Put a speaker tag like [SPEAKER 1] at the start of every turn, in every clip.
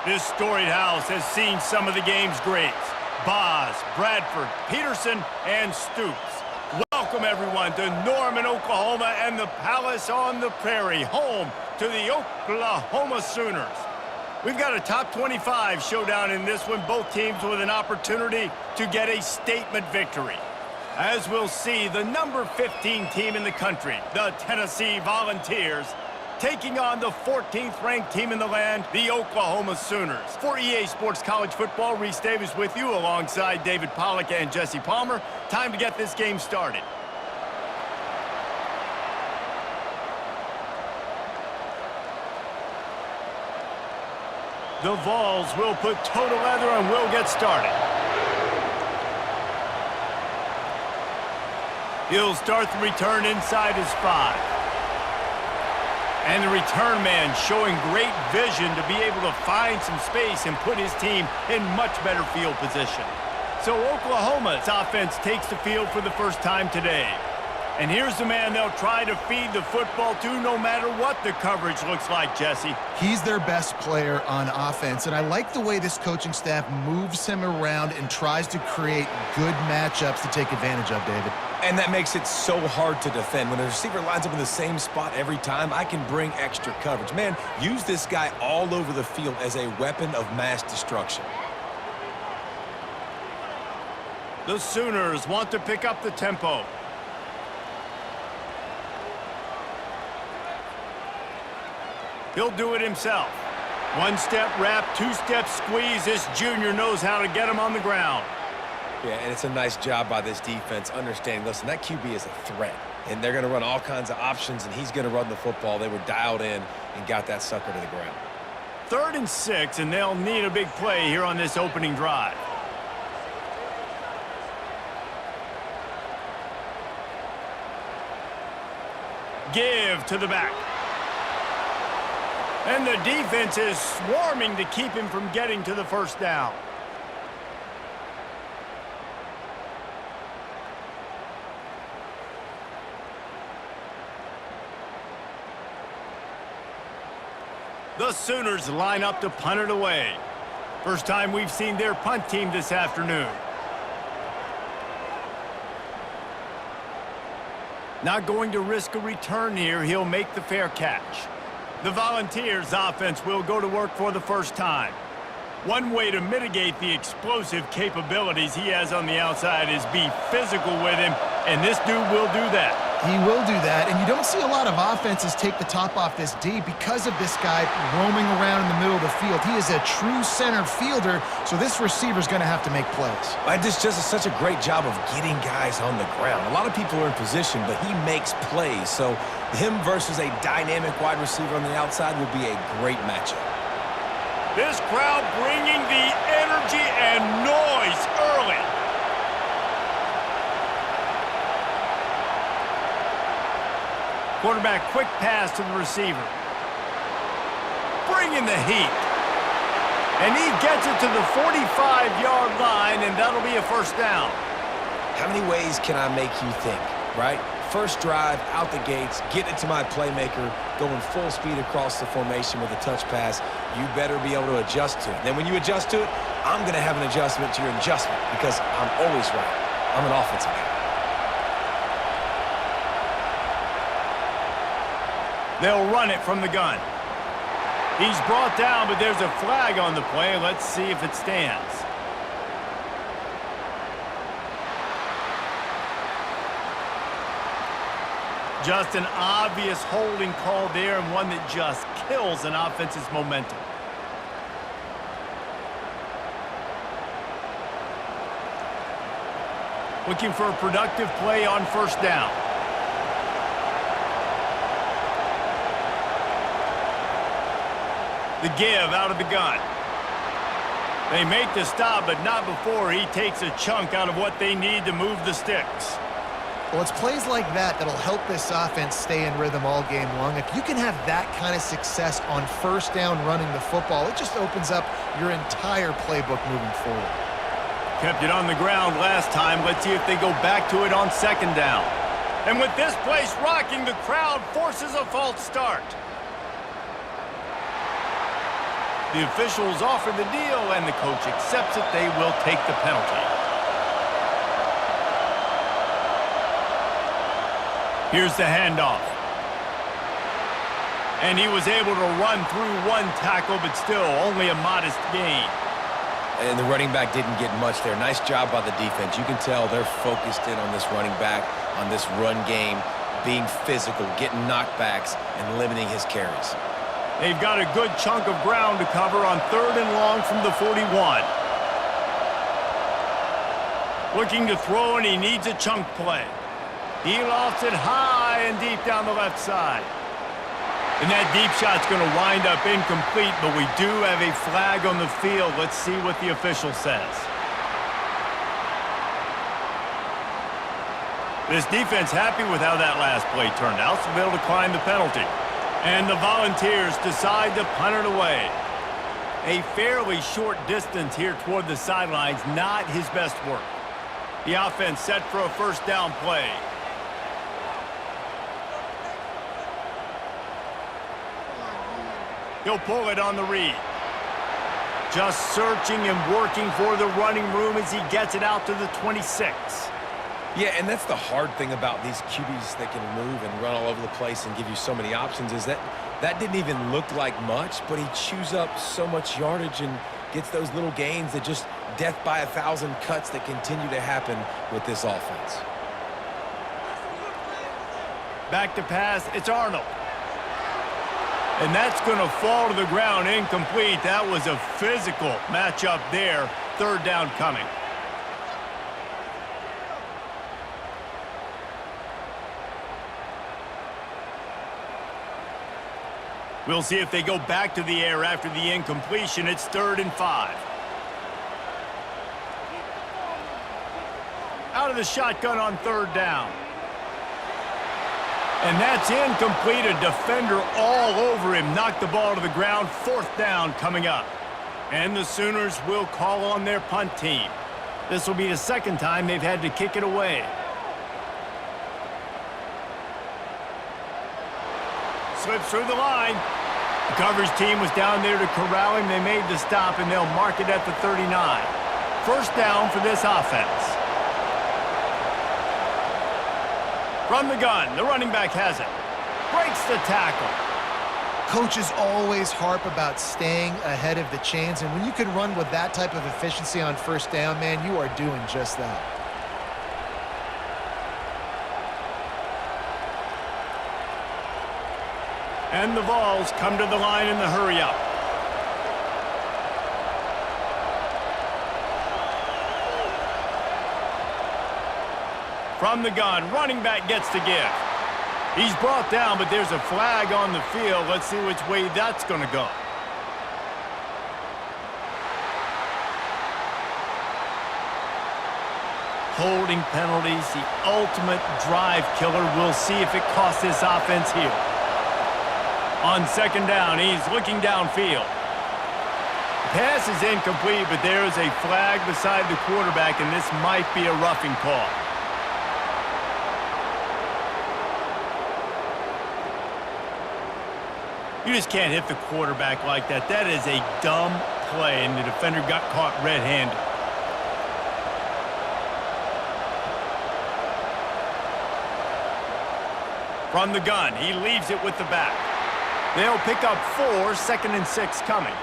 [SPEAKER 1] This storied house has seen some of the game's greats. Boz, Bradford, Peterson, and Stoops. Welcome, everyone, to Norman, Oklahoma, and the Palace on the Prairie, home to the Oklahoma Sooners. We've got a top 25 showdown in this one, both teams with an opportunity to get a statement victory. As we'll see, the number 15 team in the country, the Tennessee Volunteers, taking on the 14th ranked team in the land, the Oklahoma Sooners. For EA Sports College Football, Reese Davis with you alongside David Pollack and Jesse Palmer. Time to get this game started. The Vols will put toe to leather and will get started. He'll start the return inside his 5. And the return man showing great vision to be able to find some space and put his team in much better field position. So Oklahoma's offense takes the field for the first time today. And here's the man they'll try to feed the football to no matter what the coverage looks like, Jesse.
[SPEAKER 2] He's their best player on offense, and I like the way this coaching staff moves him around and tries to create good matchups to take advantage of, David.
[SPEAKER 3] And that makes it so hard to defend. When the receiver lines up in the same spot every time, I can bring extra coverage. Man, use this guy all over the field as a weapon of mass destruction.
[SPEAKER 1] The Sooners want to pick up the tempo. He'll do it himself. One-step wrap, two-step squeeze. This junior knows how to get him on the ground.
[SPEAKER 3] Yeah, and it's a nice job by this defense understanding, listen, that QB is a threat. And they're going to run all kinds of options, and he's going to run the football. They were dialed in and got that sucker to the ground.
[SPEAKER 1] 3rd and 6, and they'll need a big play here on this opening drive. Give to the back. And the defense is swarming to keep him from getting to the first down. The Sooners line up to punt it away. First time we've seen their punt team this afternoon. Not going to risk a return here. He'll make the fair catch. The Volunteers offense will go to work for the first time. One way to mitigate the explosive capabilities he has on the outside is be physical with him, and this dude will do that.
[SPEAKER 2] He will do that, and you don't see a lot of offenses take the top off this D because of this guy roaming around in the middle of the field. He is a true center fielder, so this receiver's going to have to make plays.
[SPEAKER 3] This just is such a great job of getting guys on the ground. A lot of people are in position, but he makes plays, so him versus a dynamic wide receiver on the outside will be a great matchup.
[SPEAKER 1] This crowd bringing the energy and noise early. Quarterback, quick pass to the receiver. Bringing the heat. And he gets it to the 45-yard line, and that'll be a first down.
[SPEAKER 3] How many ways can I make you think, right? First drive, out the gates, get it to my playmaker, going full speed across the formation with a touch pass. You better be able to adjust to it. Then when you adjust to it, I'm going to have an adjustment to your adjustment because I'm always right. I'm an offensive guy.
[SPEAKER 1] They'll run it from the gun. He's brought down, but there's a flag on the play. Let's see if it stands. Just an obvious holding call there, and one that just kills an offense's momentum. Looking for a productive play on first down. The give out of the gun. They make the stop, but not before he takes a chunk out of what they need to move the sticks.
[SPEAKER 2] Well, it's plays like that that'll help this offense stay in rhythm all game long. If you can have that kind of success on first down running the football, it just opens up your entire playbook moving forward.
[SPEAKER 1] Kept it on the ground last time. Let's see if they go back to it on second down. And with this place rocking, the crowd forces a false start. The officials offer the deal, and the coach accepts it. They will take the penalty. Here's the handoff. And he was able to run through one tackle, but still only a modest gain.
[SPEAKER 3] And the running back didn't get much there. Nice job by the defense. You can tell they're focused in on this running back, on this run game, being physical, getting knockbacks, and limiting his carries.
[SPEAKER 1] They've got a good chunk of ground to cover on 3rd and long from the 41. Looking to throw, and he needs a chunk play. He lofts it high and deep down the left side. And that deep shot's going to wind up incomplete, but we do have a flag on the field. Let's see what the official says. This defense happy with how that last play turned out, so they'll decline the penalty. And the Volunteers decide to punt it away. A fairly short distance here toward the sidelines, not his best work. The offense set for a first down play. He'll pull it on the read. Just searching and working for the running room as he gets it out to the 26.
[SPEAKER 3] Yeah, and that's the hard thing about these QBs that can move and run all over the place and give you so many options is that didn't even look like much, but he chews up so much yardage and gets those little gains that just death by 1,000 cuts that continue to happen with this offense.
[SPEAKER 1] Back to pass, it's Arnold. And that's going to fall to the ground incomplete. That was a physical matchup there. 3rd down coming. We'll see if they go back to the air after the incompletion. It's 3rd and 5. Out of the shotgun on 3rd down. And that's incomplete. A defender all over him. Knocked the ball to the ground. 4th down coming up. And the Sooners will call on their punt team. This will be the 2nd time they've had to kick it away. Slips through the line. The coverage team was down there to corral him. They made the stop, and they'll mark it at the 39. 1st down for this offense. From the gun, the running back has it. Breaks the tackle.
[SPEAKER 2] Coaches always harp about staying ahead of the chains, and when you can run with that type of efficiency on 1st down, man, you are doing just that.
[SPEAKER 1] And the Vols come to the line in the hurry-up. From the gun, running back gets the give. He's brought down, but there's a flag on the field. Let's see which way that's going to go. Holding penalties, the ultimate drive killer. We'll see if it costs this offense here. On 2nd down, he's looking downfield. Pass is incomplete, but there is a flag beside the quarterback, and this might be a roughing call. You just can't hit the quarterback like that. That is a dumb play, and the defender got caught red-handed. From the gun, he leaves it with the back. They'll pick up 4, 2nd and 6 coming.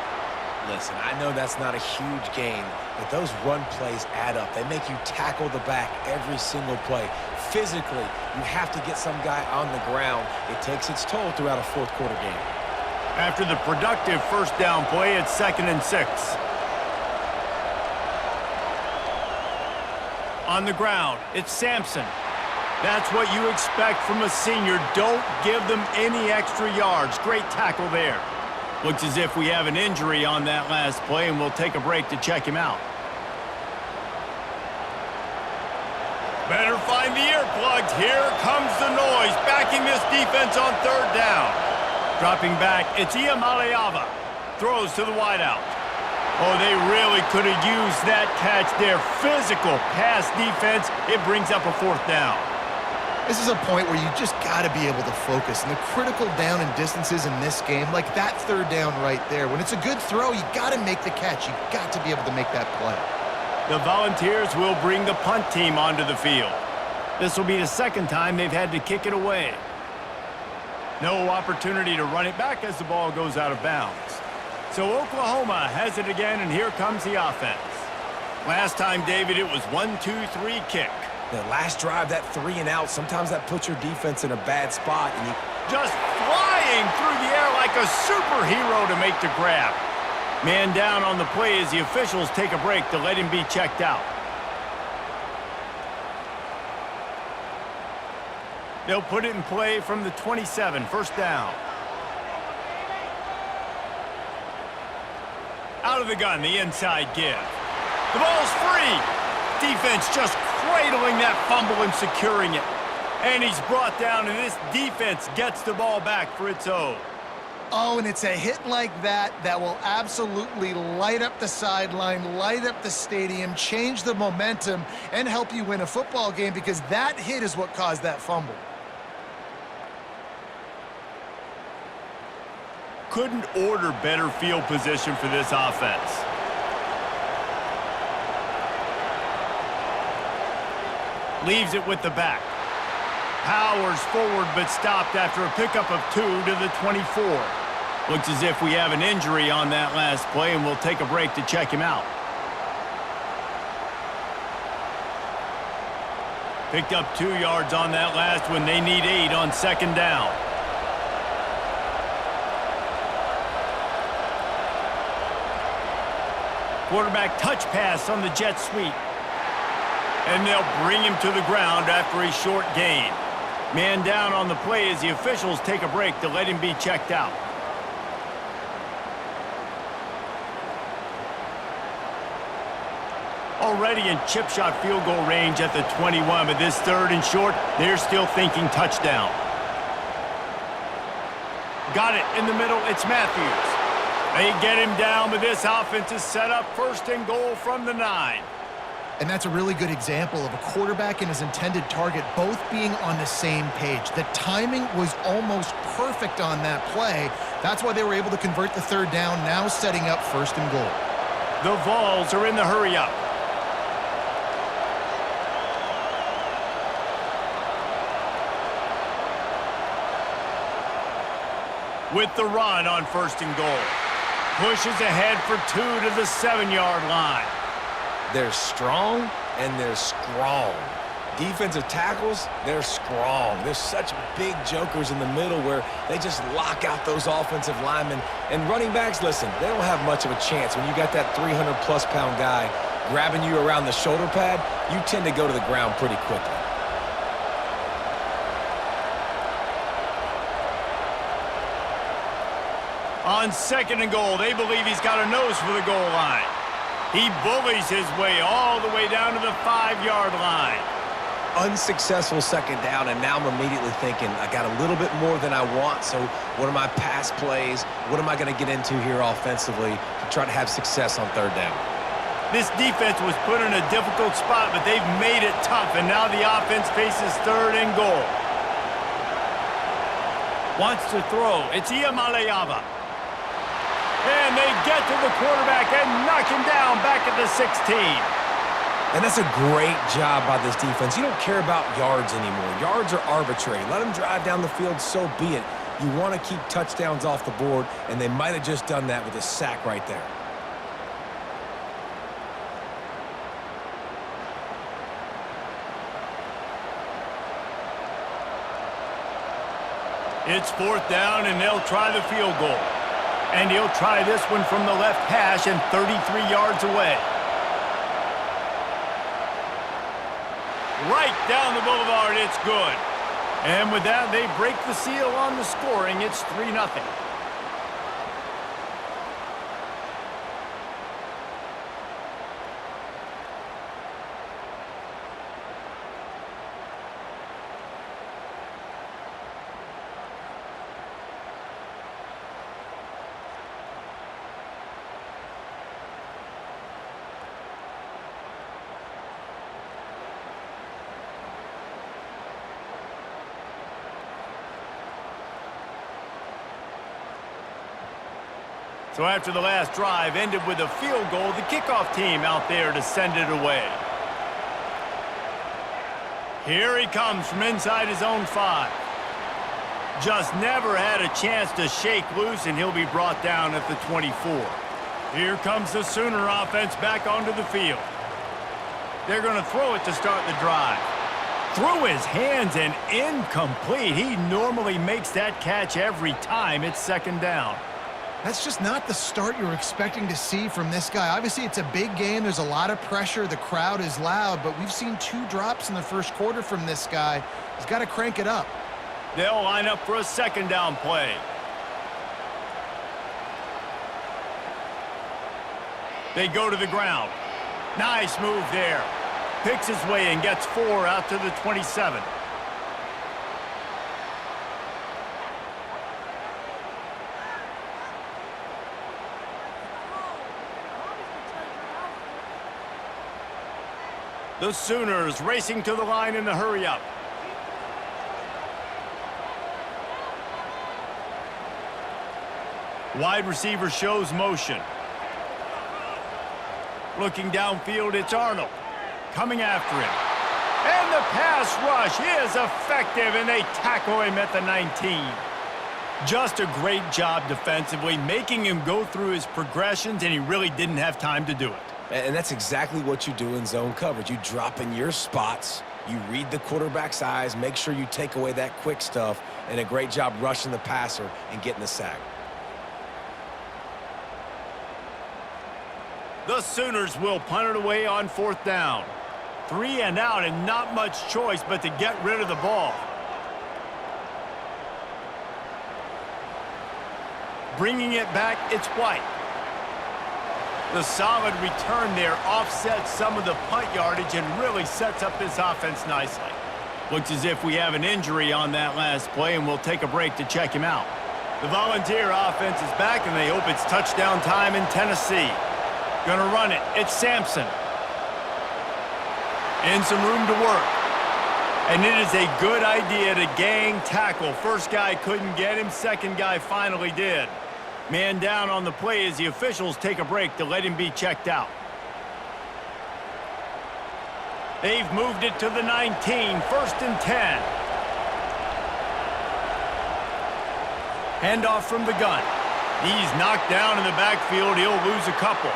[SPEAKER 3] Listen, I know that's not a huge gain, but those run plays add up. They make you tackle the back every single play. Physically, you have to get some guy on the ground. It takes its toll throughout a 4th quarter game.
[SPEAKER 1] After the productive 1st down play, it's 2nd and 6. On the ground, it's Sampson. That's what you expect from a senior. Don't give them any extra yards. Great tackle there. Looks as if we have an injury on that last play, and we'll take a break to check him out. Better find the earplugs. Here comes the noise, backing this defense on 3rd down. Dropping back, it's Iamaleava. Throws to the wideout. Oh, they really could have used that catch there. Physical pass defense. It brings up a 4th down.
[SPEAKER 2] This is a point where you just got to be able to focus. And the critical down and distances in this game, like that third down right there, when it's a good throw, you got to make the catch. You got to be able to make that play.
[SPEAKER 1] The Volunteers will bring the punt team onto the field. This will be the second time they've had to kick it away. No opportunity to run it back as the ball goes out of bounds. So Oklahoma has it again, and here comes the offense. Last time, David, it was 1-2-3 kick.
[SPEAKER 3] The last drive, that 3 and out, sometimes that puts your defense in a bad spot. And you
[SPEAKER 1] just flying through the air like a superhero to make the grab. Man down on the play as the officials take a break to let him be checked out. They'll put it in play from the 27, first down. Out of the gun, the inside give. The ball's free. Defense just cradling that fumble and securing it. And he's brought down, and this defense gets the ball back for its own.
[SPEAKER 2] Oh, and it's a hit like that that will absolutely light up the sideline, light up the stadium, change the momentum, and help you win a football game, because that hit is what caused that fumble.
[SPEAKER 1] Couldn't order better field position for this offense. Leaves it with the back. Powers forward, but stopped after a pickup of 2 to the 24. Looks as if we have an injury on that last play, and we'll take a break to check him out. Picked up 2 yards on that last one. They need 8 on second down. Quarterback touch pass on the jet sweep. And they'll bring him to the ground after a short gain. Man down on the play as the officials take a break to let him be checked out. Already in chip shot field goal range at the 21, but this third and short, they're still thinking touchdown. Got it in the middle, it's Matthews. They get him down, but this offense is set up first and goal from the 9.
[SPEAKER 2] And that's a really good example of a quarterback and his intended target both being on the same page. The timing was almost perfect on that play. That's why they were able to convert the third down, now setting up first and goal.
[SPEAKER 1] The Vols are in the hurry-up. With the run on first and goal. Pushes ahead for 2 to the 7-yard line.
[SPEAKER 3] They're strong and they're strong. Defensive tackles, they're strong. They're such big jokers in the middle where they just lock out those offensive linemen. And running backs, listen, they don't have much of a chance. When you got that 300-plus pound guy grabbing you around the shoulder pad, you tend to go to the ground pretty quickly.
[SPEAKER 1] On second and goal, they believe he's got a nose for the goal line. He bullies his way all the way down to the 5-yard line.
[SPEAKER 3] Unsuccessful second down, and now I'm immediately thinking, I got a little bit more than I want, so what are my pass plays? What am I going to get into here offensively to try to have success on third down?
[SPEAKER 1] This defense was put in a difficult spot, but they've made it tough, and now the offense faces third and goal. Wants to throw. It's Iamaleava. And they get to the quarterback and knock him down back at the 16.
[SPEAKER 3] And that's a great job by this defense. You don't care about yards anymore. Yards are arbitrary. Let them drive down the field, so be it. You want to keep touchdowns off the board, and they might have just done that with a sack right there.
[SPEAKER 1] It's fourth down, and they'll try the field goal. And he'll try this one from the left hash and 33 yards away. Right down the boulevard, it's good. And with that, they break the seal on the scoring. It's 3-0. So after the last drive ended with a field goal, the kickoff team out there to send it away. Here he comes from inside his own 5. Just never had a chance to shake loose, and he'll be brought down at the 24. Here comes the Sooner offense back onto the field. They're going to throw it to start the drive. Through his hands and incomplete. He normally makes that catch every time it's second down.
[SPEAKER 2] That's just not the start you're expecting to see from this guy. Obviously, it's a big game. There's a lot of pressure. The crowd is loud, but we've seen 2 drops in the first quarter from this guy. He's got to crank it up.
[SPEAKER 1] They'll line up for a second down play. They go to the ground. Nice move there. Picks his way and gets 4 out to the 27. The Sooners racing to the line in the hurry-up. Wide receiver shows motion. Looking downfield, it's Arnold. Coming after him. And the pass rush is effective, and they tackle him at the 19. Just a great job defensively, making him go through his progressions, and he really didn't have time to do it.
[SPEAKER 3] And that's exactly what you do in zone coverage. You drop in your spots, you read the quarterback's eyes, make sure you take away that quick stuff, and a great job rushing the passer and getting the sack.
[SPEAKER 1] The Sooners will punt it away on 4th down. 3 and out, and not much choice but to get rid of the ball. Bringing it back, it's White. The solid return there offsets some of the punt yardage and really sets up this offense nicely. Looks as if we have an injury on that last play, and we'll take a break to check him out. The Volunteer offense is back, and they hope it's touchdown time in Tennessee. Gonna run it. It's Sampson. And some room to work. And it is a good idea to gang tackle. First guy couldn't get him. Second guy finally did. Man down on the play as the officials take a break to let him be checked out. They've moved it to the 19. 1st and 10. Handoff from the gun. He's knocked down in the backfield. He'll lose a couple.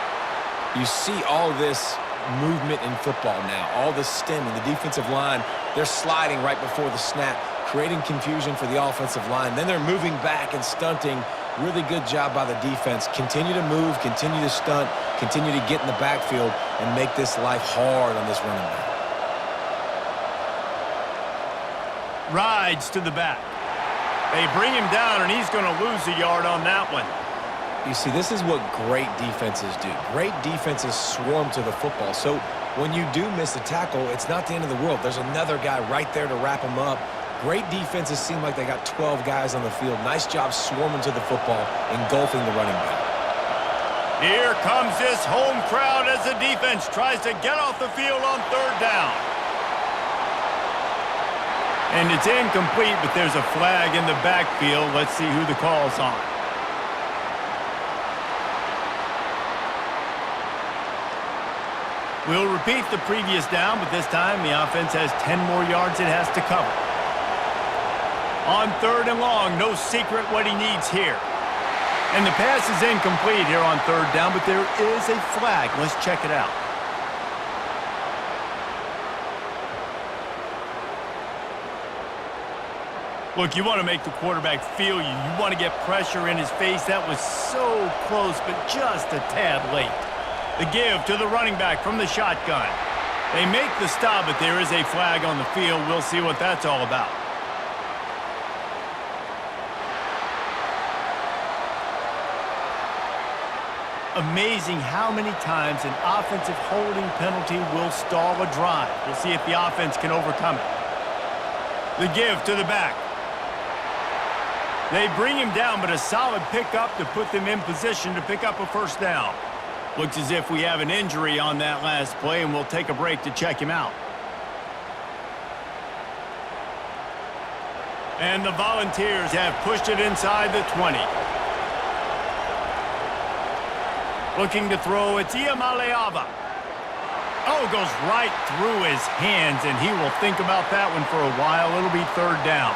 [SPEAKER 3] You see all this movement in football now, all the stemming, the defensive line, they're sliding right before the snap, creating confusion for the offensive line. Then they're moving back and stunting. Really good job by the defense. Continue to move, continue to stunt, continue to get in the backfield and make this life hard on this running back.
[SPEAKER 1] Rides to the back. They bring him down, and he's going to lose a yard on that one.
[SPEAKER 3] You see, this is what great defenses do. Great defenses swarm to the football. So when you do miss a tackle, it's not the end of the world. There's another guy right there to wrap him up. Great defenses seem like they got 12 guys on the field. Nice job swarming to the football, engulfing the running back.
[SPEAKER 1] Here comes this home crowd as the defense tries to get off the field on 3rd down. And it's incomplete, but there's a flag in the backfield. Let's see who the call's on. We'll repeat the previous down, but this time the offense has 10 more yards it has to cover. On 3rd and long, no secret what he needs here. And the pass is incomplete here on 3rd down, but there is a flag. Let's check it out. Look, you want to make the quarterback feel you. You want to get pressure in his face. That was so close, but just a tad late. The give to the running back from the shotgun. They make the stop, but there is a flag on the field. We'll see what that's all about. Amazing how many times an offensive holding penalty will stall a drive. We'll see if the offense can overcome it. The give to the back. They bring him down, but a solid pickup to put them in position to pick up a 1st down. Looks as if we have an injury on that last play, and we'll take a break to check him out. And the Volunteers have pushed it inside the 20. Looking to throw, it's Iamaleava. Oh, goes right through his hands, and he will think about that one for a while. It'll be third down.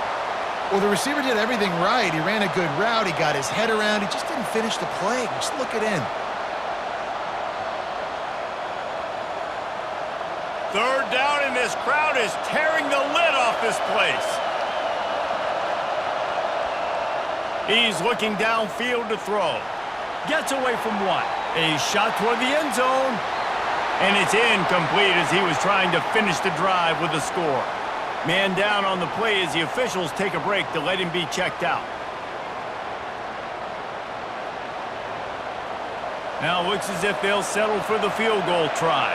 [SPEAKER 2] Well, the receiver did everything right. He ran a good route. He got his head around. He just didn't finish the play. Just look it in.
[SPEAKER 1] Third down, and this crowd is tearing the lid off this place. He's looking downfield to throw. Gets away from one. A shot toward the end zone. And it's incomplete as he was trying to finish the drive with a score. Man down on the play as the officials take a break to let him be checked out. Now looks as if they'll settle for the field goal try.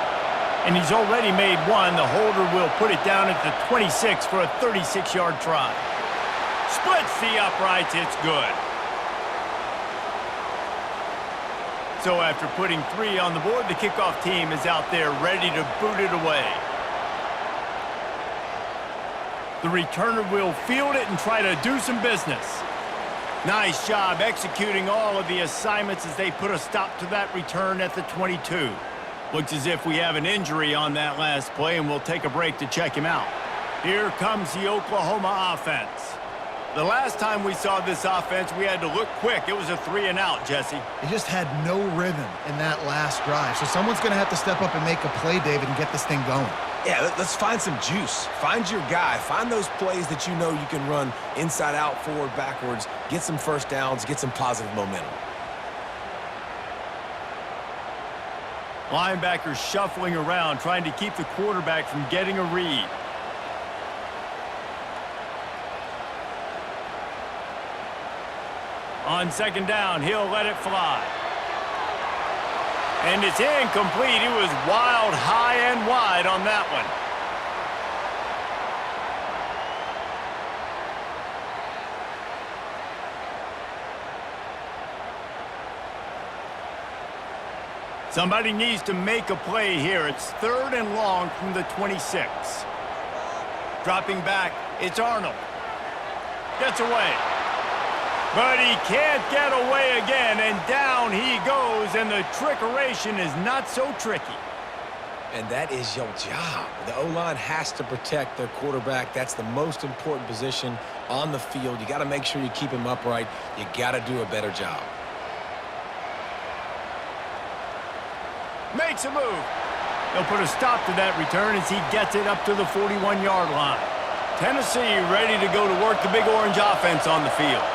[SPEAKER 1] And he's already made one. The holder will put it down at the 26 for a 36-yard try. Splits the uprights. It's good. So after putting 3 on the board, the kickoff team is out there ready to boot it away. The returner will field it and try to do some business. Nice job executing all of the assignments as they put a stop to that return at the 22. Looks as if we have an injury on that last play, and we'll take a break to check him out. Here comes the Oklahoma offense. The last time we saw this offense, we had to look quick. It was a 3-and-out, Jesse.
[SPEAKER 2] He just had no rhythm in that last drive. So someone's going to have to step up and make a play, David, and get this thing going.
[SPEAKER 3] Yeah, let's find some juice. Find your guy. Find those plays that you know you can run inside out, forward, backwards. Get some first downs. Get some positive momentum.
[SPEAKER 1] Linebackers shuffling around, trying to keep the quarterback from getting a read. On second down, he'll let it fly. And it's incomplete. He was wild, high and wide on that one. Somebody needs to make a play here. It's 3rd and long from the 26. Dropping back, it's Arnold. Gets away. But he can't get away again, and down he goes, and the trickeration is not so tricky.
[SPEAKER 3] And that is your job. The O-line has to protect their quarterback. That's the most important position on the field. You got to make sure you keep him upright. You got to do a better job.
[SPEAKER 1] Makes a move. They'll put a stop to that return as he gets it up to the 41-yard line. Tennessee ready to go to work the Big Orange offense on the field.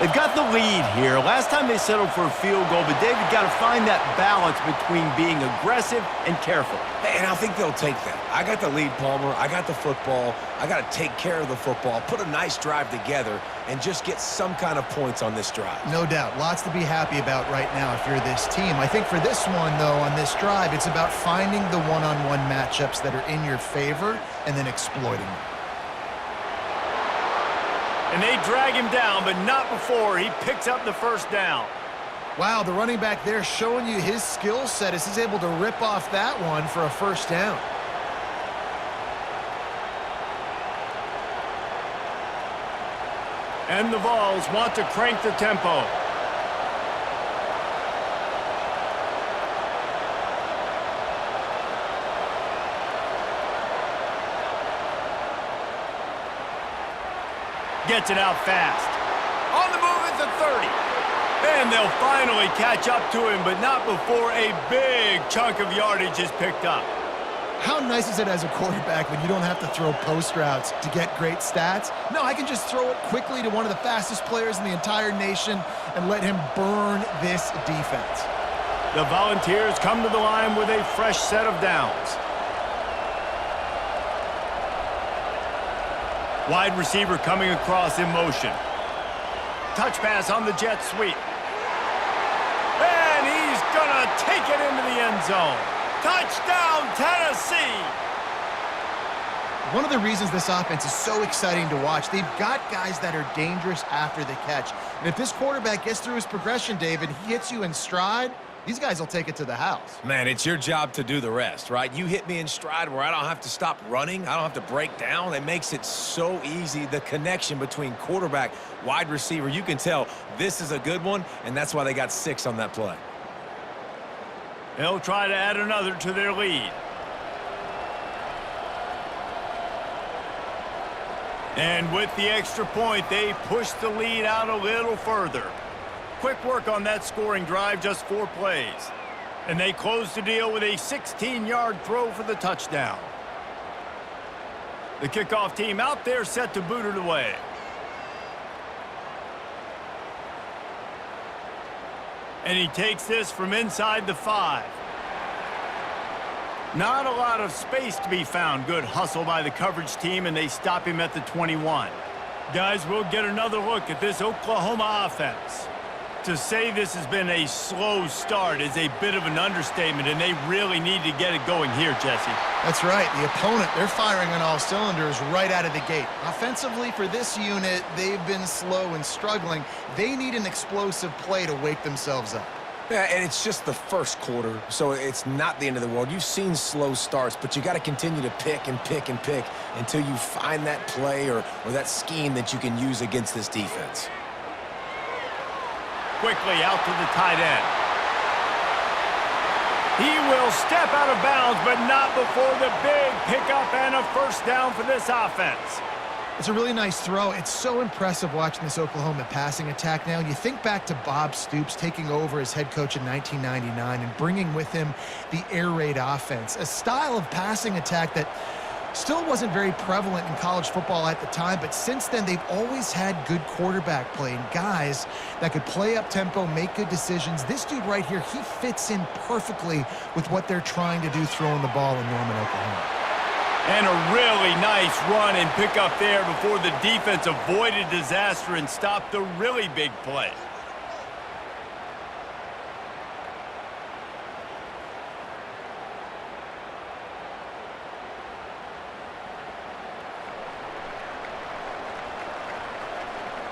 [SPEAKER 1] They've got the lead here. Last time they settled for a field goal, but David got to find that balance between being aggressive and careful.
[SPEAKER 3] And I think they'll take that. I got the lead, Palmer. I got the football. I got to take care of the football, put a nice drive together, and just get some kind of points on this drive.
[SPEAKER 2] No doubt. Lots to be happy about right now if you're this team. I think for this one, though, on this drive, it's about finding the one-on-one matchups that are in your favor and then exploiting them.
[SPEAKER 1] And they drag him down, but not before he picks up the first down.
[SPEAKER 2] Wow, the running back there showing you his skill set as he's able to rip off that one for a first down.
[SPEAKER 1] And the Vols want to crank the tempo. Gets it out fast. On the move at the 30. And they'll finally catch up to him, but not before a big chunk of yardage is picked up.
[SPEAKER 2] How nice is it as a quarterback when you don't have to throw post routes to get great stats? No, I can just throw it quickly to one of the fastest players in the entire nation and let him burn this defense.
[SPEAKER 1] The Volunteers come to the line with a fresh set of downs. Wide receiver coming across in motion. Touch pass on the jet sweep. And he's gonna take it into the end zone. Touchdown, Tennessee!
[SPEAKER 2] One of the reasons this offense is so exciting to watch, they've got guys that are dangerous after the catch. And if this quarterback gets through his progression, David, he hits you in stride, these guys will take it to the house.
[SPEAKER 3] Man, it's your job to do the rest, right? You hit me in stride where I don't have to stop running. I don't have to break down. It makes it so easy. The connection between quarterback, wide receiver, you can tell this is a good one, and that's why they got 6 on that play.
[SPEAKER 1] They'll try to add another to their lead. And with the extra point, they push the lead out a little further. Quick work on that scoring drive, just 4 plays. And they close the deal with a 16-yard throw for the touchdown. The kickoff team out there set to boot it away. And he takes this from inside the 5. Not a lot of space to be found. Good hustle by the coverage team, and they stop him at the 21. Guys, we'll get another look at this Oklahoma offense. To say this has been a slow start is a bit of an understatement, and they really need to get it going here, Jesse.
[SPEAKER 2] That's right. The opponent, they're firing on all cylinders right out of the gate. Offensively, for this unit, they've been slow and struggling. They need an explosive play to wake themselves up.
[SPEAKER 3] Yeah, and it's just the first quarter, so it's not the end of the world. You've seen slow starts, but you got to continue to pick and pick and pick until you find that play or that scheme that you can use against this defense.
[SPEAKER 1] Quickly out to the tight end. He will step out of bounds, but not before the big pickup and a first down for this offense.
[SPEAKER 2] It's a really nice throw. It's so impressive watching this Oklahoma passing attack now. You think back to Bob Stoops taking over as head coach in 1999 and bringing with him the air raid offense, a style of passing attack that still wasn't very prevalent in college football at the time, but since then they've always had good quarterback play and guys that could play up tempo, make good decisions. This dude right here, he fits in perfectly with what they're trying to do throwing the ball in Norman, Oklahoma.
[SPEAKER 1] And a really nice run and pick up there before the defense avoided disaster and stopped the really big play.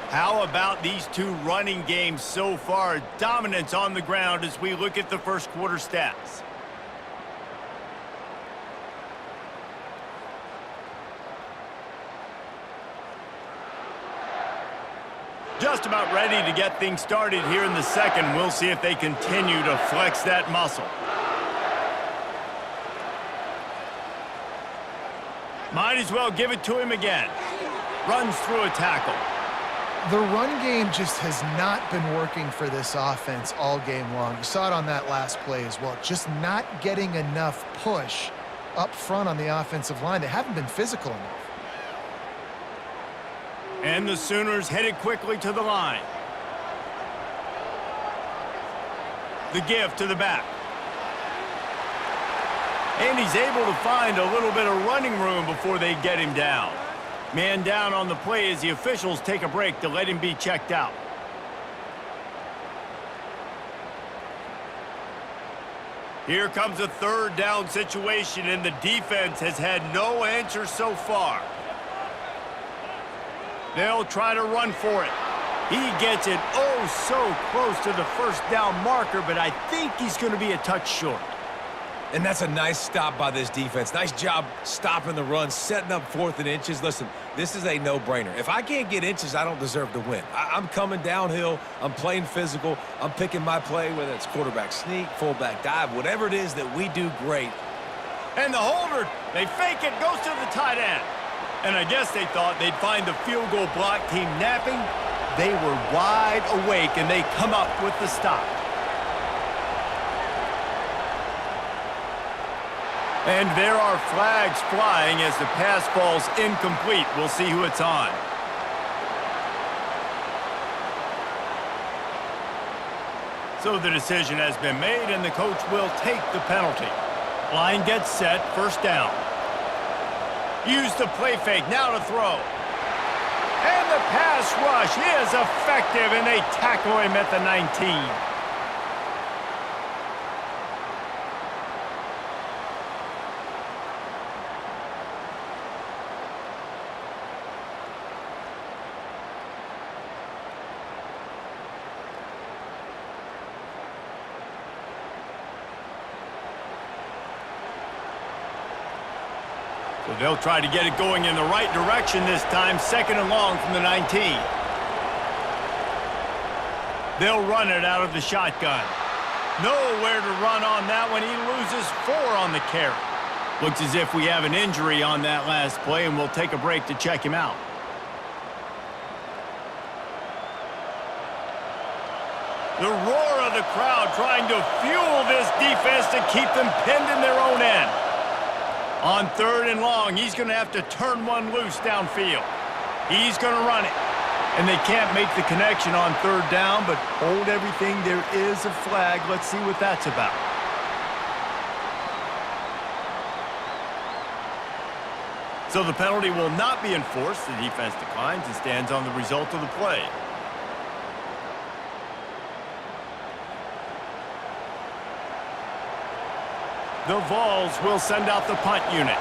[SPEAKER 1] How about these two running games so far? Dominance on the ground as we look at the first quarter stats. Just about ready to get things started here in the second. We'll see if they continue to flex that muscle. Might as well give it to him again. Runs through a tackle.
[SPEAKER 2] The run game just has not been working for this offense all game long. You saw it on that last play as well. Just not getting enough push up front on the offensive line. They haven't been physical enough.
[SPEAKER 1] And the Sooners headed quickly to the line. The give to the back. And he's able to find a little bit of running room before they get him down. Man down on the play as the officials take a break to let him be checked out. Here comes a third down situation, and the defense has had no answer so far. They'll try to run for it. He gets it oh so close to the first down marker, but I think he's going to be a touch short.
[SPEAKER 3] And that's a nice stop by this defense. Nice job stopping the run, setting up 4th and inches. Listen, this is a no-brainer. If I can't get inches, I don't deserve to win. I'm coming downhill. I'm playing physical. I'm picking my play, whether it's quarterback sneak, fullback dive, whatever it is that we do great.
[SPEAKER 1] And the holder, they fake it, goes to the tight end. And I guess they thought they'd find the field goal block team napping. They were wide awake, and they come up with the stop. And there are flags flying as the pass falls incomplete. We'll see who it's on. So the decision has been made, and the coach will take the penalty. Line gets set, first down. Use the play fake, now to throw. And the pass rush is effective, and they tackle him at the 19. So they'll try to get it going in the right direction this time, 2nd and long from the 19. They'll run it out of the shotgun. Nowhere to run on that one. He loses 4 on the carry. Looks as if we have an injury on that last play, and we'll take a break to check him out. The roar of the crowd trying to fuel this defense to keep them pinned in their own end. On 3rd and long, he's going to have to turn one loose downfield. He's going to run it. And they can't make the connection on 3rd down, but hold everything. There is a flag. Let's see what that's about. So the penalty will not be enforced. The defense declines and stands on the result of the play. The Vols will send out the punt unit.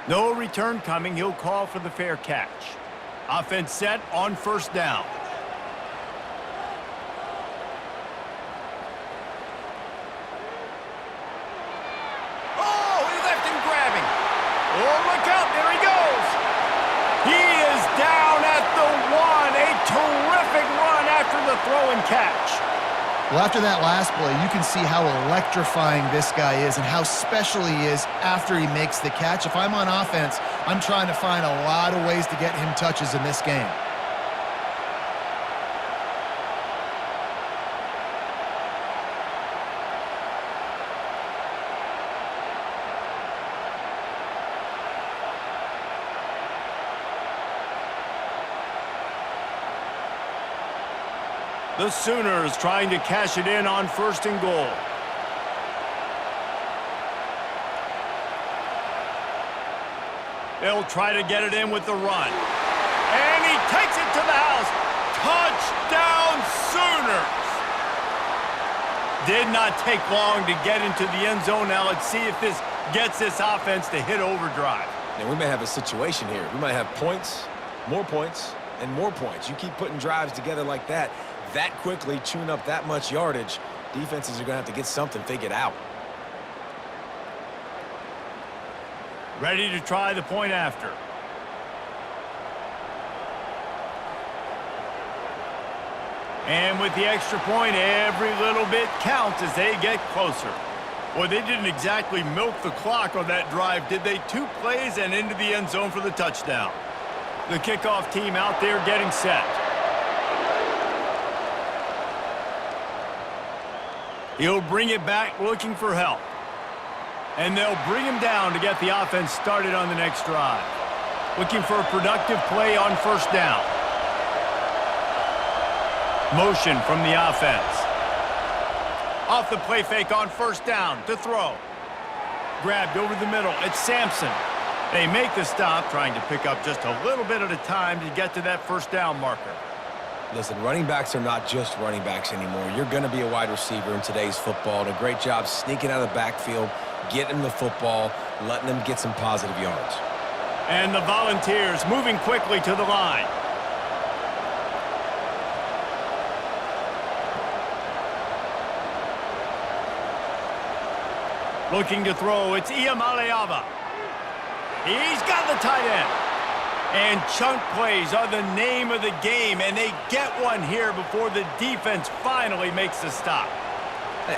[SPEAKER 1] No return coming. He'll call for the fair catch. Offense set on 1st down. Oh, he left him grabbing. Oh, look out. There he goes. He is down at the 1. A terrific run after the throw and catch.
[SPEAKER 2] Well, after that last play, you can see how electrifying this guy is and how special he is after he makes the catch. If I'm on offense, I'm trying to find a lot of ways to get him touches in this game.
[SPEAKER 1] The Sooners trying to cash it in on 1st and goal. They'll try to get it in with the run. And he takes it to the house. Touchdown, Sooners! Did not take long to get into the end zone. Now let's see if this gets this offense to hit overdrive.
[SPEAKER 3] Now we may have a situation here. We might have points, more points, and more points. You keep putting drives together like that quickly, chewing up that much yardage, defenses are going to have to get something figured out.
[SPEAKER 1] Ready to try the point after. And with the extra point, every little bit counts as they get closer. Boy, they didn't exactly milk the clock on that drive, did they? 2 plays and into the end zone for the touchdown. The kickoff team out there getting set. He'll bring it back looking for help. And they'll bring him down to get the offense started on the next drive. Looking for a productive play on 1st down. Motion from the offense. Off the play fake on 1st down to throw. Grabbed over the middle. It's Sampson. They make the stop, trying to pick up just a little bit at a time to get to that 1st down marker.
[SPEAKER 3] Listen, running backs are not just running backs anymore. You're going to be a wide receiver in today's football. And a great job sneaking out of the backfield, getting them the football, letting them get some positive yards.
[SPEAKER 1] And the Volunteers moving quickly to the line. Looking to throw, it's Iamaleava. He's got the tight end. And chunk plays are the name of the game, and they get one here before the defense finally makes the stop.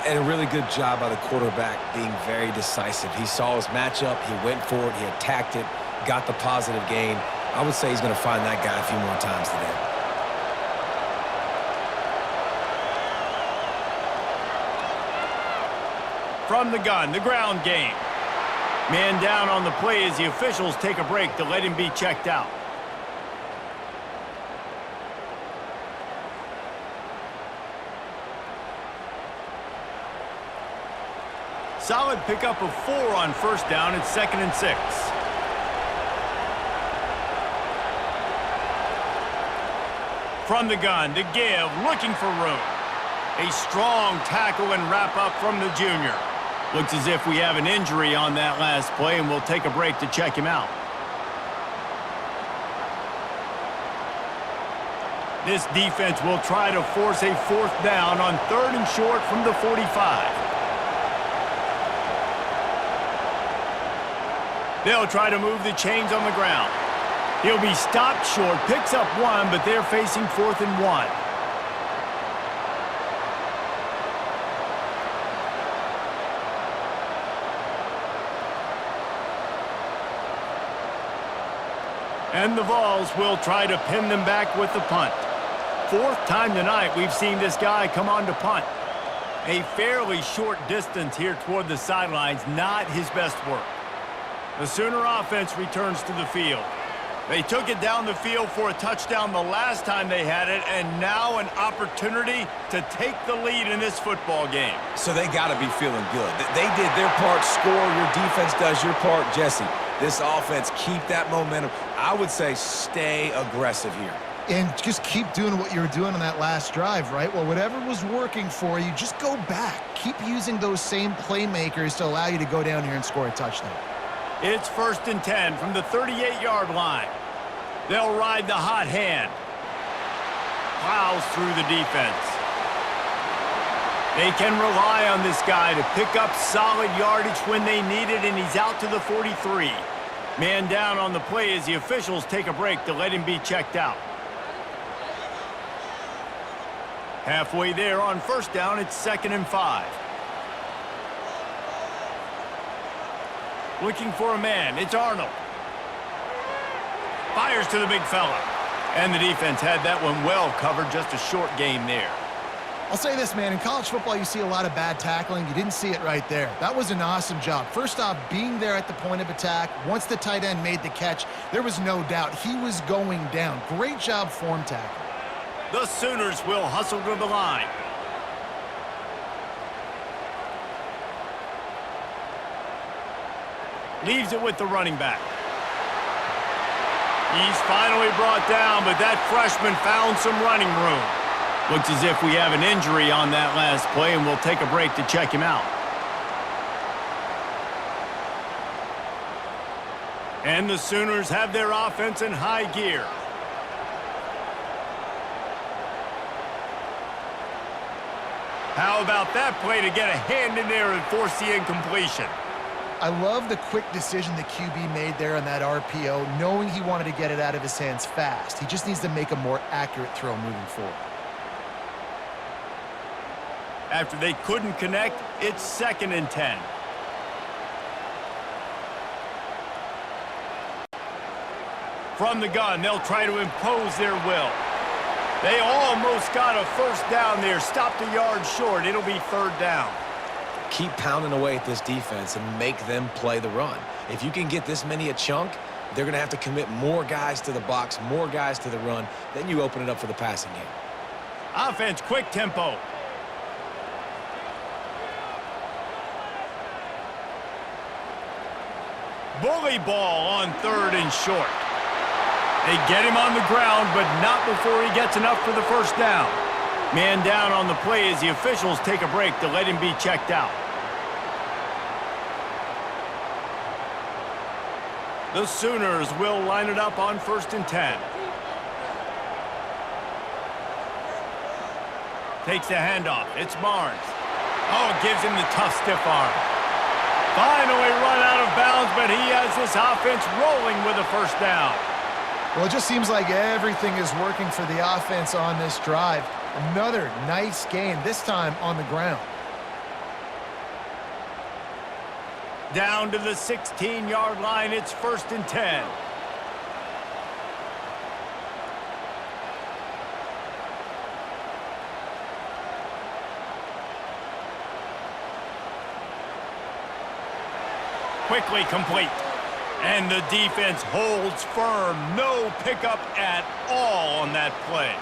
[SPEAKER 3] And a really good job by the quarterback being very decisive. He saw his matchup, he went for it, he attacked it, got the positive gain. I would say he's going to find that guy a few more times today.
[SPEAKER 1] From the gun, the ground game. Man down on the play as the officials take a break to let him be checked out. Solid pickup of 4 on 1st down. It's 2nd and 6. From the gun, to give, looking for room. A strong tackle and wrap up from the junior. Looks as if we have an injury on that last play, and we'll take a break to check him out. This defense will try to force a 4th down on 3rd and short from the 45. They'll try to move the chains on the ground. He'll be stopped short, picks up one, but they're facing 4th and 1. And the Vols will try to pin them back with the punt. 4th time tonight we've seen this guy come on to punt. A fairly short distance here toward the sidelines, not his best work. The Sooner offense returns to the field. They took it down the field for a touchdown the last time they had it, and now an opportunity to take the lead in this football game.
[SPEAKER 3] So they got to be feeling good. They did their part, score. Your defense does your part, Jesse. This offense, keep that momentum. I would say stay aggressive here.
[SPEAKER 2] And just keep doing what you were doing on that last drive, right? Well, whatever was working for you, just go back. Keep using those same playmakers to allow you to go down here and score a touchdown.
[SPEAKER 1] It's 1st and 10 from the 38-yard line. They'll ride the hot hand. Plows through the defense. They can rely on this guy to pick up solid yardage when they need it, and he's out to the 43. Man down on the play as the officials take a break to let him be checked out. Halfway there on 1st down, it's 2nd and 5. Looking for a man, it's Arnold. Fires to the big fella. And the defense had that one well covered, just a short gain there.
[SPEAKER 2] I'll say this, man, in college football you see a lot of bad tackling. You didn't see it right there. That was an awesome job. First off, being there at the point of attack. Once the tight end made the catch, there was no doubt he was going down. Great job form tackle.
[SPEAKER 1] The Sooners will hustle to the line. Leaves it with the running back. He's finally brought down, but that freshman found some running room. Looks as if we have an injury on that last play, and we'll take a break to check him out. And the Sooners have their offense in high gear. How about that play to get a hand in there and force the incompletion?
[SPEAKER 2] I love the quick decision the QB made there on that RPO, knowing he wanted to get it out of his hands fast. He just needs to make a more accurate throw moving forward.
[SPEAKER 1] After they couldn't connect, it's 2nd and 10. From the gun, they'll try to impose their will. They almost got a 1st down there, stopped a yard short. It'll be 3rd down.
[SPEAKER 3] Keep pounding away at this defense and make them play the run. If you can get this many a chunk, they're going to have to commit more guys to the box, more guys to the run. Then you open it up for the passing game.
[SPEAKER 1] Offense, quick tempo. Bully ball on 3rd and short. They get him on the ground, but not before he gets enough for the 1st down. Man down on the play as the officials take a break to let him be checked out. The Sooners will line it up on 1st and 10. Takes the handoff. It's Barnes. Oh, gives him the tough stiff arm. Finally run out of bounds, but he has this offense rolling with a 1st down.
[SPEAKER 2] Well, it just seems like everything is working for the offense on this drive. Another nice gain, this time on the ground.
[SPEAKER 1] Down to the 16-yard line, it's 1st and 10. Quickly complete. And the defense holds firm. No pickup at all on that play.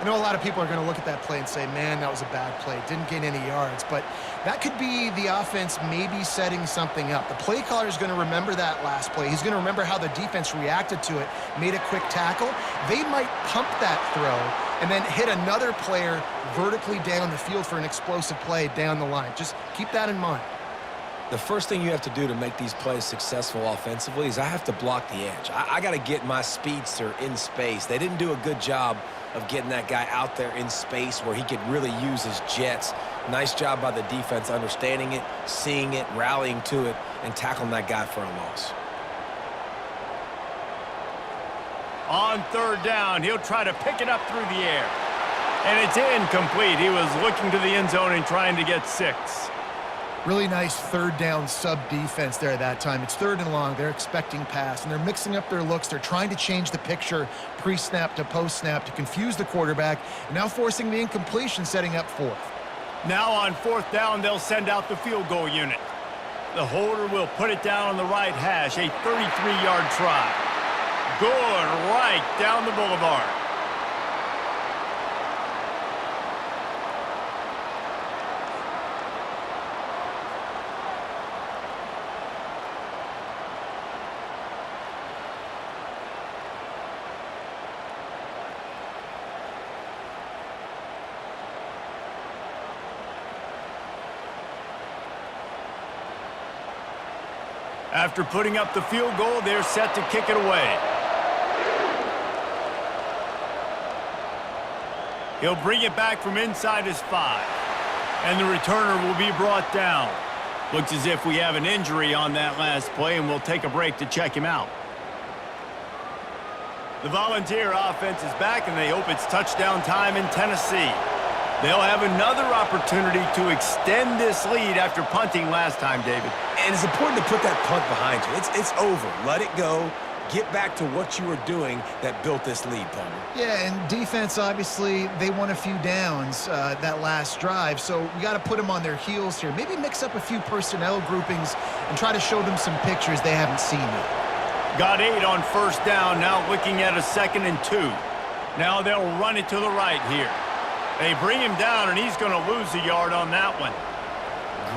[SPEAKER 2] I know a lot of people are going to look at that play and say, man, that was a bad play. Didn't gain any yards. But that could be the offense maybe setting something up. The play caller is going to remember that last play. He's going to remember how the defense reacted to it, made a quick tackle. They might pump that throw and then hit another player vertically down the field for an explosive play down the line. Just keep that in mind.
[SPEAKER 3] The first thing you have to do to make these plays successful offensively is I have to block the edge. I got to get my speedster in space. They didn't do a good job of getting that guy out there in space where he could really use his jets. Nice job by the defense understanding it, seeing it, rallying to it, and tackling that guy for a loss.
[SPEAKER 1] On third down, he'll try to pick it up through the air. And it's incomplete. He was looking to the end zone and trying to get 6.
[SPEAKER 2] Really nice third down sub-defense there that time. It's third and long. They're expecting pass, and they're mixing up their looks. They're trying to change the picture pre-snap to post-snap to confuse the quarterback, and now forcing the incompletion, setting up fourth.
[SPEAKER 1] Now on fourth down, they'll send out the field goal unit. The holder will put it down on the right hash, a 33-yard try. Good right down the boulevard. After putting up the field goal, they're set to kick it away. He'll bring it back from inside his 5. And the returner will be brought down. Looks as if we have an injury on that last play, and we'll take a break to check him out. The Volunteer offense is back, and they hope it's touchdown time in Tennessee. They'll have another opportunity to extend this lead after punting last time, David.
[SPEAKER 3] And it's important to put that punt behind you. It's over. Let it go. Get back to what you were doing that built this lead, Palmer.
[SPEAKER 2] Yeah, and defense, obviously, they won a few downs that last drive, so we got to put them on their heels here. Maybe mix up a few personnel groupings and try to show them some pictures they haven't seen yet.
[SPEAKER 1] Got 8 on first down, now looking at a 2nd and 2. Now they'll run it to the right here. They bring him down, and he's going to lose a yard on that one.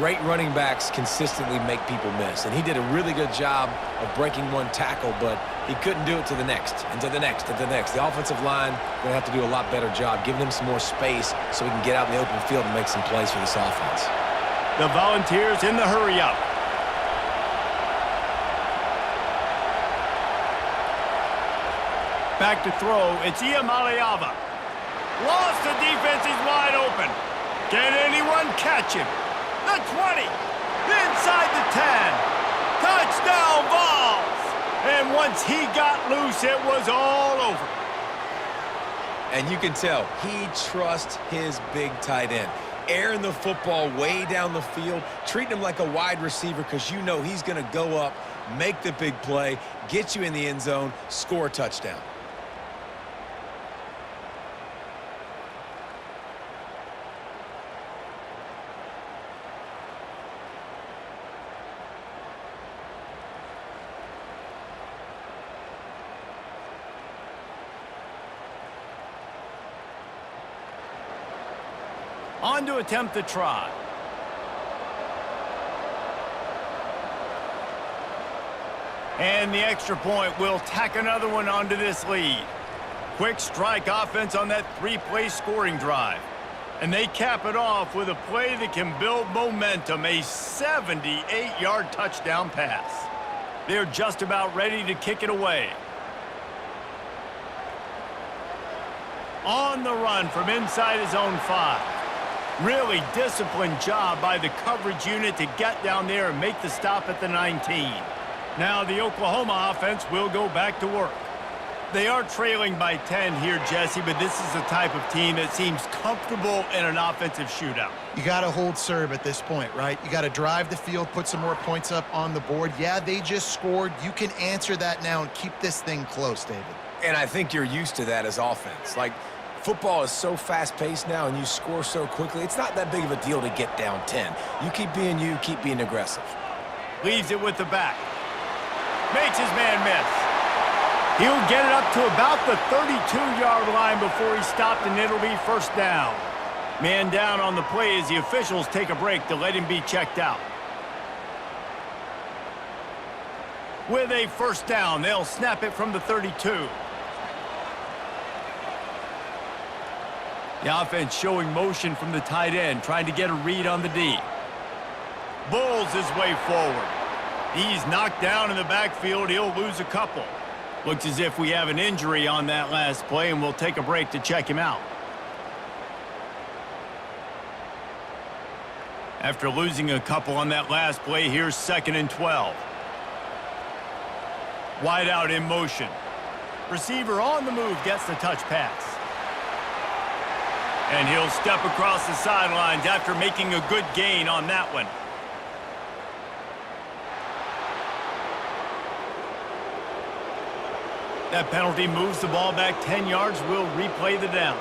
[SPEAKER 3] Great running backs consistently make people miss, and he did a really good job of breaking one tackle, but he couldn't do it to the next, and to the next, and to the next. The offensive line going to have to do a lot better job, giving him some more space so he can get out in the open field and make some plays for this offense.
[SPEAKER 1] The Volunteers in the hurry-up. Back to throw, it's Iamaleava. Lost, the defense is wide open. Can anyone catch him? The 20, inside the 10. Touchdown Vols! And once he got loose, it was all over.
[SPEAKER 3] And you can tell he trusts his big tight end. Airing the football way down the field, treating him like a wide receiver because you know he's going to go up, make the big play, get you in the end zone, score a touchdown.
[SPEAKER 1] On to attempt the try. And the extra point will tack another one onto this lead. Quick strike offense on that 3-play scoring drive. And they cap it off with a play that can build momentum, a 78-yard touchdown pass. They're just about ready to kick it away. On the run from inside his own 5. Really disciplined job by the coverage unit to get down there and make the stop at the 19. Now the Oklahoma offense will go back to work. They are trailing by 10 here, Jesse, but this is the type of team that seems comfortable in an offensive shootout.
[SPEAKER 2] You got to hold serve at this point, right? You got to drive the field, put some more points up on the board. Yeah, they just scored. You can answer that now and keep this thing close, David.
[SPEAKER 3] And I think you're used to that as offense. Like, football is so fast-paced now and you score so quickly, it's not that big of a deal to get down 10. You keep being aggressive.
[SPEAKER 1] Leaves it with the back. Makes his man miss. He'll get it up to about the 32-yard line before he stopped, and it'll be first down. Man down on the play as the officials take a break to let him be checked out. With a first down, they'll snap it from the 32. The offense showing motion from the tight end, trying to get a read on the D. Bulls his way forward. He's knocked down in the backfield. He'll lose a couple. Looks as if we have an injury on that last play, and we'll take a break to check him out. After losing a couple on that last play, here's 2nd and 12. Wide out in motion. Receiver on the move gets the touch pass. And he'll step across the sidelines after making a good gain on that one. That penalty moves the ball back 10 yards. We'll replay the down.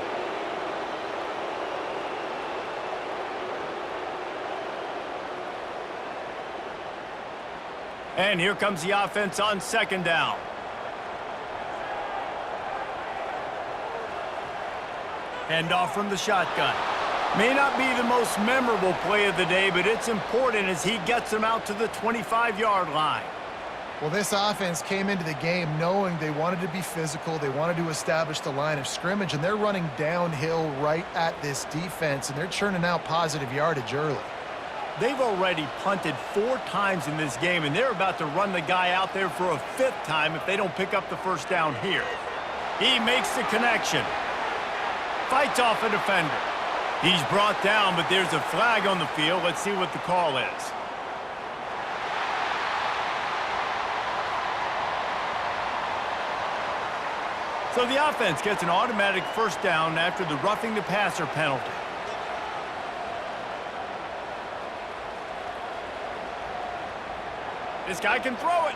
[SPEAKER 1] And here comes the offense on second down. Handoff from the shotgun. May not be the most memorable play of the day, but it's important as he gets them out to the 25-yard line.
[SPEAKER 2] Well, this offense came into the game knowing they wanted to be physical, they wanted to establish the line of scrimmage, and they're running downhill right at this defense, and they're churning out positive yardage early.
[SPEAKER 1] They've already punted 4 times in this game, and they're about to run the guy out there for a 5th time if they don't pick up the first down here. He makes the connection. Fights off a defender. He's brought down, but there's a flag on the field. Let's see what the call is. So the offense gets an automatic first down after the roughing the passer penalty. This guy can throw it.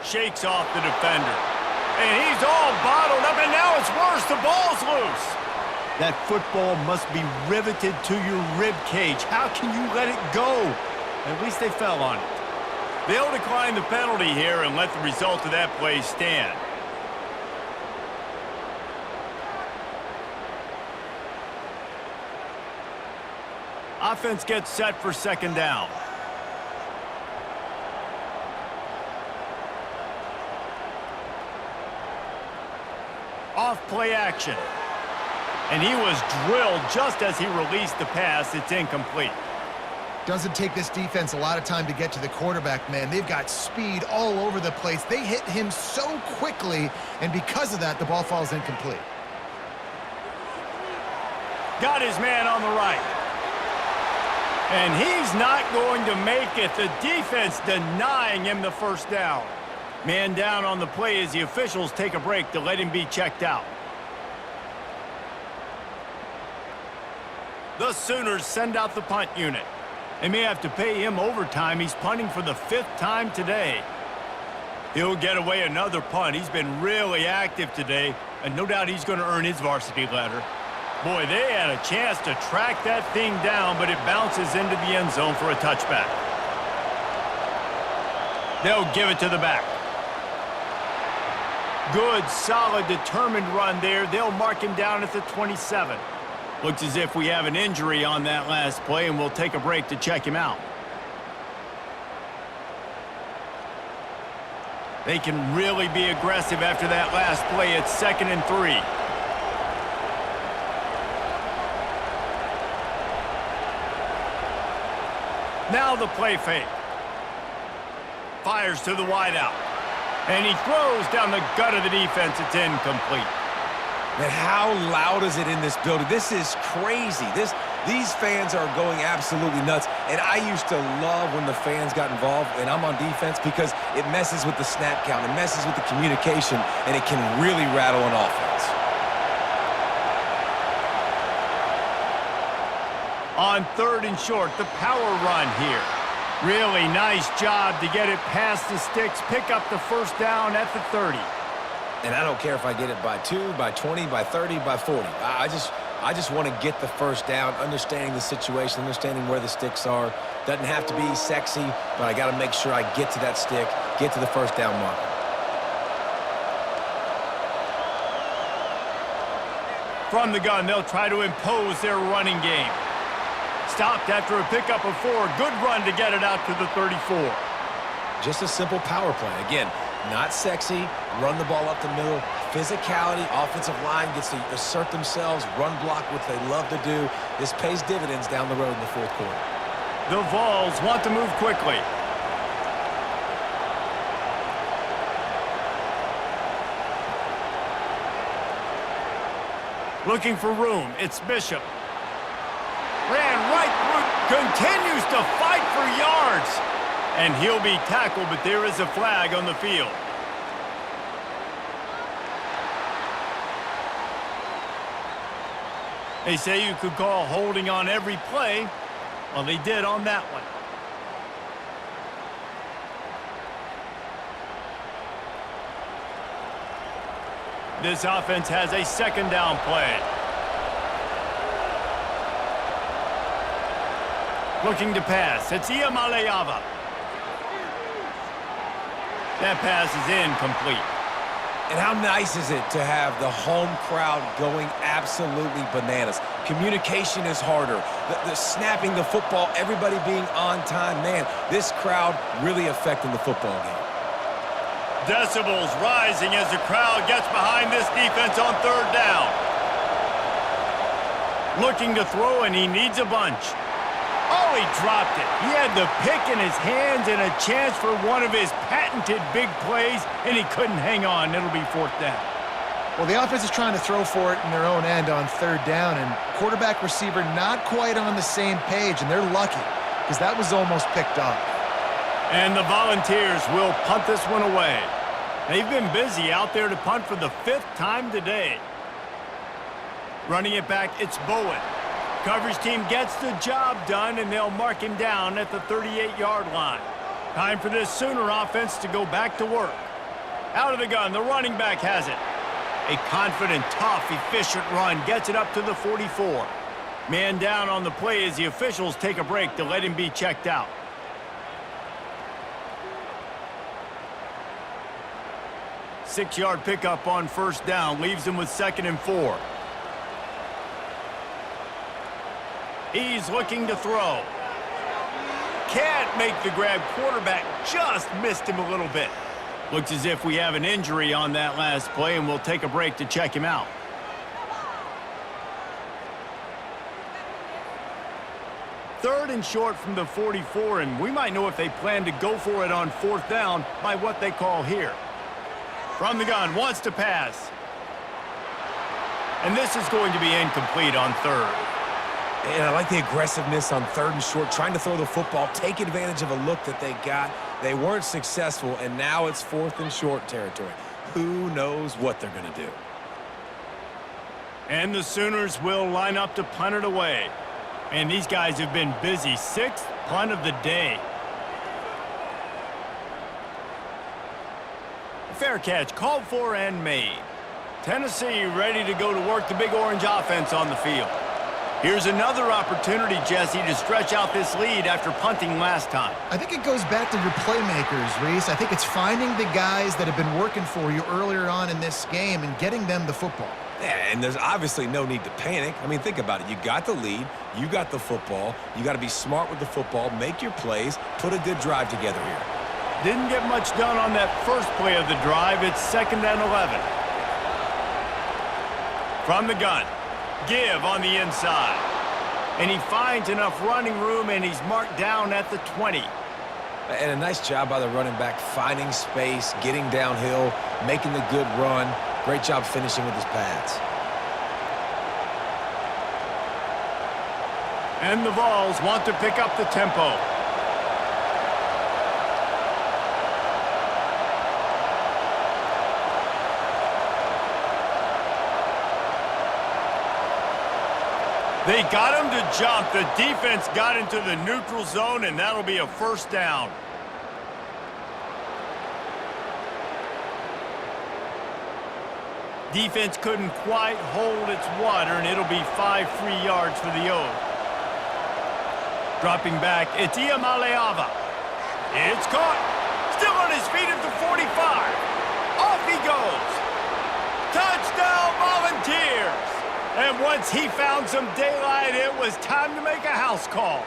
[SPEAKER 1] Shakes off the defender. And he's all bottled up, and now it's worse. The ball's loose. That football must be riveted to your rib cage. How can you let it go? At least they fell on it. They'll decline the penalty here and let the result of that play stand. Offense gets set for second down. Off play action. And he was drilled just as he released the pass. It's incomplete.
[SPEAKER 2] Doesn't take this defense a lot of time to get to the quarterback, man. They've got speed all over the place. They hit him so quickly, and because of that, the ball falls incomplete.
[SPEAKER 1] Got his man on the right. And he's not going to make it. The defense denying him the first down. Man down on the play as the officials take a break to let him be checked out. The Sooners send out the punt unit. They may have to pay him overtime. He's punting for the 5th time today. He'll get away another punt. He's been really active today, and no doubt he's going to earn his varsity letter. Boy, they had a chance to track that thing down, but it bounces into the end zone for a touchback. They'll give it to the back. Good, solid, determined run there. They'll mark him down at the 27. Looks as if we have an injury on that last play, and we'll take a break to check him out. They can really be aggressive after that last play. It's 2nd and 3. Now the play fake. Fires to the wideout. And he throws down the gut of the defense. It's incomplete.
[SPEAKER 3] Man, how loud is it in this building? This is crazy. These fans are going absolutely nuts. And I used to love when the fans got involved, and I'm on defense, because it messes with the snap count. It messes with the communication, and it can really rattle an offense.
[SPEAKER 1] On 3rd and short, the power run here. Really nice job to get it past the sticks, pick up the first down at the 30.
[SPEAKER 3] And I don't care if I get it by 2, by 20, by 30, by 40. I just want to get the first down, understanding the situation, understanding where the sticks are. Doesn't have to be sexy, but I got to make sure I get to that stick, get to the first down marker.
[SPEAKER 1] From the gun, they'll try to impose their running game. Stopped after a pickup of 4. Good run to get it out to the 34.
[SPEAKER 3] Just a simple power play. Again, not sexy, run the ball up the middle. Physicality, offensive line gets to assert themselves, run block, what they love to do. This pays dividends down the road in the 4th quarter.
[SPEAKER 1] The Vols want to move quickly. Looking for room. It's Bishop. Ran right through, continues to fight for yards. And he'll be tackled, but there is a flag on the field. They say you could call holding on every play. Well, they did on that one. This offense has a second down play. Looking to pass. It's Iamaleava. That pass is incomplete.
[SPEAKER 3] And how nice is it to have the home crowd going absolutely bananas? Communication is harder. The snapping the football, everybody being on time. Man, this crowd really affecting the football game.
[SPEAKER 1] Decibels rising as the crowd gets behind this defense on third down. Looking to throw, and he needs a bunch. Oh, he dropped it. He had the pick in his hands and a chance for one of his patented big plays, and he couldn't hang on. It'll be fourth down.
[SPEAKER 2] Well, the offense is trying to throw for it in their own end on third down, and quarterback receiver not quite on the same page, and they're lucky because that was almost picked off. And
[SPEAKER 1] the Volunteers will punt this one away. They've been busy out there to punt for the fifth time today. Running it back, it's Bowen. Coverage team gets the job done, and they'll mark him down at the 38-yard line. Time for this Sooner offense to go back to work. Out of the gun, the running back has it. A confident, tough, efficient run gets it up to the 44. Man down on the play as the officials take a break to let him be checked out. Six-yard pickup on first down leaves him with 2nd and 4. He's looking to throw. Can't make the grab. Quarterback just missed him a little bit. Looks as if we have an injury on that last play, and we'll take a break to check him out. Third and short from the 44, and we might know if they plan to go for it on fourth down by what they call here. From the gun, wants to pass. And this is going to be incomplete on third.
[SPEAKER 3] And I like the aggressiveness on third and short, trying to throw the football, take advantage of a look that they got. They weren't successful, and now it's 4th and short territory. Who knows what they're going to do?
[SPEAKER 1] And the Sooners will line up to punt it away. And these guys have been busy. 6th punt of the day. Fair catch, called for and made. Tennessee ready to go to work the Big Orange offense on the field. Here's another opportunity, Jesse, to stretch out this lead after punting last time.
[SPEAKER 2] I think it goes back to your playmakers, Reese. I think it's finding the guys that have been working for you earlier on in this game and getting them the football.
[SPEAKER 3] Yeah, and there's obviously no need to panic. I mean, think about it. You got the lead. You got the football. You got to be smart with the football, make your plays, put a good drive together here.
[SPEAKER 1] Didn't get much done on that first play of the drive. It's 2nd and 11. From the gun. Give on the inside. And he finds enough running room, and he's marked down at the 20.
[SPEAKER 3] And a nice job by the running back, finding space, getting downhill, making the good run. Great job finishing with his pads.
[SPEAKER 1] And the Vols want to pick up the tempo. They got him to jump. The defense got into the neutral zone, and that'll be a first down. Defense couldn't quite hold its water, and it'll be 5 free yards for the O's. Dropping back, it's Iamaleava. It's caught. Still on his feet at the 45. Off he goes. Touchdown, Volunteers. And once he found some daylight, it was time to make a house call.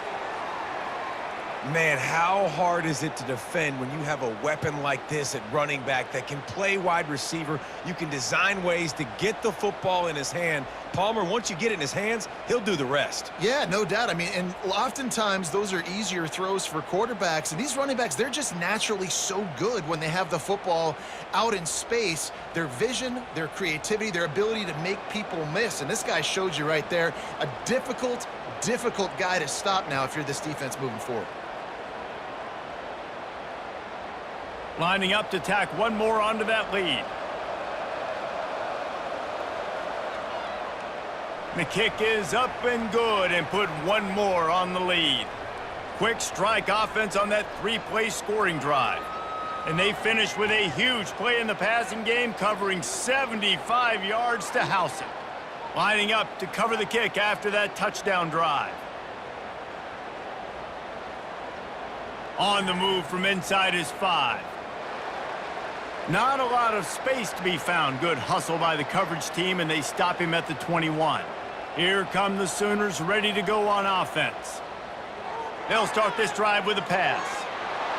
[SPEAKER 3] Man, how hard is it to defend when you have a weapon like this at running back that can play wide receiver? You can design ways to get the football in his hand. Palmer, once you get it in his hands, he'll do the rest.
[SPEAKER 2] Yeah, no doubt. I mean, and oftentimes those are easier throws for quarterbacks. And these running backs, they're just naturally so good when they have the football out in space. Their vision, their creativity, their ability to make people miss. And this guy showed you right there, a difficult guy to stop now if you're this defense moving forward.
[SPEAKER 1] Lining up to tack one more onto that lead. The kick is up and good and put one more on the lead. Quick strike offense on that three-play scoring drive. And they finish with a huge play in the passing game, covering 75 yards to house it. Lining up to cover the kick after that touchdown drive. On the move from inside his 5. Not a lot of space to be found. Good hustle by the coverage team, and they stop him at the 21. Here come the Sooners ready to go on offense. They'll start this drive with a pass.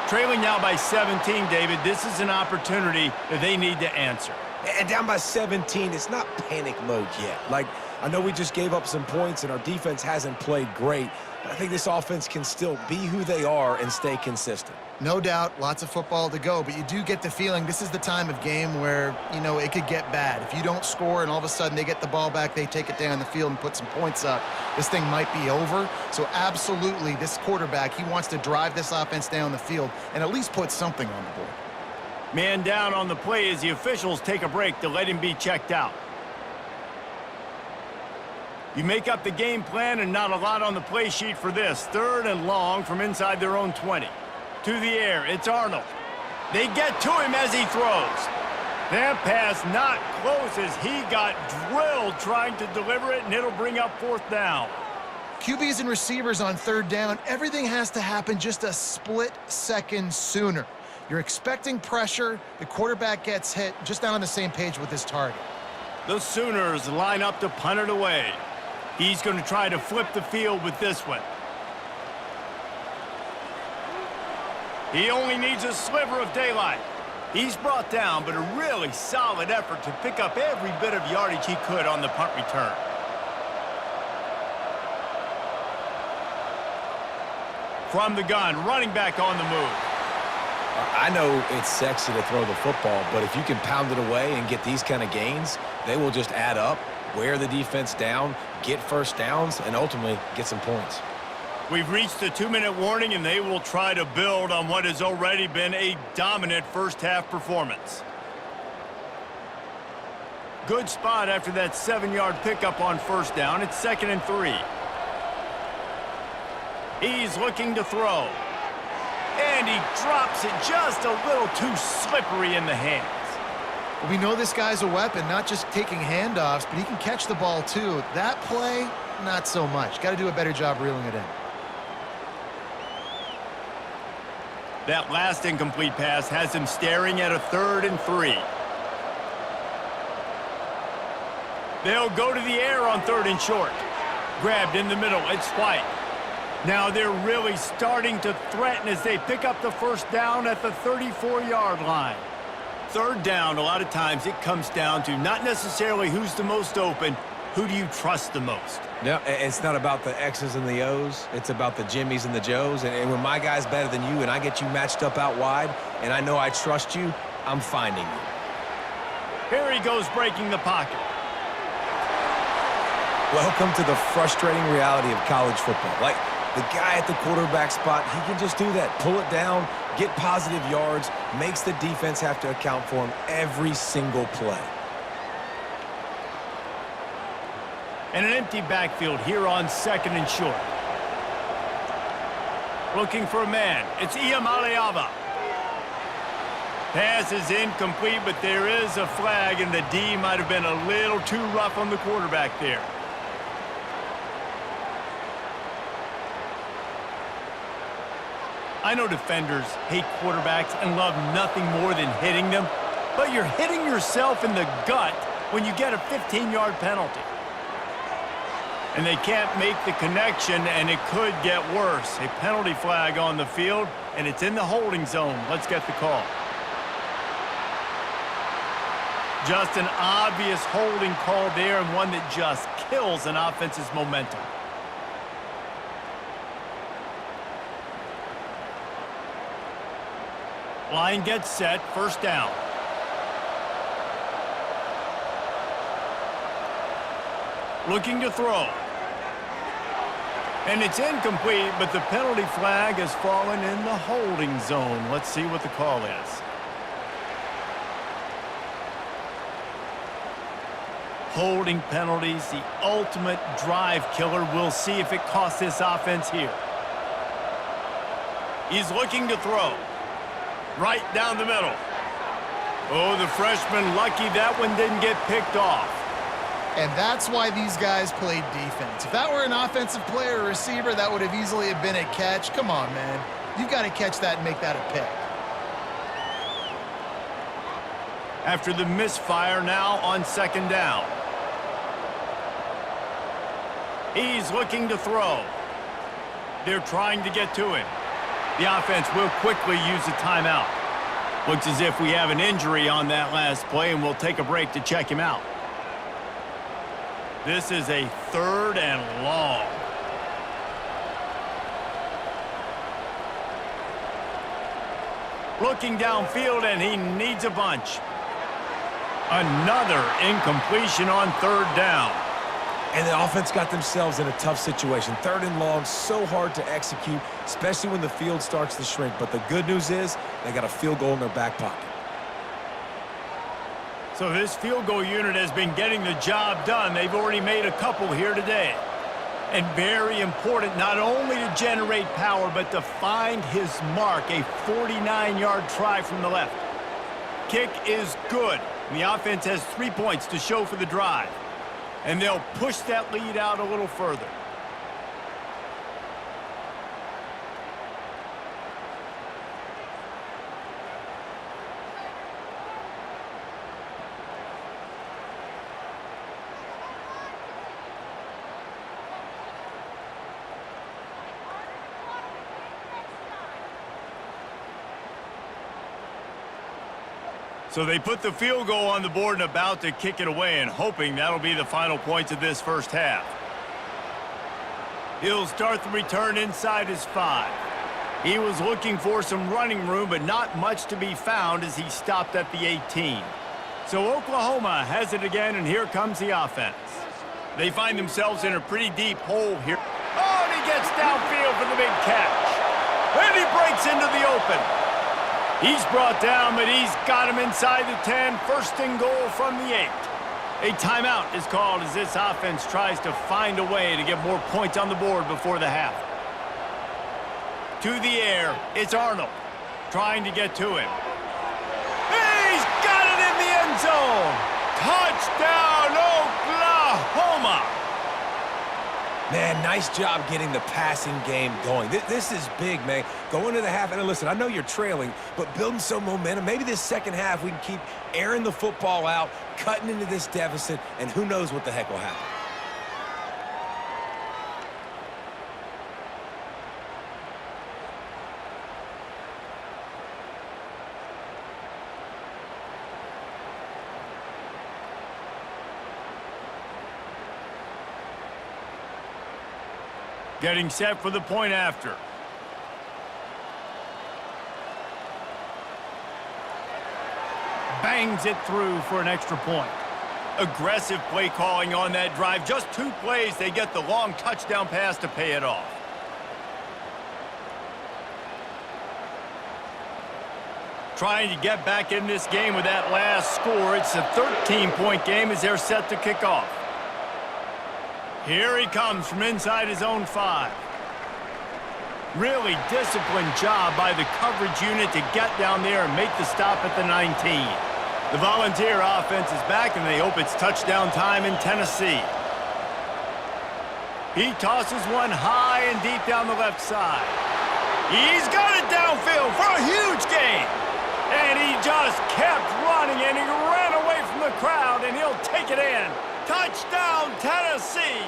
[SPEAKER 1] Trailing now by 17, David, this is an opportunity that they need to answer.
[SPEAKER 3] And down by 17, it's not panic mode yet. Like, I know we just gave up some points and our defense hasn't played great, but I think this offense can still be who they are and stay consistent.
[SPEAKER 2] No doubt, lots of football to go, but you do get the feeling this is the time of game where, you know, it could get bad. If you don't score and all of a sudden they get the ball back, they take it down the field and put some points up, this thing might be over. So absolutely, this quarterback, he wants to drive this offense down the field and at least put something on the board.
[SPEAKER 1] Man down on the play as the officials take a break to let him be checked out. You make up the game plan and not a lot on the play sheet for this. 3rd and long from inside their own 20. To the air, it's Arnold. They get to him as he throws. That pass not close as he got drilled trying to deliver it, and it'll bring up 4th down.
[SPEAKER 2] QBs and receivers on 3rd down, everything has to happen just a split second sooner. You're expecting pressure, the quarterback gets hit, just not on the same page with his target.
[SPEAKER 1] The Sooners line up to punt it away. He's going to try to flip the field with this one. He only needs a sliver of daylight. He's brought down, but a really solid effort to pick up every bit of yardage he could on the punt return. From the gun, running back on the move.
[SPEAKER 3] I know it's sexy to throw the football, but if you can pound it away and get these kind of gains, they will just add up, wear the defense down, get first downs, and ultimately get some points.
[SPEAKER 1] We've reached the 2-minute warning, and they will try to build on what has already been a dominant first-half performance. Good spot after that 7-yard pickup on 1st down. It's 2nd and 3. He's looking to throw. And he drops it just a little too slippery in the hands.
[SPEAKER 2] Well, we know this guy's a weapon, not just taking handoffs, but he can catch the ball too. That play, not so much. Got to do a better job reeling it in.
[SPEAKER 1] That last incomplete pass has him staring at a 3rd and 3. They'll go to the air on 3rd and short. Grabbed in the middle, it's White. Now they're really starting to threaten as they pick up the 1st down at the 34-yard line. 3rd down, a lot of times it comes down to not necessarily who's the most open, who do you trust the most?
[SPEAKER 3] No, it's not about the X's and the O's. It's about the Jimmys and the Joes. And when my guy's better than you and I get you matched up out wide and I know I trust you, I'm finding you.
[SPEAKER 1] Here he goes breaking the pocket.
[SPEAKER 3] Welcome to the frustrating reality of college football. Like, the guy at the quarterback spot, he can just do that. Pull it down, get positive yards, makes the defense have to account for him every single play.
[SPEAKER 1] And an empty backfield here on 2nd and short. Looking for a man. It's Iamaleava. Pass is incomplete, but there is a flag, and the D might have been a little too rough on the quarterback there. I know defenders hate quarterbacks and love nothing more than hitting them, but you're hitting yourself in the gut when you get a 15-yard penalty. And they can't make the connection, and it could get worse. A penalty flag on the field, and it's in the holding zone. Let's get the call. Just an obvious holding call there, and one that just kills an offense's momentum. Line gets set, 1st down. Looking to throw. And it's incomplete, but the penalty flag has fallen in the holding zone. Let's see what the call is. Holding penalties, the ultimate drive killer. We'll see if it costs this offense here. He's looking to throw. Right down the middle. Oh, the freshman lucky that one didn't get picked off.
[SPEAKER 2] And that's why these guys played defense. If that were an offensive player or receiver, that would have easily have been a catch. Come on, man. You've got to catch that and make that a pick.
[SPEAKER 1] After the misfire, now on second down. He's looking to throw. They're trying to get to him. The offense will quickly use a timeout. Looks as if we have an injury on that last play, and we'll take a break to check him out. This is a 3rd and long. Looking downfield, and he needs a bunch. Another incompletion on 3rd down.
[SPEAKER 3] And the offense got themselves in a tough situation. 3rd and long, so hard to execute, especially when the field starts to shrink. But the good news is they got a field goal in their back pocket.
[SPEAKER 1] So this field goal unit has been getting the job done. They've already made a couple here today. And very important, not only to generate power, but to find his mark, a 49-yard try from the left. Kick is good. And the offense has 3 points to show for the drive. And they'll push that lead out a little further. So they put the field goal on the board and about to kick it away, and hoping that'll be the final points of this first half. He'll start the return inside his 5. He was looking for some running room, but not much to be found as he stopped at the 18. So Oklahoma has it again, and here comes the offense. They find themselves in a pretty deep hole here. Oh, and he gets downfield for the big catch. And he breaks into the open. He's brought down, but he's got him inside the 10. 1st and goal from the 8. A timeout is called as this offense tries to find a way to get more points on the board before the half. To the air, it's Arnold trying to get to him. He's got it in the end zone. Touchdown, Oklahoma.
[SPEAKER 3] Man, nice job getting the passing game going. This is big, man. Go into the half, and listen, I know you're trailing, but building some momentum. Maybe this second half we can keep airing the football out, cutting into this deficit, and who knows what the heck will happen.
[SPEAKER 1] Getting set for the point after. Bangs it through for an extra point. Aggressive play calling on that drive. Just 2 plays, they get the long touchdown pass to pay it off. Trying to get back in this game with that last score. It's a 13-point game as they're set to kick off. Here he comes from inside his own 5. Really disciplined job by the coverage unit to get down there and make the stop at the 19. The Volunteer offense is back, and they hope it's touchdown time in Tennessee. He tosses one high and deep down the left side. He's got it downfield for a huge gain. And he just kept running, and he ran away from the crowd, and he'll take it in. Touchdown, Tennessee!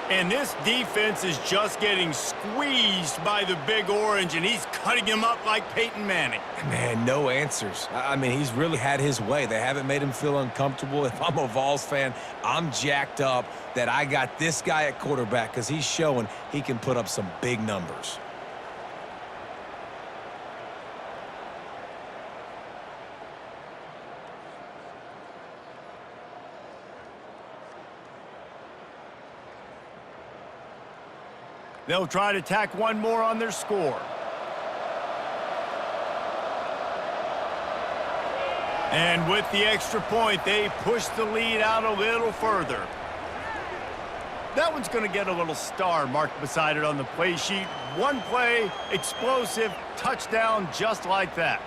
[SPEAKER 1] And this defense is just getting squeezed by the Big Orange, and he's cutting him up like Peyton Manning.
[SPEAKER 3] Man, no answers. I mean, he's really had his way. They haven't made him feel uncomfortable. If I'm a Vols fan, I'm jacked up that I got this guy at quarterback because he's showing he can put up some big numbers.
[SPEAKER 1] They'll try to tack one more on their score. And with the extra point, they push the lead out a little further. That one's going to get a little star marked beside it on the play sheet. One play, explosive, touchdown just like that.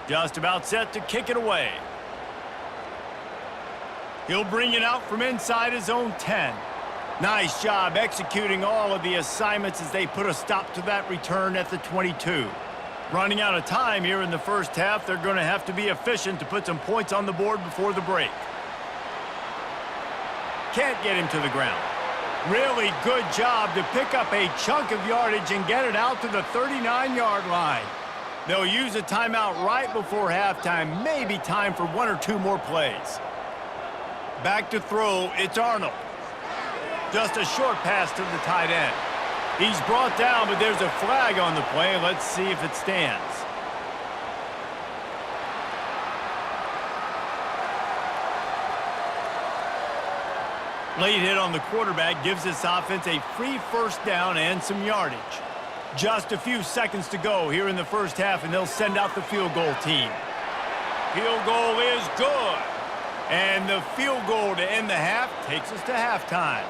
[SPEAKER 1] Just about set to kick it away. He'll bring it out from inside his own 10. Nice job executing all of the assignments as they put a stop to that return at the 22. Running out of time here in the first half, they're going to have to be efficient to put some points on the board before the break. Can't get him to the ground. Really good job to pick up a chunk of yardage and get it out to the 39-yard line. They'll use a timeout right before halftime, maybe time for one or two more plays. Back to throw, it's Arnold. Just a short pass to the tight end. He's brought down, but there's a flag on the play. Let's see if it stands. Late hit on the quarterback gives this offense a free first down and some yardage. Just a few seconds to go here in the first half, and they'll send out the field goal team. Field goal is good. And the field goal to end the half takes us to halftime.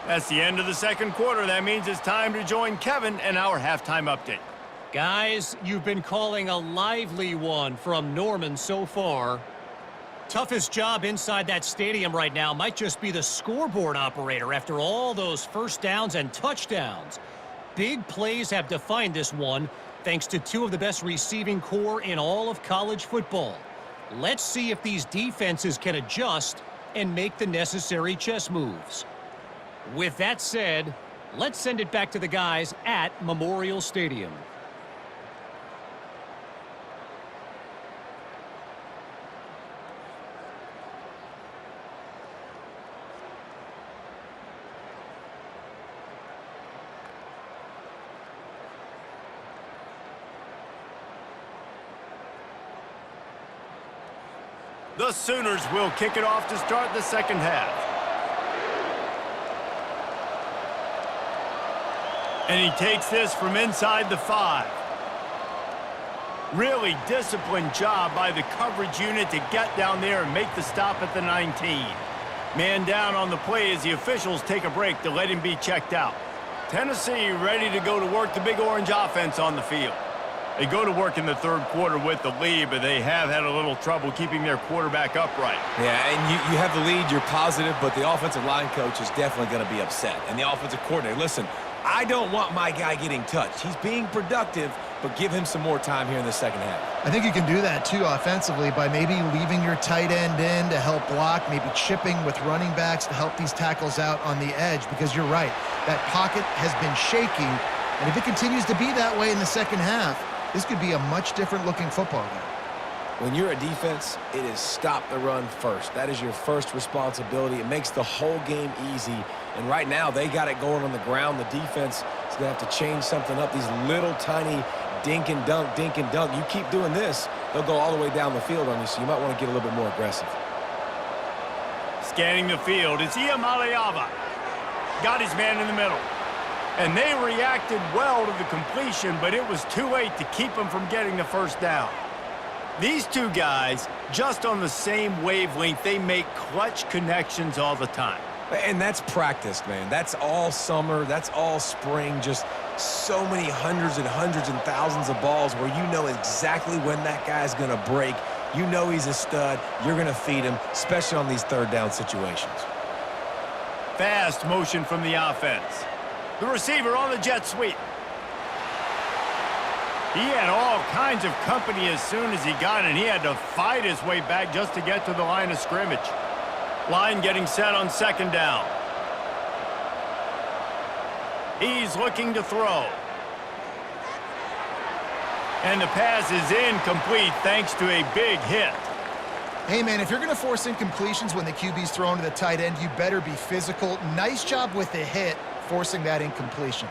[SPEAKER 1] That's the end of the second quarter. That means it's time to join Kevin and our halftime update.
[SPEAKER 4] Guys, you've been calling a lively one from Norman so far. Toughest job inside that stadium right now might just be the scoreboard operator after all those first downs and touchdowns. Big plays have defined this one thanks to two of the best receiving core in all of college football. Let's see if these defenses can adjust and make the necessary chess moves. With that said, let's send it back to the guys at Memorial Stadium.
[SPEAKER 1] The Sooners will kick it off to start the second half. And he takes this from inside the 5. Really disciplined job by the coverage unit to get down there and make the stop at the 19. Man down on the play as the officials take a break to let him be checked out. Tennessee ready to go to work the Big Orange offense on the field. They go to work in the third quarter with the lead, but they have had a little trouble keeping their quarterback upright.
[SPEAKER 3] Yeah, and you have the lead, you're positive, but the offensive line coach is definitely going to be upset. And the offensive coordinator, listen, I don't want my guy getting touched. He's being productive, but give him some more time here in the second half.
[SPEAKER 2] I think you can do that, too, offensively, by maybe leaving your tight end in to help block, maybe chipping with running backs to help these tackles out on the edge, because you're right. That pocket has been shaky, and if it continues to be that way in the second half, this could be a much different-looking football game.
[SPEAKER 3] When you're a defense, it is stop the run first. That is your first responsibility. It makes the whole game easy. And right now, they got it going on the ground. The defense is going to have to change something up. These little tiny dink and dunk, dink and dunk. You keep doing this, they'll go all the way down the field on you, so you might want to get a little bit more aggressive.
[SPEAKER 1] Scanning the field, it's Iamaleava. Got his man in the middle. And they reacted well to the completion, but it was too late to keep him from getting the first down. These two guys, just on the same wavelength, they make clutch connections all the time.
[SPEAKER 3] And that's practice, man. That's all summer. That's all spring. Just so many hundreds and thousands of balls where you know exactly when that guy's going to break. You know he's a stud. You're going to feed him, especially on these third down situations.
[SPEAKER 1] Fast motion from the offense. The receiver on the jet sweep. He had all kinds of company as soon as he got it. He had to fight his way back just to get to the line of scrimmage. Line getting set on second down. He's looking to throw. And the pass is incomplete thanks to a big hit.
[SPEAKER 2] Hey, man, if you're going to force incompletions when the QB's thrown to the tight end, you better be physical. Nice job with the hit, forcing that incompletion.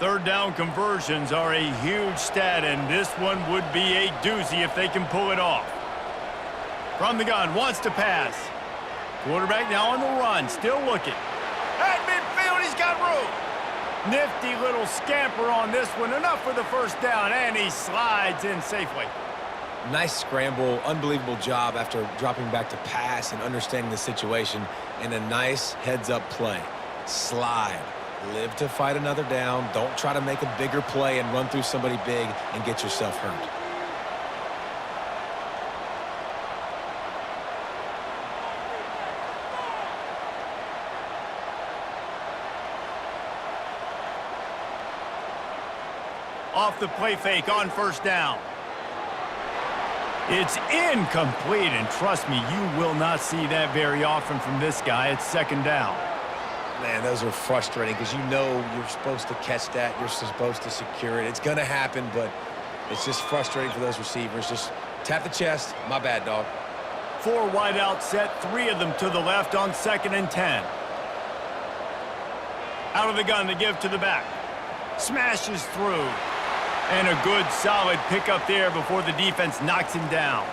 [SPEAKER 1] Third down conversions are a huge stat, and this one would be a doozy if they can pull it off. From the gun, wants to pass. Quarterback now on the run, still looking. At midfield, he's got room. Nifty little scamper on this one, enough for the first down, and he slides in safely.
[SPEAKER 3] Nice scramble, unbelievable job after dropping back to pass and understanding the situation, and a nice heads-up play. Slide. Live to fight another down. Don't try to make a bigger play and run through somebody big and get yourself hurt.
[SPEAKER 1] Off the play fake on first down. It's incomplete, and trust me, you will not see that very often from this guy. It's second down.
[SPEAKER 3] Man, those are frustrating because you know you're supposed to catch that. You're supposed to secure it. It's going to happen, but it's just frustrating for those receivers. Just tap the chest. My bad, dog.
[SPEAKER 1] 4 wide out set, 3 of them to the left on 2nd and 10. Out of the gun to give to the back. Smashes through. And a good, solid pickup there before the defense knocks him down.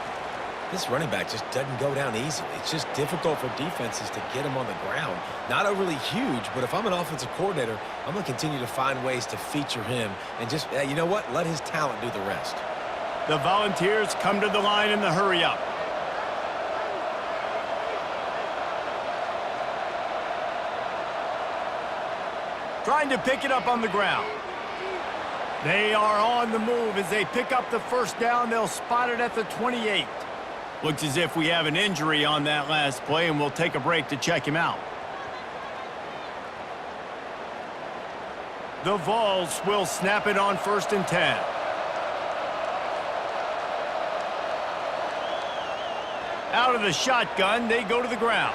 [SPEAKER 3] This running back just doesn't go down easily. It's just difficult for defenses to get him on the ground. Not overly huge, but if I'm an offensive coordinator, I'm going to continue to find ways to feature him and just, you know what, let his talent do the rest.
[SPEAKER 1] The Volunteers come to the line in the hurry-up. Trying to pick it up on the ground. They are on the move as they pick up the first down. They'll spot it at the 28. Looks as if we have an injury on that last play, and we'll take a break to check him out. The Vols will snap it on 1st and 10. Out of the shotgun, they go to the ground.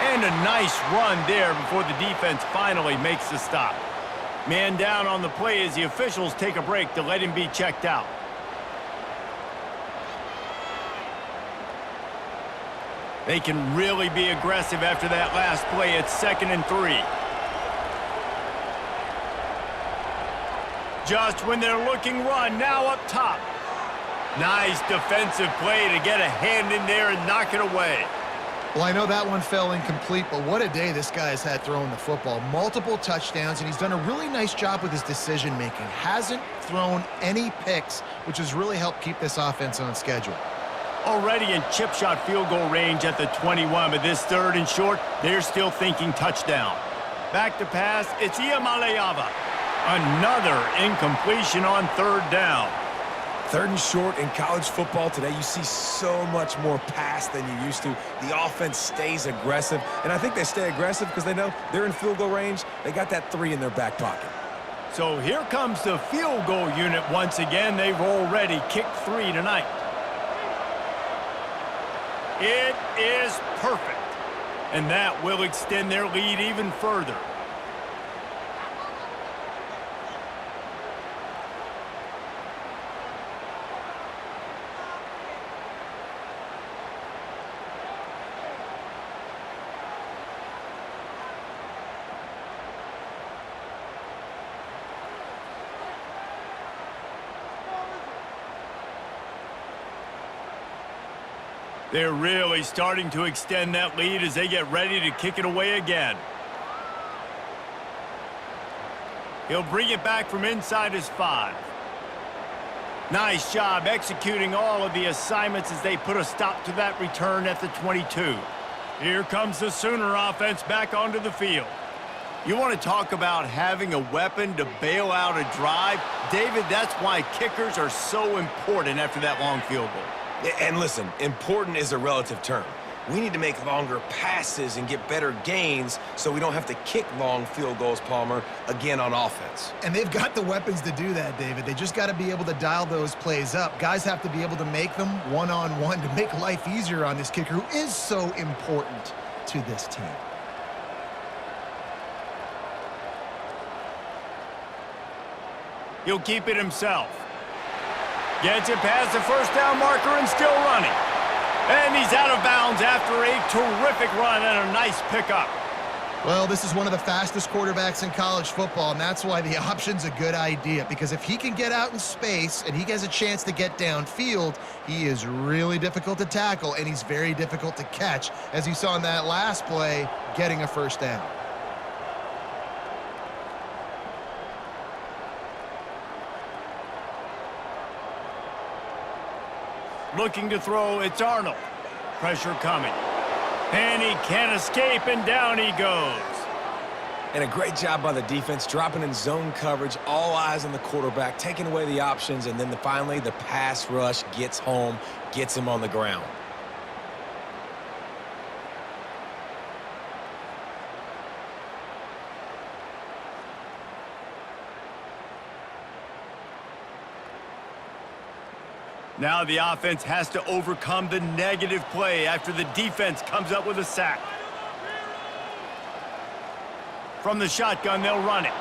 [SPEAKER 1] And a nice run there before the defense finally makes the stop. Man down on the play as the officials take a break to let him be checked out. They can really be aggressive after that last play. It's 2nd and 3. Just when they're looking run, now up top. Nice defensive play to get a hand in there and knock it away.
[SPEAKER 2] Well, I know that one fell incomplete, but what a day this guy has had throwing the football. Multiple touchdowns, and he's done a really nice job with his decision-making. Hasn't thrown any picks, which has really helped keep this offense on schedule.
[SPEAKER 1] Already in chip shot field goal range at the 21, but this 3rd and short, they're still thinking touchdown. Back to pass, it's Iamaleava. Another incompletion on 3rd down.
[SPEAKER 3] 3rd and short in college football today, you see so much more pass than you used to. The offense stays aggressive, and I think they stay aggressive because they know they're in field goal range. They got that 3 in their back pocket.
[SPEAKER 1] So here comes the field goal unit once again. They've already kicked 3 tonight. It is perfect, and that will extend their lead even further. They're really starting to extend that lead as they get ready to kick it away again. He'll bring it back from inside his 5. Nice job executing all of the assignments as they put a stop to that return at the 22. Here comes the Sooner offense back onto the field. You want to talk about having a weapon to bail out a drive? David, that's why kickers are so important after that long field goal.
[SPEAKER 3] And listen, important is a relative term. We need to make longer passes and get better gains so we don't have to kick long field goals, Palmer, again on offense.
[SPEAKER 2] And they've got the weapons to do that, David. They just got to be able to dial those plays up. Guys have to be able to make them one-on-one to make life easier on this kicker who is so important to this team.
[SPEAKER 1] He'll keep it himself. Gets it past the first down marker and still running. And he's out of bounds after a terrific run and a nice pickup.
[SPEAKER 2] Well, this is one of the fastest quarterbacks in college football, and that's why the option's a good idea, because if he can get out in space and he has a chance to get downfield, he is really difficult to tackle, and he's very difficult to catch, as you saw in that last play, getting a first down.
[SPEAKER 1] Looking to throw, it's Arnold. Pressure coming. And he can't escape, and down he goes.
[SPEAKER 3] And a great job by the defense, dropping in zone coverage, all eyes on the quarterback, taking away the options, and then finally the pass rush gets home, gets him on the ground.
[SPEAKER 1] Now the offense has to overcome the negative play after the defense comes up with a sack. From the shotgun, they'll run it.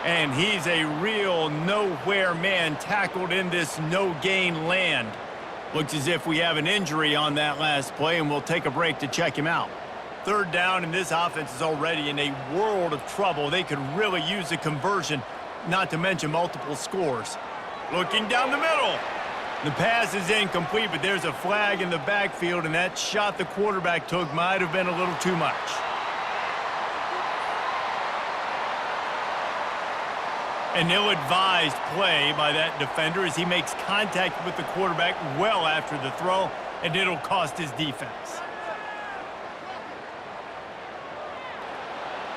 [SPEAKER 1] And he's a real nowhere man tackled in this no-gain land. Looks as if we have an injury on that last play, and we'll take a break to check him out. Third down, and this offense is already in a world of trouble. They could really use a conversion, not to mention multiple scores. Looking down the middle. The pass is incomplete, but there's a flag in the backfield, and that shot the quarterback took might have been a little too much. An ill-advised play by that defender as he makes contact with the quarterback well after the throw, and it'll cost his defense.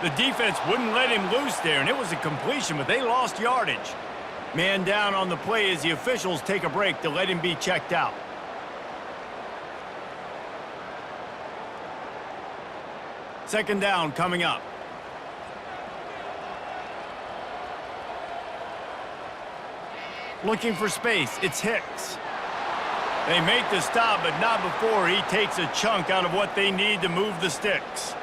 [SPEAKER 1] The defense wouldn't let him loose there, and it was a completion, but they lost yardage. Man down on the play as the officials take a break to let him be checked out. Second down coming up. Looking for space, it's Hicks. They make the stop, but not before he takes a chunk out of what they need to move the sticks.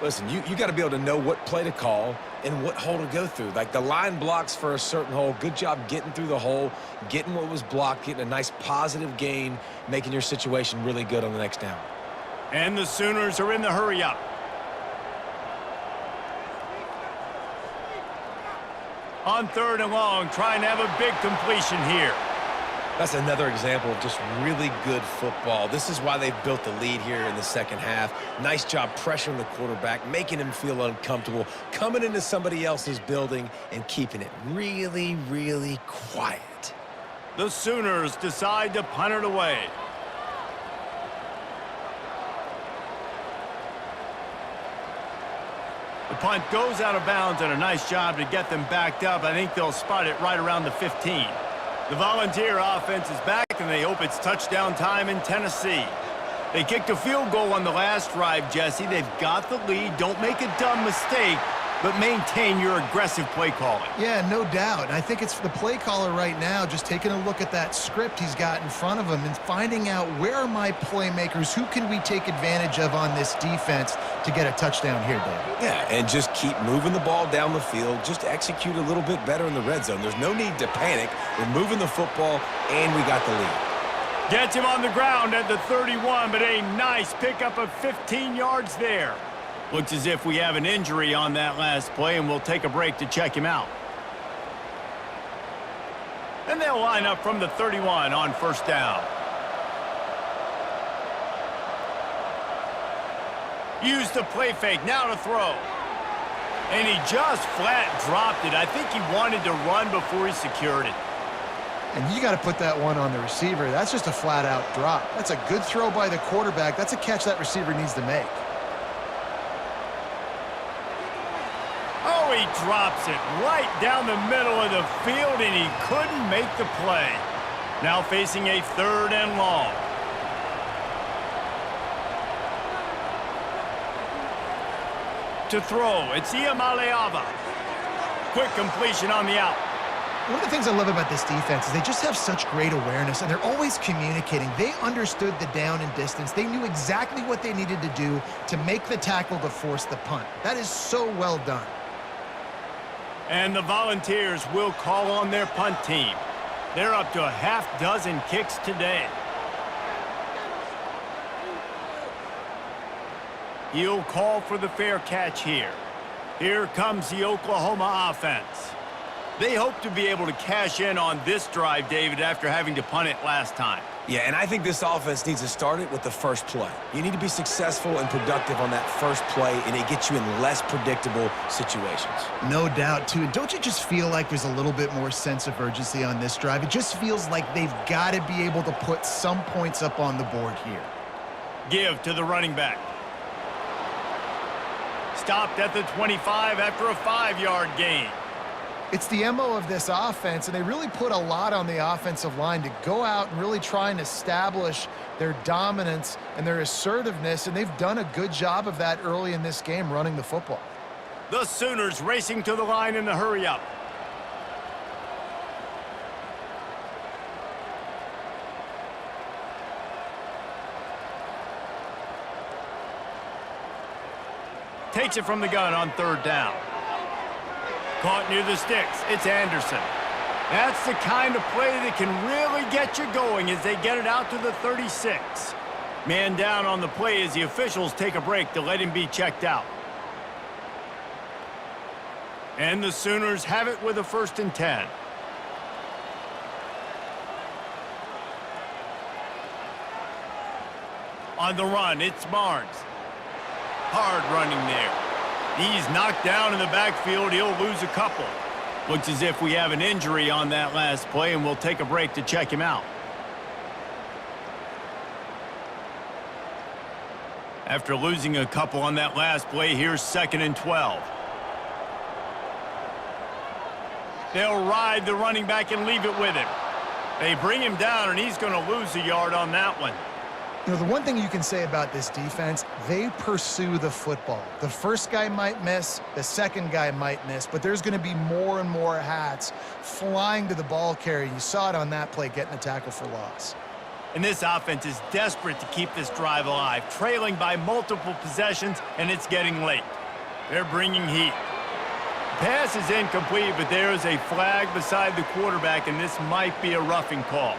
[SPEAKER 3] Listen, you got to be able to know what play to call and what hole to go through. Like the line blocks for a certain hole. Good job getting through the hole, getting what was blocked, getting a nice positive gain, making your situation really good on the next down.
[SPEAKER 1] And the Sooners are in the hurry up. On third and long, trying to have a big completion here.
[SPEAKER 3] That's another example of just really good football. This is why they've built the lead here in the second half. Nice job pressuring the quarterback, making him feel uncomfortable, coming into somebody else's building and keeping it really, really quiet.
[SPEAKER 1] The Sooners decide to punt it away. The punt goes out of bounds, and a nice job to get them backed up. I think they'll spot it right around the 15. The Volunteer offense is back, and they hope it's touchdown time in Tennessee. They kicked a field goal on the last drive, Jesse. They've got the lead. Don't make a dumb mistake, but maintain your aggressive play calling.
[SPEAKER 2] Yeah, no doubt. And I think it's the play caller right now just taking a look at that script he's got in front of him and finding out where are my playmakers, who can we take advantage of on this defense to get a touchdown here, David.
[SPEAKER 3] Yeah, and just keep moving the ball down the field. Just execute a little bit better in the red zone. There's no need to panic. We're moving the football, and we got the lead.
[SPEAKER 1] Gets him on the ground at the 31, but a nice pickup of 15 yards there. Looks as if we have an injury on that last play, and we'll take a break to check him out. And they'll line up from the 31 on first down. Use the play fake, now to throw. And he just flat dropped it. I think he wanted to run before he secured it.
[SPEAKER 2] And you got to put that one on the receiver. That's just a flat-out drop. That's a good throw by the quarterback. That's a catch that receiver needs to make.
[SPEAKER 1] Oh, he drops it right down the middle of the field, and he couldn't make the play. Now facing a third and long. To throw, it's Iamaleava. Quick completion on the out.
[SPEAKER 2] One of the things I love about this defense is they just have such great awareness, and they're always communicating. They understood the down and distance. They knew exactly what they needed to do to make the tackle to force the punt. That is so well done.
[SPEAKER 1] And the Volunteers will call on their punt team. They're up to a half dozen kicks today. He'll call for the fair catch here. Here comes the Oklahoma offense. They hope to be able to cash in on this drive, David, after having to punt it last time.
[SPEAKER 3] Yeah, and I think this offense needs to start it with the first play. You need to be successful and productive on that first play, and it gets you in less predictable situations.
[SPEAKER 2] No doubt, too. Don't you just feel like there's a little bit more sense of urgency on this drive? It just feels like they've got to be able to put some points up on the board here.
[SPEAKER 1] Give to the running back. Stopped at the 25 after a 5-yard gain.
[SPEAKER 2] It's the MO of this offense, and they really put a lot on the offensive line to go out and really try and establish their dominance and their assertiveness, and they've done a good job of that early in this game running the football.
[SPEAKER 1] The Sooners racing to the line in the hurry-up. Takes it from the gun on 3rd down. Caught near the sticks. It's Anderson. That's the kind of play that can really get you going as they get it out to the 36. Man down on the play as the officials take a break to let him be checked out. And the Sooners have it with a 1st and 10. On the run, it's Barnes. Hard running there. He's knocked down in the backfield. He'll lose a couple. Looks as if we have an injury on that last play, and we'll take a break to check him out. After losing a couple on that last play, here's 2nd and 12. They'll ride the running back and leave it with him. They bring him down, and he's going to lose a yard on that one.
[SPEAKER 2] You know, the one thing you can say about this defense, they pursue the football. The first guy might miss, the second guy might miss, but there's going to be more and more hats flying to the ball carrier. You saw it on that play, getting a tackle for loss.
[SPEAKER 1] And this offense is desperate to keep this drive alive, trailing by multiple possessions, and it's getting late. They're bringing heat. The pass is incomplete, but there is a flag beside the quarterback, and this might be a roughing call.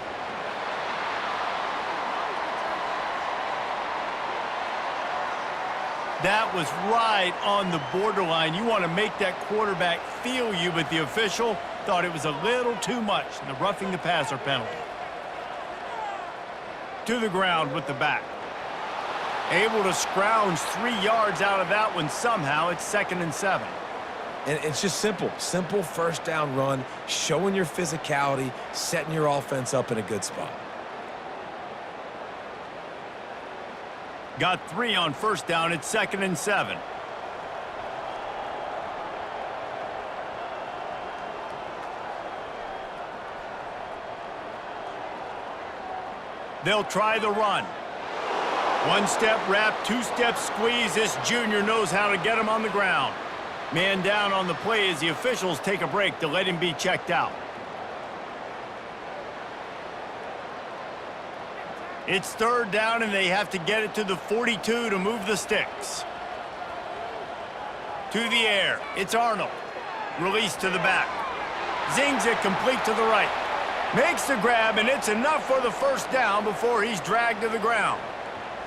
[SPEAKER 1] That was right on the borderline. You want to make that quarterback feel you, but the official thought it was a little too much in the roughing the passer penalty. To the ground with the back. Able to scrounge 3 yards out of that one somehow. It's 2nd and 7.
[SPEAKER 3] And it's just simple. Simple 1st down run, showing your physicality, setting your offense up in a good spot.
[SPEAKER 1] Got 3 on 1st down. It's 2nd and 7. They'll try the run. 1-step wrap, 2-step squeeze. This junior knows how to get him on the ground. Man down on the play as the officials take a break to let him be checked out. It's 3rd down, and they have to get it to the 42 to move the sticks. To the air. It's Arnold. Release to the back. Zings it complete to the right. Makes the grab, and it's enough for the 1st down before he's dragged to the ground.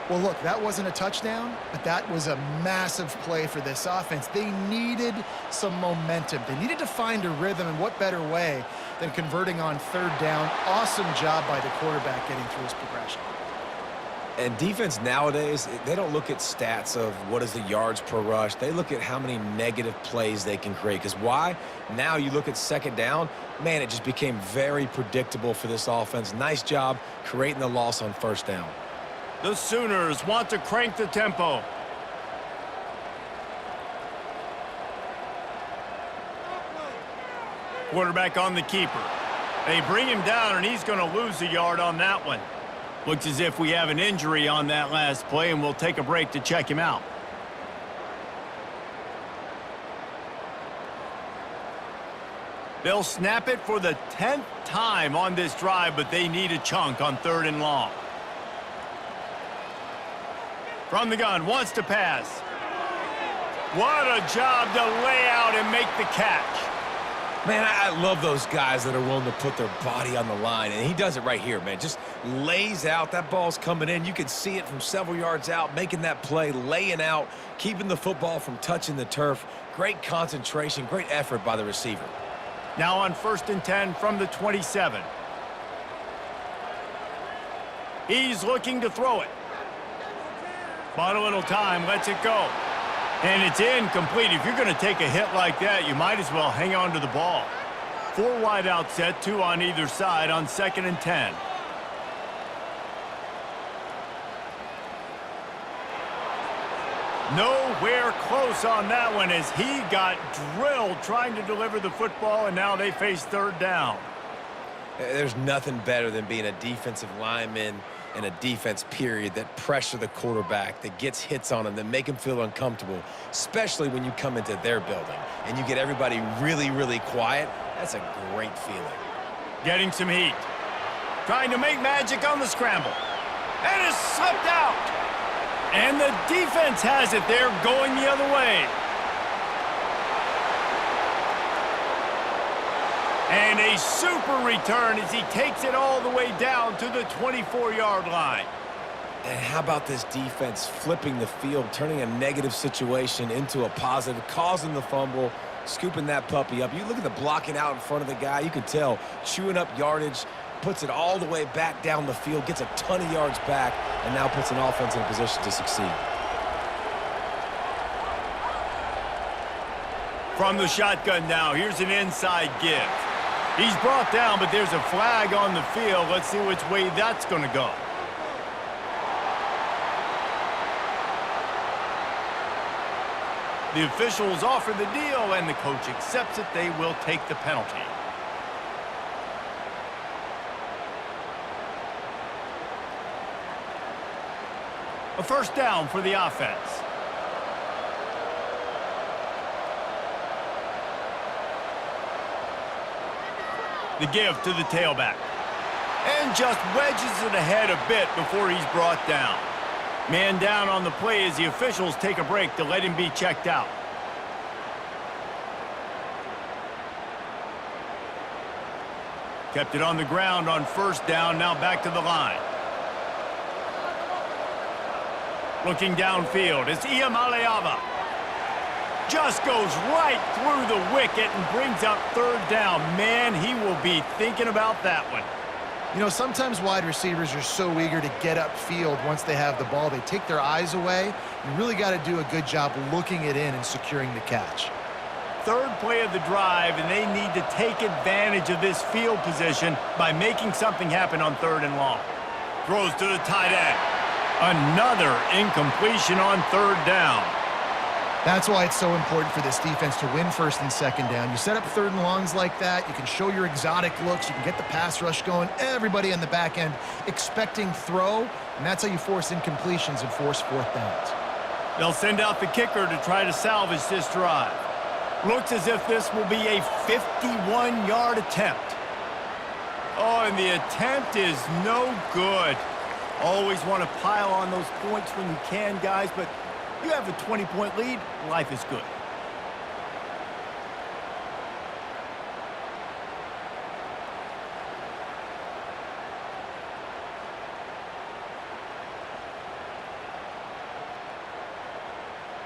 [SPEAKER 2] Well, look, that wasn't a touchdown, but that was a massive play for this offense. They needed some momentum. They needed to find a rhythm, and what better way than converting on 3rd down. Awesome job by the quarterback getting through his progression.
[SPEAKER 3] And defense nowadays, they don't look at stats of what is the yards per rush. They look at how many negative plays they can create. Because why? Now you look at 2nd down, man, it just became very predictable for this offense. Nice job creating the loss on 1st down.
[SPEAKER 1] The Sooners want to crank the tempo. Quarterback on the keeper. They bring him down, and he's going to lose a yard on that one. Looks as if we have an injury on that last play, and we'll take a break to check him out. They'll snap it for the 10th time on this drive, but they need a chunk on 3rd and long. From the gun, wants to pass. What a job to lay out and make the catch.
[SPEAKER 3] Man, I love those guys that are willing to put their body on the line, and he does it right here, man. Just lays out. That ball's coming in. You can see it from several yards out, making that play, laying out, keeping the football from touching the turf. Great concentration, great effort by the receiver.
[SPEAKER 1] Now on 1st and 10 from the 27. He's looking to throw it. Bought a little time, lets it go. And it's incomplete. If you're going to take a hit like that, you might as well hang on to the ball. 4 wide out set, 2 on either side on 2nd and 10. Nowhere close on that one as he got drilled trying to deliver the football, and now they face 3rd down.
[SPEAKER 3] There's nothing better than being a defensive lineman in a defense period that pressure the quarterback, that gets hits on him, that make him feel uncomfortable, especially when you come into their building and you get everybody really, really quiet. That's a great feeling.
[SPEAKER 1] Getting some heat. Trying to make magic on the scramble. And it's slipped out. And the defense has it there going the other way. And a super return as he takes it all the way down to the 24-yard line.
[SPEAKER 3] And how about this defense flipping the field, turning a negative situation into a positive, causing the fumble, scooping that puppy up. You look at the blocking out in front of the guy, you can tell, chewing up yardage, puts it all the way back down the field, gets a ton of yards back, and now puts an offense in a position to succeed.
[SPEAKER 1] From the shotgun now, here's an inside give. He's brought down, but there's a flag on the field. Let's see which way that's going to go. The officials offer the deal, and the coach accepts it. They will take the penalty. A 1st down for the offense. The give to the tailback. And just wedges it ahead a bit before he's brought down. Man down on the play as the officials take a break to let him be checked out. Kept it on the ground on 1st down, now back to the line. Looking downfield, it's Iamaleava. Just goes right through the wicket and brings up 3rd down. Man, he will be thinking about that one.
[SPEAKER 2] You know, sometimes wide receivers are so eager to get upfield once they have the ball. They take their eyes away. You really got to do a good job looking it in and securing the catch.
[SPEAKER 1] 3rd play of the drive, and they need to take advantage of this field position by making something happen on 3rd and long. Throws to the tight end. Another incompletion on 3rd down.
[SPEAKER 2] That's why it's so important for this defense to win 1st and 2nd down. You set up 3rd and longs like that, you can show your exotic looks, you can get the pass rush going, everybody on the back end expecting throw, and that's how you force incompletions and force 4th downs.
[SPEAKER 1] They'll send out the kicker to try to salvage this drive. Looks as if this will be a 51-yard attempt. Oh, and the attempt is no good. Always want to pile on those points when you can, guys, but you have a 20-point lead, life is good.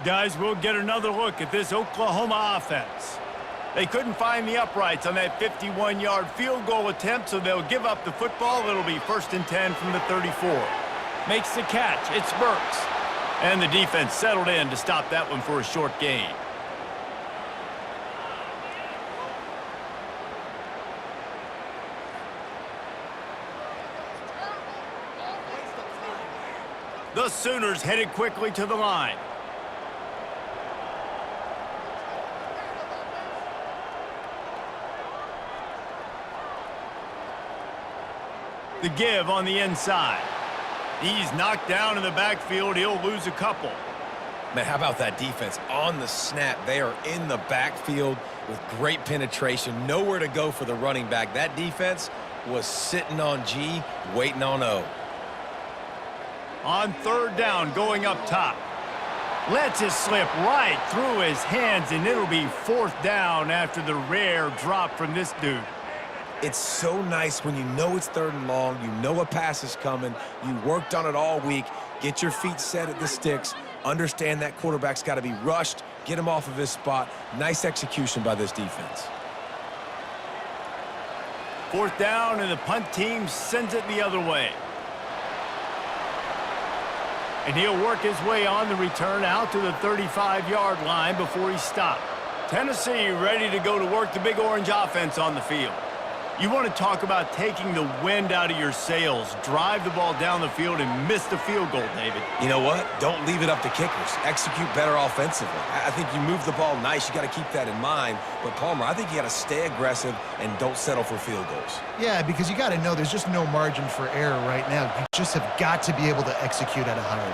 [SPEAKER 1] Guys, we'll get another look at this Oklahoma offense. They couldn't find the uprights on that 51-yard field goal attempt, so they'll give up the football. It'll be 1st and 10 from the 34. Makes the catch. It's Burks. And the defense settled in to stop that one for a short gain. The Sooners headed quickly to the line. The give on the inside. He's knocked down in the backfield. He'll lose a couple.
[SPEAKER 3] Man, how about that defense? On the snap, they are in the backfield with great penetration. Nowhere to go for the running back. That defense was sitting on G, waiting on O.
[SPEAKER 1] On 3rd down, going up top. Lets it slip right through his hands, and it'll be 4th down after the rare drop from this dude.
[SPEAKER 3] It's so nice when you know it's 3rd and long, you know a pass is coming, you worked on it all week, get your feet set at the sticks, understand that quarterback's got to be rushed, get him off of his spot. Nice execution by this defense.
[SPEAKER 1] 4th down, and the punt team sends it the other way. And he'll work his way on the return out to the 35-yard line before he stopped. Tennessee ready to go to work the Big Orange offense on the field. You want to talk about taking the wind out of your sails. Drive the ball down the field and miss the field goal, David.
[SPEAKER 3] You know what? Don't leave it up to kickers. Execute better offensively. I think you move the ball nice. You got to keep that in mind. But, Palmer, I think you got to stay aggressive and don't settle for field goals.
[SPEAKER 2] Yeah, because you got to know there's just no margin for error right now. You just have got to be able to execute at a higher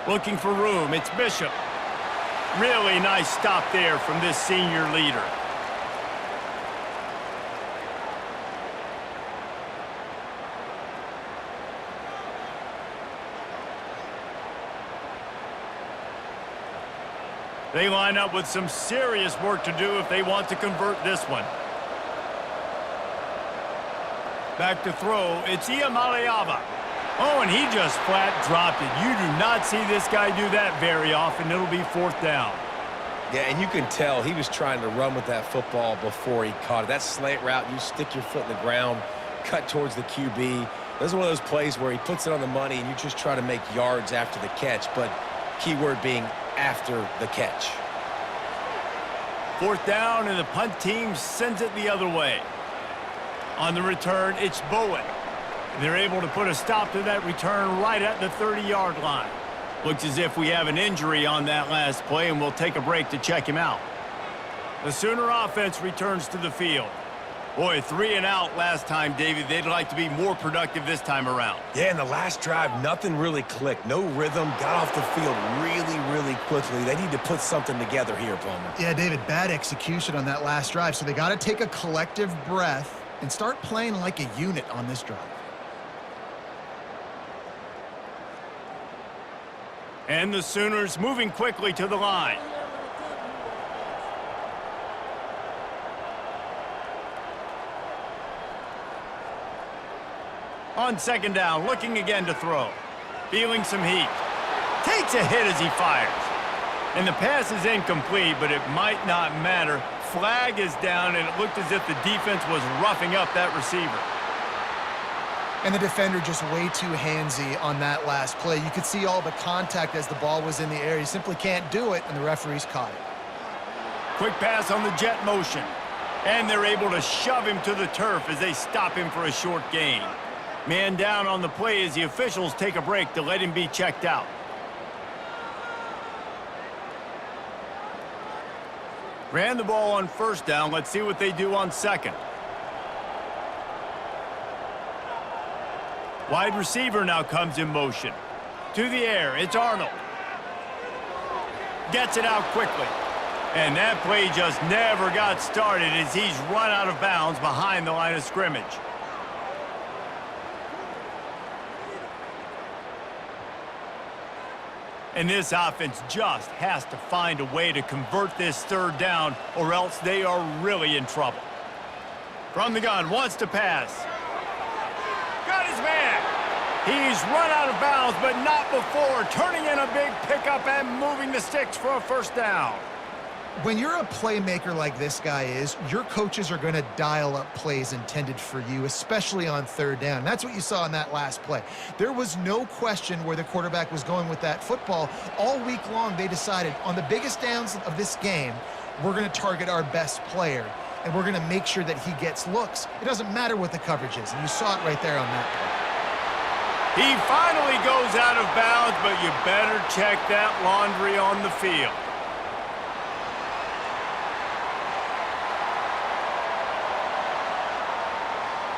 [SPEAKER 2] level.
[SPEAKER 1] Looking for room. It's Bishop. Really nice stop there from this senior leader. They line up with some serious work to do if they want to convert this one. Back to throw. It's Iamaleava. Oh, and he just flat dropped it. You do not see this guy do that very often. It'll be 4th down.
[SPEAKER 3] Yeah, and you can tell he was trying to run with that football before he caught it. That slant route, you stick your foot in the ground, cut towards the QB. This is one of those plays where he puts it on the money and you just try to make yards after the catch, but keyword being after the catch.
[SPEAKER 1] 4th down, and the punt team sends it the other way. On the return, it's Bowen. They're able to put a stop to that return right at the 30-yard line. Looks as if we have an injury on that last play, and we'll take a break to check him out. The Sooner offense returns to the field. Boy, 3 and out last time, David. They'd like to be more productive this time around.
[SPEAKER 3] Yeah, in the last drive, nothing really clicked. No rhythm, got off the field really, really quickly. They need to put something together here, Palmer.
[SPEAKER 2] Yeah, David, bad execution on that last drive, so they got to take a collective breath and start playing like a unit on this drive.
[SPEAKER 1] And the Sooners moving quickly to the line. On 2nd down, looking again to throw. Feeling some heat. Takes a hit as he fires. And the pass is incomplete, but it might not matter. Flag is down, and it looked as if the defense was roughing up that receiver.
[SPEAKER 2] And the defender just way too handsy on that last play. You could see all the contact as the ball was in the air. He simply can't do it, and the referees caught it.
[SPEAKER 1] Quick pass on the jet motion. And they're able to shove him to the turf as they stop him for a short gain. Man down on the play as the officials take a break to let him be checked out. Ran the ball on 1st down. Let's see what they do on 2nd. Wide receiver now comes in motion. To the air, it's Arnold. Gets it out quickly. And that play just never got started as he's run out of bounds behind the line of scrimmage. And this offense just has to find a way to convert this 3rd down, or else they are really in trouble. From the gun, wants to pass. Got his man. He's run out of bounds, but not before. Turning in a big pickup and moving the sticks for a 1st down.
[SPEAKER 2] When you're a playmaker like this guy is, your coaches are going to dial up plays intended for you, especially on 3rd down. That's what you saw in that last play. There was no question where the quarterback was going with that football. All week long, they decided on the biggest downs of this game, we're going to target our best player, and we're going to make sure that he gets looks. It doesn't matter what the coverage is, and you saw it right there on that play.
[SPEAKER 1] He finally goes out of bounds, but you better check that laundry on the field.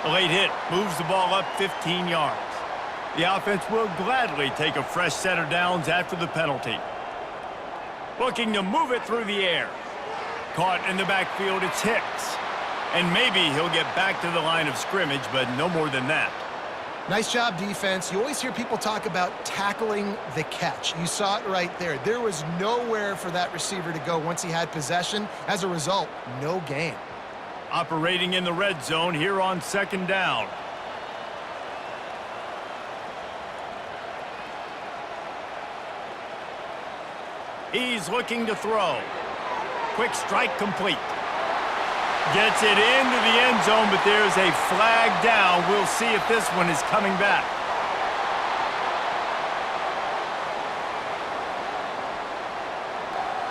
[SPEAKER 1] The late hit moves the ball up 15 yards. The offense will gladly take a fresh set of downs after the penalty. Looking to move it through the air. Caught in the backfield, it's Hicks. And maybe he'll get back to the line of scrimmage, but no more than that.
[SPEAKER 2] Nice job, defense. You always hear people talk about tackling the catch. You saw it right there. There was nowhere for that receiver to go once he had possession. As a result, no gain.
[SPEAKER 1] Operating in the red zone here on 2nd down. He's looking to throw. Quick strike complete. Gets it into the end zone, but there's a flag down. We'll see if this one is coming back.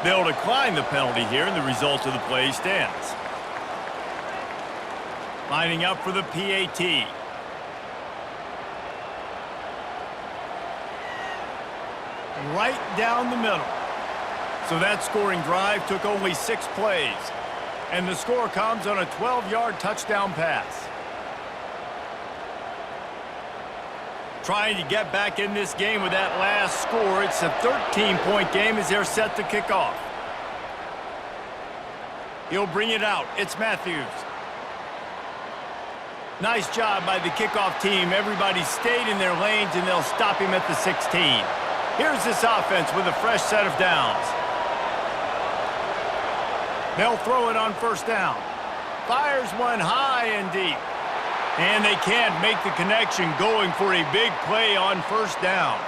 [SPEAKER 1] They'll decline the penalty here, and the result of the play stands. Lining up for the PAT. Right down the middle. So that scoring drive took only 6 plays. And the score comes on a 12-yard touchdown pass. Trying to get back in this game with that last score. It's a 13-point game as they're set to kick off. He'll bring it out. It's Matthews. Nice job by the kickoff team. Everybody stayed in their lanes, and they'll stop him at the 16. Here's this offense with a fresh set of downs. They'll throw it on 1st down. Fires one high and deep. And they can't make the connection, going for a big play on 1st down.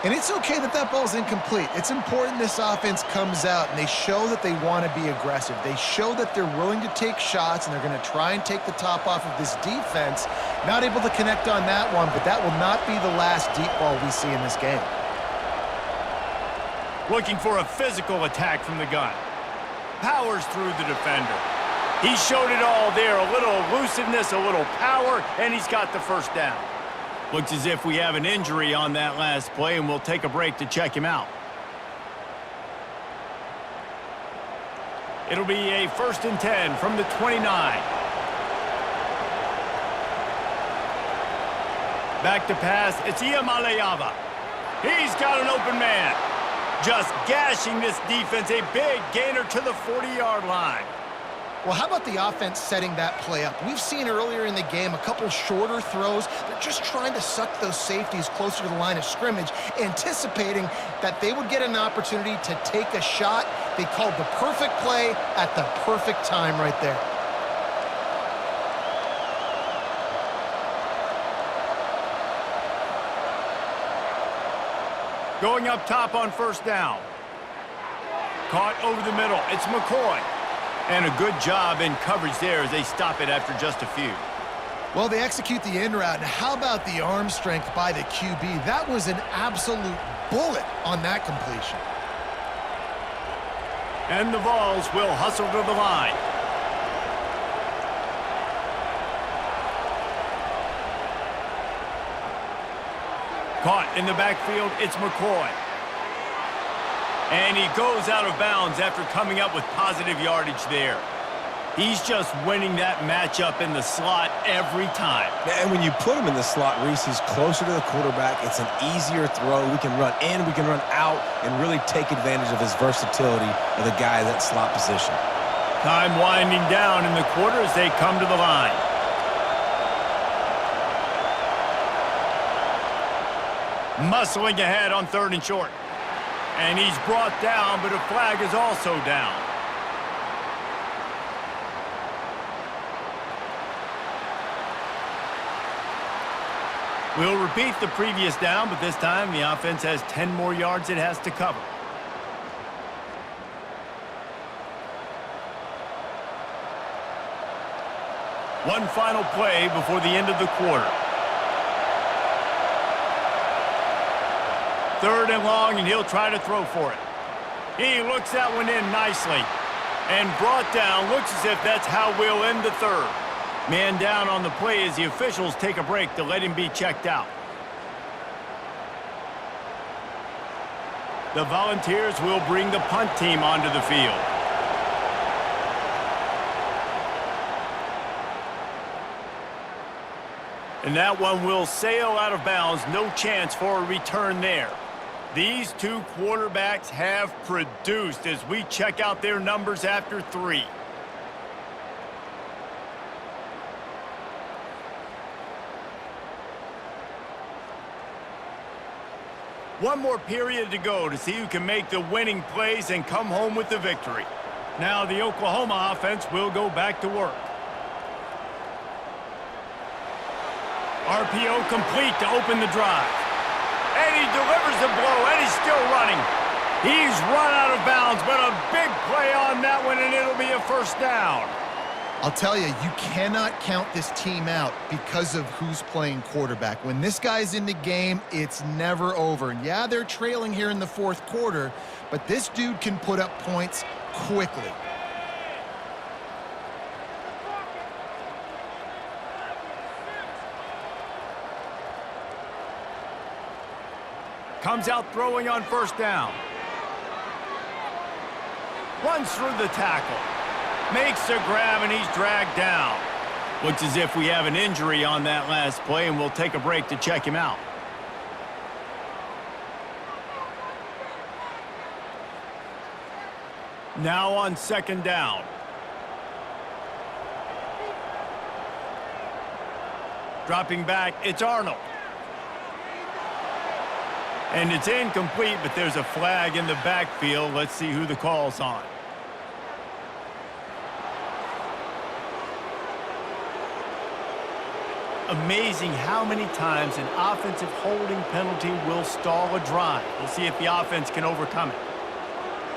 [SPEAKER 2] And it's okay that that ball's incomplete. It's important this offense comes out and they show that they want to be aggressive. They show that they're willing to take shots, and they're going to try and take the top off of this defense. Not able to connect on that one, but that will not be the last deep ball we see in this game.
[SPEAKER 1] Looking for a physical attack from the gun. Powers through the defender. He showed it all there. A little elusiveness, a little power, and he's got the 1st down. Looks as if we have an injury on that last play, and we'll take a break to check him out. It'll be a 1st and 10 from the 29. Back to pass. It's Iamaleava. He's got an open man. Just gashing this defense. A big gainer to the 40-yard line.
[SPEAKER 2] Well, how about the offense setting that play up? We've seen earlier in the game a couple shorter throws. They're just trying to suck those safeties closer to the line of scrimmage, anticipating that they would get an opportunity to take a shot. They called the perfect play at the perfect time right there.
[SPEAKER 1] Going up top on 1st down. Caught over the middle. It's McCoy. And a good job in coverage there as they stop it after just a few.
[SPEAKER 2] Well, they execute the in route. Now, how about the arm strength by the QB? That was an absolute bullet on that completion.
[SPEAKER 1] And the Vols will hustle to the line. Caught in the backfield, it's McCoy. And he goes out of bounds after coming up with positive yardage there. He's just winning that matchup in the slot every time.
[SPEAKER 3] And when you put him in the slot, Reese, he's closer to the quarterback. It's an easier throw. We can run in, we can run out, and really take advantage of his versatility of the guy in that slot position.
[SPEAKER 1] Time winding down in the quarter as they come to the line. Muscling ahead on 3rd and short. And he's brought down, but a flag is also down. We'll repeat the previous down, but this time the offense has 10 more yards it has to cover. One final play before the end of the quarter. 3rd and long, and he'll try to throw for it. He looks that one in nicely. And brought down. Looks as if that's how we'll end the 3rd. Man down on the play as the officials take a break to let him be checked out. The Volunteers will bring the punt team onto the field. And that one will sail out of bounds. No chance for a return there. These two quarterbacks have produced as we check out their numbers after 3. One more period to go to see who can make the winning plays and come home with the victory. Now the Oklahoma offense will go back to work. RPO complete to open the drive. And he delivers the blow, and he's still running. He's run out of bounds, but a big play on that one, and it'll be a first down.
[SPEAKER 2] I'll tell you, you cannot count this team out because of who's playing quarterback. When this guy's in the game, it's never over. And yeah, they're trailing here in the fourth quarter, but this dude can put up points quickly.
[SPEAKER 1] Comes out throwing on first down. Runs through the tackle. Makes a grab, and he's dragged down. Looks as if we have an injury on that last play, and we'll take a break to check him out. Now on second down. Dropping back, it's Arnold. And it's incomplete, but there's a flag in the backfield. Let's see who the call's on. Amazing how many times an offensive holding penalty will stall a drive. We'll see if the offense can overcome it.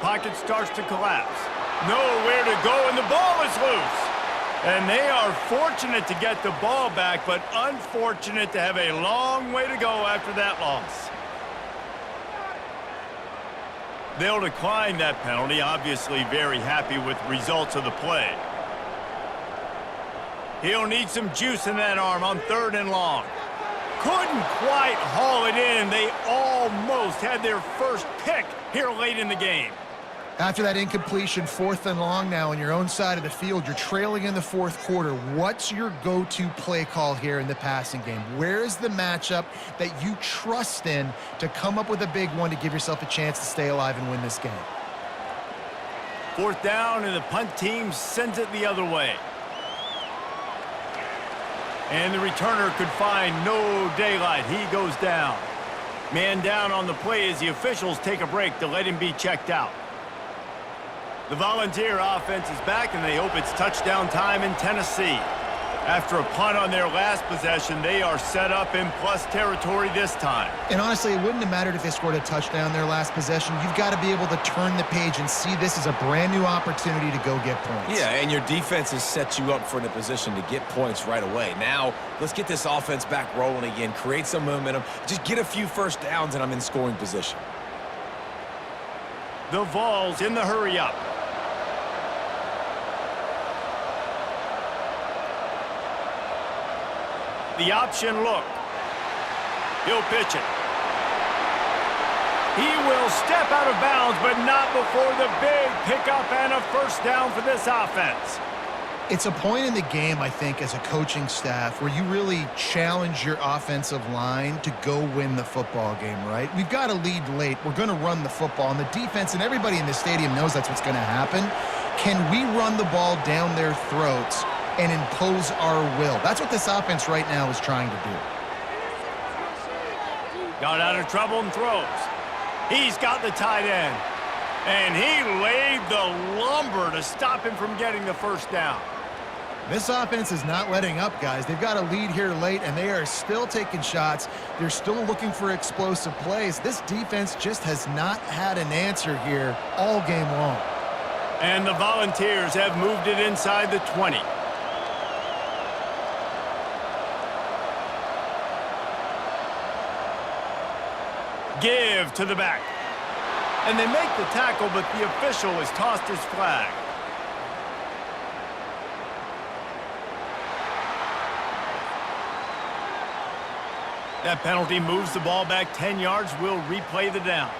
[SPEAKER 1] Pocket starts to collapse. Nowhere to go, and the ball is loose. And they are fortunate to get the ball back, but unfortunate to have a long way to go after that loss. They'll decline that penalty, obviously very happy with the results of the play. He'll need some juice in that arm on third and long. Couldn't quite haul it in. They almost had their first pick here late in the game.
[SPEAKER 2] After that incompletion, fourth and long now on your own side of the field, you're trailing in the fourth quarter. What's your go-to play call here in the passing game? Where is the matchup that you trust in to come up with a big one to give yourself a chance to stay alive and win this game?
[SPEAKER 1] Fourth down, and the punt team sends it the other way. And the returner could find no daylight. He goes down. Man down on the play as the officials take a break to let him be checked out. The Volunteer offense is back, and they hope it's touchdown time in Tennessee. After a punt on their last possession, they are set up in plus territory this time.
[SPEAKER 2] And honestly, it wouldn't have mattered if they scored a touchdown their last possession. You've got to be able to turn the page and see this as a brand new opportunity to go get points.
[SPEAKER 3] Yeah, and your defense has set you up for a position to get points right away. Now, let's get this offense back rolling again, create some momentum, just get a few first downs, and I'm in scoring position.
[SPEAKER 1] The Vols in the hurry-up. The option look. He'll pitch it. He will step out of bounds, but not before the big pickup and a first down for this offense.
[SPEAKER 2] It's a point in the game, I think, as a coaching staff where you really challenge your offensive line to go win the football game, right? We've got to lead late. We're going to run the football, and the defense and everybody in the stadium knows that's what's going to happen. Can we run the ball down their throats and impose our will? That's what this offense right now is trying to do.
[SPEAKER 1] Got out of trouble and throws. He's got the tight end. And he laid the lumber to stop him from getting the first down.
[SPEAKER 2] This offense is not letting up, guys. They've got a lead here late, and they are still taking shots. They're still looking for explosive plays. This defense just has not had an answer here all game long.
[SPEAKER 1] And the Volunteers have moved it inside the 20. Give to the back. And they make the tackle, but the official has tossed his flag. That penalty moves the ball back 10 yards. We'll replay the down.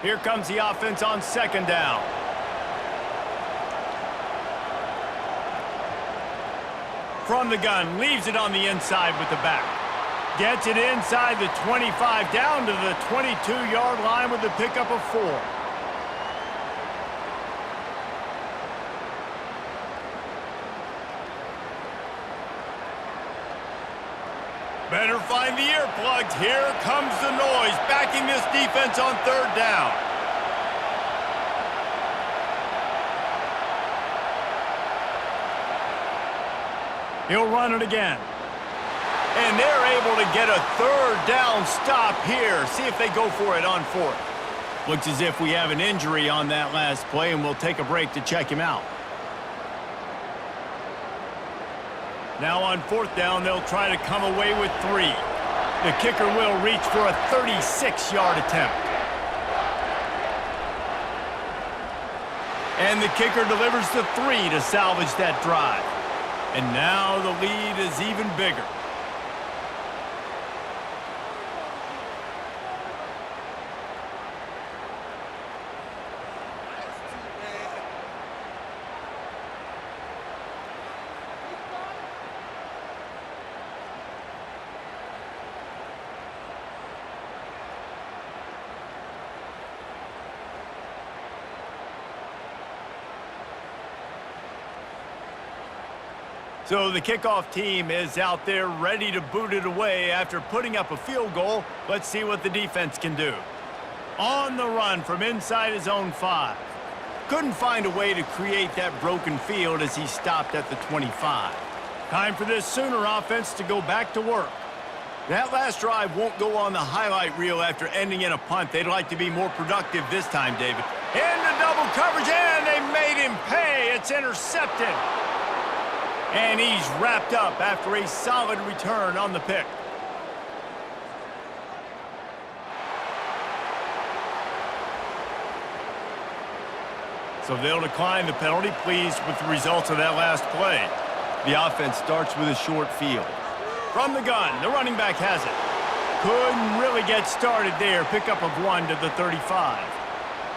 [SPEAKER 1] Here comes the offense on second down. From the gun, leaves it on the inside with the back. Gets it inside the 25, down to the 22-yard line with the pickup of 4. Better find the earplugs. Here comes the noise, backing this defense on third down. He'll run it again. And they're able to get a third down stop here. See if they go for it on fourth. Looks as if we have an injury on that last play, and we'll take a break to check him out. Now on fourth down, they'll try to come away with 3. The kicker will reach for a 36-yard attempt. And the kicker delivers the 3 to salvage that drive. And now the lead is even bigger. So the kickoff team is out there ready to boot it away after putting up a field goal. Let's see what the defense can do. On the run from inside his own 5. Couldn't find a way to create that broken field as he stopped at the 25. Time for this Sooner offense to go back to work. That last drive won't go on the highlight reel after ending in a punt. They'd like to be more productive this time, David. Into double coverage, and they made him pay. It's intercepted. And he's wrapped up after a solid return on the pick. So they'll decline the penalty, pleased with the results of that last play. The offense starts with a short field. From the gun, the running back has it. Couldn't really get started there. Pickup of 1 to the 35.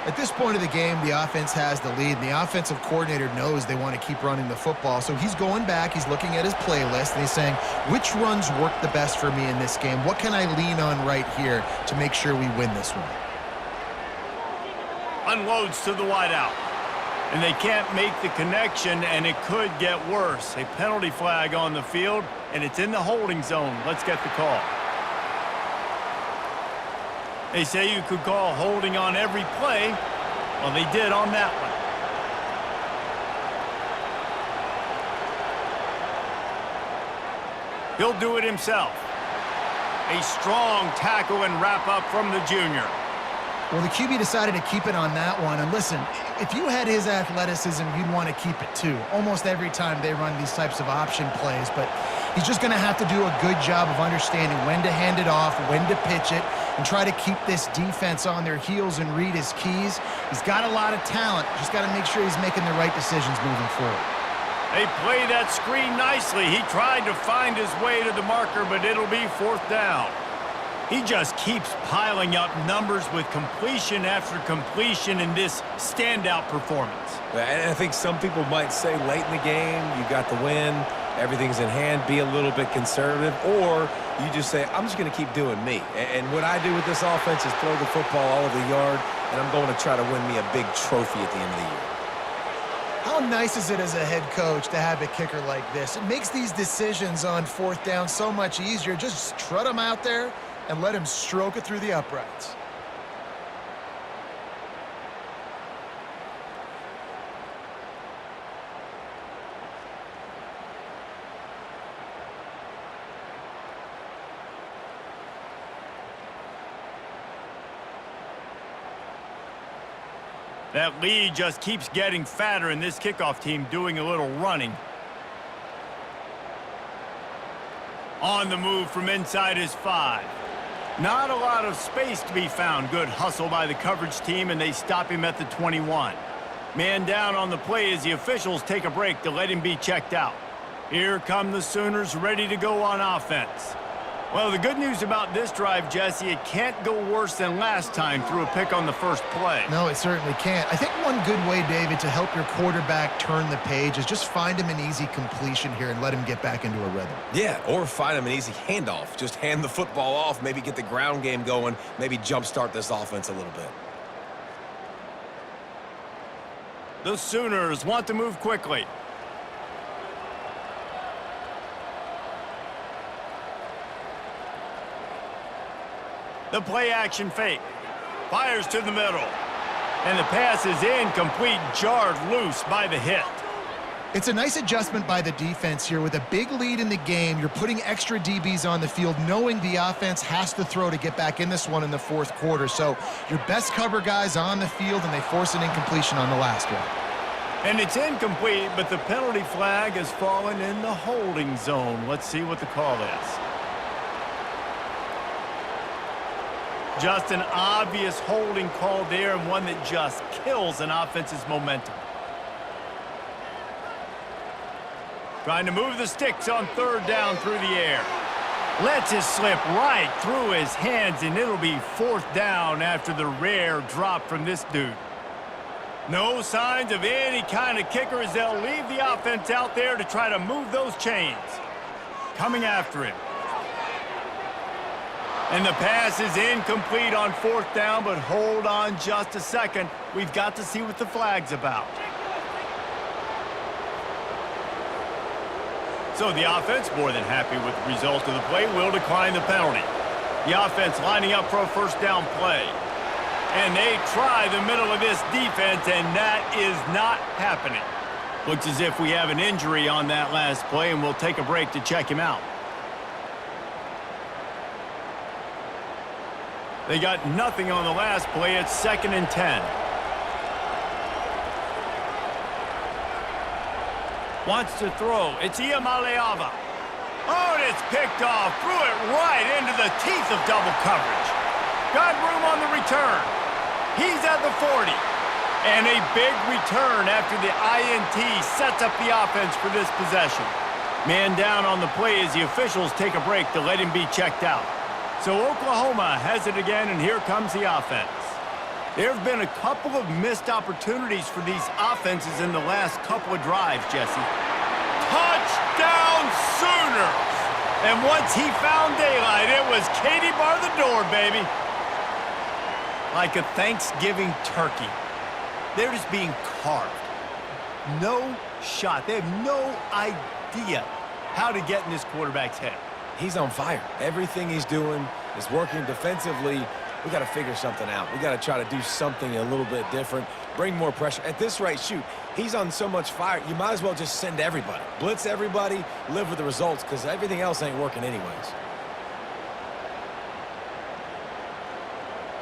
[SPEAKER 2] At this point of the game, the offense has the lead, and the offensive coordinator knows they want to keep running the football. So he's going back, he's looking at his playlist, and he's saying, which runs work the best for me in this game? What can I lean on right here to make sure we win this one?
[SPEAKER 1] Unloads to the wideout. And they can't make the connection, and it could get worse. A penalty flag on the field, and it's in the holding zone. Let's get the call. They say you could call holding on every play. Well, they did on that one. He'll do it himself. A strong tackle and wrap up from the junior.
[SPEAKER 2] Well, the QB decided to keep it on that one. And listen, if you had his athleticism, you'd want to keep it too. Almost every time they run these types of option plays. But he's just going to have to do a good job of understanding when to hand it off, when to pitch it, and try to keep this defense on their heels and read his keys. He's got a lot of talent. Just got to make sure he's making the right decisions moving forward.
[SPEAKER 1] They play that screen nicely. He tried to find his way to the marker, but it'll be fourth down. He just keeps piling up numbers with completion after completion in this standout performance.
[SPEAKER 3] And I think some people might say late in the game, you got the win, everything's in hand, be a little bit conservative, or you just say, I'm just going to keep doing me. And what I do with this offense is throw the football all over the yard, and I'm going to try to win me a big trophy at the end of the year.
[SPEAKER 2] How nice is it as a head coach to have a kicker like this? It makes these decisions on fourth down so much easier. Just trot him out there and let him stroke it through the uprights.
[SPEAKER 1] That lead just keeps getting fatter, and this kickoff team doing a little running. On the move from inside his 5. Not a lot of space to be found. Good hustle by the coverage team, and they stop him at the 21. Man down on the play as the officials take a break to let him be checked out. Here come the Sooners ready to go on offense. Well, the good news about this drive, Jesse, it can't go worse than last time through a pick on the first play.
[SPEAKER 2] No, it certainly can't. I think one good way, David, to help your quarterback turn the page is just find him an easy completion here and let him get back into a rhythm.
[SPEAKER 3] Yeah, or find him an easy handoff. Just hand the football off, maybe get the ground game going, maybe jumpstart this offense a little bit.
[SPEAKER 1] The Sooners want to move quickly. The play action fake. Fires to the middle. And the pass is incomplete, jarred loose by the hit.
[SPEAKER 2] It's a nice adjustment by the defense here. With a big lead in the game, you're putting extra DBs on the field, knowing the offense has to throw to get back in this one in the fourth quarter. So your best cover guys on the field, and they force an incompletion on the last one.
[SPEAKER 1] And it's incomplete, but the penalty flag has fallen in the holding zone. Let's see what the call is. Just an obvious holding call there, and one that just kills an offense's momentum. Trying to move the sticks on third down through the air. Lets it slip right through his hands, and it'll be fourth down after the rare drop from this dude. No signs of any kind of kicker as they'll leave the offense out there to try to move those chains. Coming after him. And the pass is incomplete on fourth down, but hold on just a second. We've got to see what the flag's about. So the offense, more than happy with the result of the play, will decline the penalty. The offense lining up for a first down play. And they try the middle of this defense, and that is not happening. Looks as if we have an injury on that last play, and we'll take a break to check him out. They got nothing on the last play. It's 2nd and 10. Wants to throw. It's Iamaleava. Oh, and it's picked off. Threw it right into the teeth of double coverage. Got room on the return. He's at the 40. And a big return after the INT sets up the offense for this possession. Man down on the play as the officials take a break to let him be checked out. So Oklahoma has it again, and here comes the offense. There have been a couple of missed opportunities for these offenses in the last couple of drives, Jesse. Touchdown Sooners! And once he found daylight, it was Katie bar the door, baby. Like a Thanksgiving turkey. They're just being carved. No shot. They have no idea how to get in this quarterback's head.
[SPEAKER 3] He's on fire. Everything he's doing is working defensively. We got to figure something out. We got to try to do something a little bit different, bring more pressure. At this rate, shoot, he's on so much fire, you might as well just send everybody. Blitz everybody, live with the results, because everything else ain't working anyways.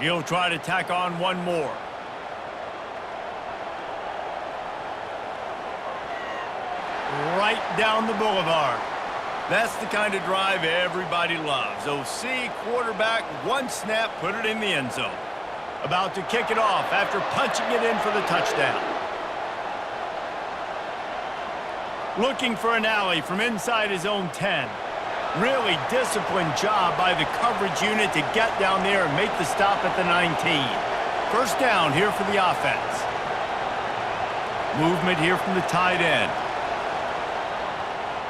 [SPEAKER 1] He'll try to tack on one more. Right down the boulevard. That's the kind of drive everybody loves. OC, quarterback, one snap, put it in the end zone. About to kick it off after punching it in for the touchdown. Looking for an alley from inside his own 10. Really disciplined job by the coverage unit to get down there and make the stop at the 19. First down here for the offense. Movement here from the tight end.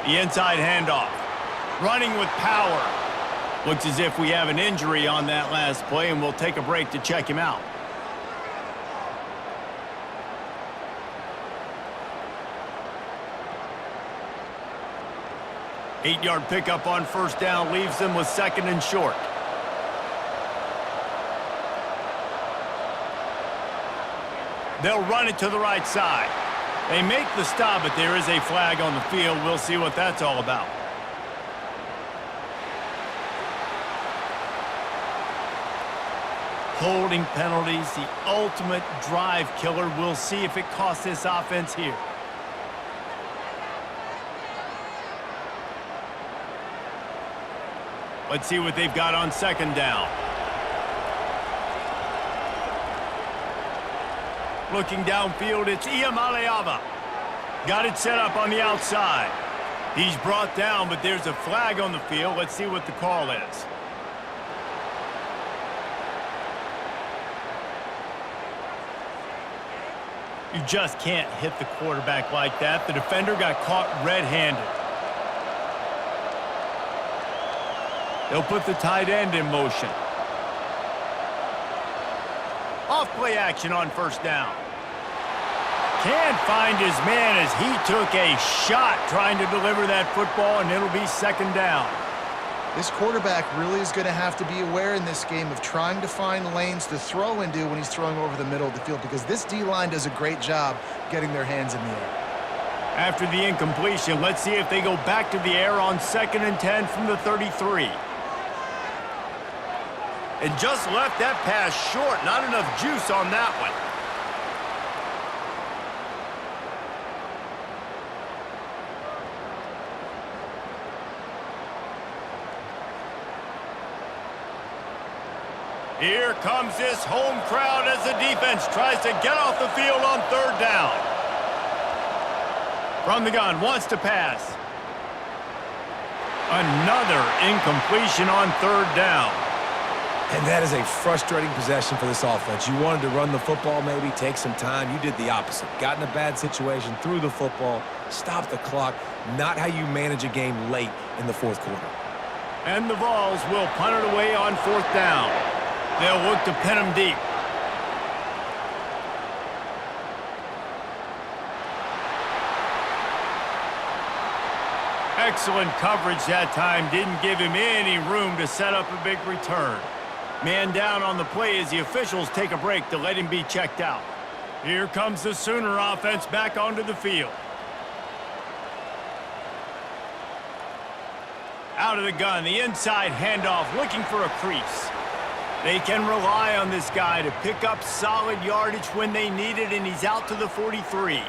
[SPEAKER 1] The inside handoff. Running with power. Looks as if we have an injury on that last play, and we'll take a break to check him out. Eight-yard pickup on first down leaves them with 2nd and short. They'll run it to the right side. They make the stop, but there is a flag on the field. We'll see what that's all about. Holding penalties, the ultimate drive killer. We'll see if it costs this offense here. Let's see what they've got on 2nd down. Looking downfield, it's Iamaleava. Got it set up on the outside. He's brought down, but there's a flag on the field. Let's see what the call is. You just can't hit the quarterback like that. The defender got caught red-handed. They'll put the tight end in motion. Off play action on first down. Can't find his man as he took a shot trying to deliver that football, and it'll be 2nd down.
[SPEAKER 2] This quarterback really is going to have to be aware in this game of trying to find lanes to throw into when he's throwing over the middle of the field, because this D-line does a great job getting their hands in the air.
[SPEAKER 1] After the incompletion, let's see if they go back to the air on 2nd and 10 from the 33. And just left that pass short. Not enough juice on that one. Here comes this home crowd as the defense tries to get off the field on 3rd down. From the gun, wants to pass. Another incompletion on 3rd down.
[SPEAKER 3] And that is a frustrating possession for this offense. You wanted to run the football, maybe take some time. You did the opposite. Got in a bad situation, threw the football, stopped the clock. Not how you manage a game late in the 4th quarter.
[SPEAKER 1] And the Vols will punt it away on 4th down. They'll look to pin him deep. Excellent coverage that time. Didn't give him any room to set up a big return. Man down on the play as the officials take a break to let him be checked out. Here comes the Sooner offense back onto the field. Out of the gun, the inside handoff, looking for a crease. They can rely on this guy to pick up solid yardage when they need it, and he's out to the 43.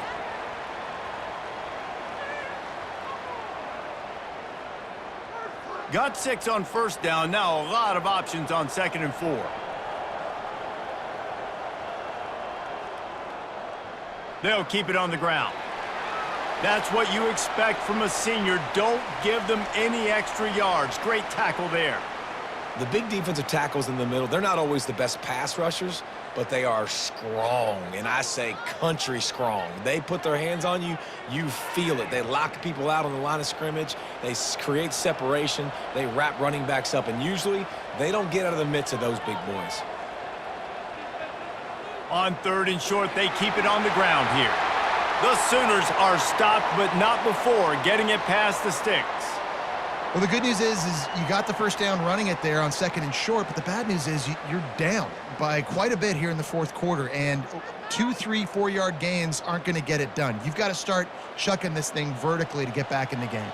[SPEAKER 1] Got 6 on 1st down. Now a lot of options on 2nd and 4. They'll keep it on the ground. That's what you expect from a senior. Don't give them any extra yards. Great tackle there.
[SPEAKER 3] The big defensive tackles in the middle, they're not always the best pass rushers, but they are strong, and I say country strong. They put their hands on you, you feel it. They lock people out on the line of scrimmage. They create separation. They wrap running backs up, and usually they don't get out of the midst of those big boys.
[SPEAKER 1] On 3rd and short, they keep it on the ground here. The Sooners are stopped, but not before getting it past the sticks.
[SPEAKER 2] Well, the good news is you got the 1st down running it there on 2nd and short, but the bad news is you're down by quite a bit here in the 4th quarter, and 2, 3, 4-yard gains aren't going to get it done. You've got to start chucking this thing vertically to get back in the game.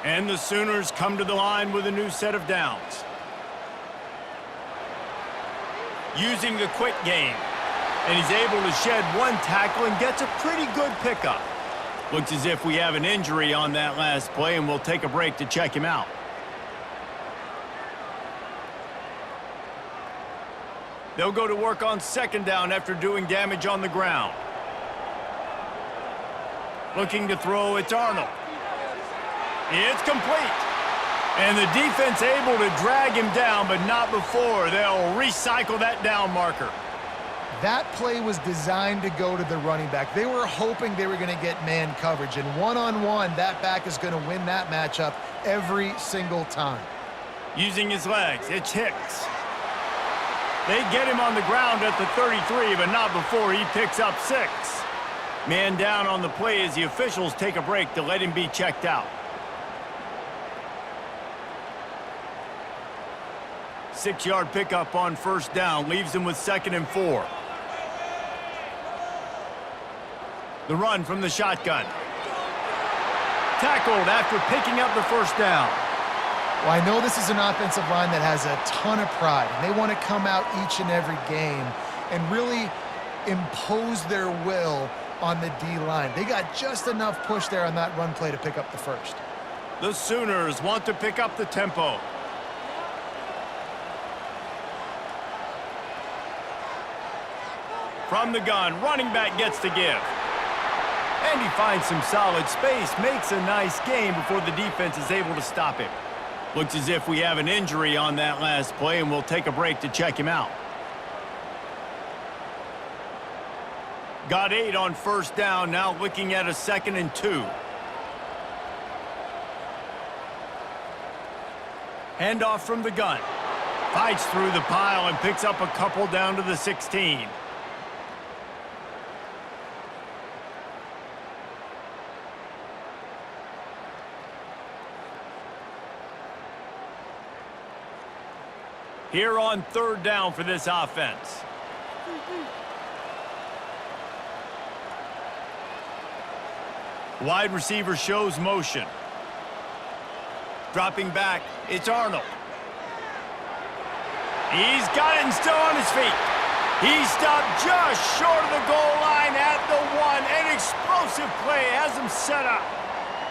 [SPEAKER 1] And the Sooners come to the line with a new set of downs. Using the quick game, and he's able to shed 1 tackle and gets a pretty good pickup. Looks as if we have an injury on that last play, and we'll take a break to check him out. They'll go to work on 2nd down after doing damage on the ground. Looking to throw, it's Arnold. It's complete. And the defense able to drag him down, but not before. They'll recycle that down marker.
[SPEAKER 2] That play was designed to go to the running back. They were hoping they were going to get man coverage, and one-on-one, that back is going to win that matchup every single time.
[SPEAKER 1] Using his legs, it's Hicks. They get him on the ground at the 33, but not before he picks up 6. Man down on the play as the officials take a break to let him be checked out. 6-yard pickup on 1st down, leaves him with 2nd and 4. The run from the shotgun. Tackled after picking up the 1st down.
[SPEAKER 2] Well, I know this is an offensive line that has a ton of pride, and they want to come out each and every game and really impose their will on the D-line. They got just enough push there on that run play to pick up the 1st.
[SPEAKER 1] The Sooners want to pick up the tempo. From the gun, running back gets to give. And he finds some solid space, makes a nice game before the defense is able to stop him. Looks as if we have an injury on that last play, and we'll take a break to check him out. Got 8 on 1st down, now looking at a 2nd and 2. Handoff from the gun. Fights through the pile and picks up a couple down to the 16. Here on third down for this offense. Wide receiver shows motion. Dropping back, it's Arnold. He's got it and still on his feet. He stopped just short of the goal line at the 1. An explosive play has him set up.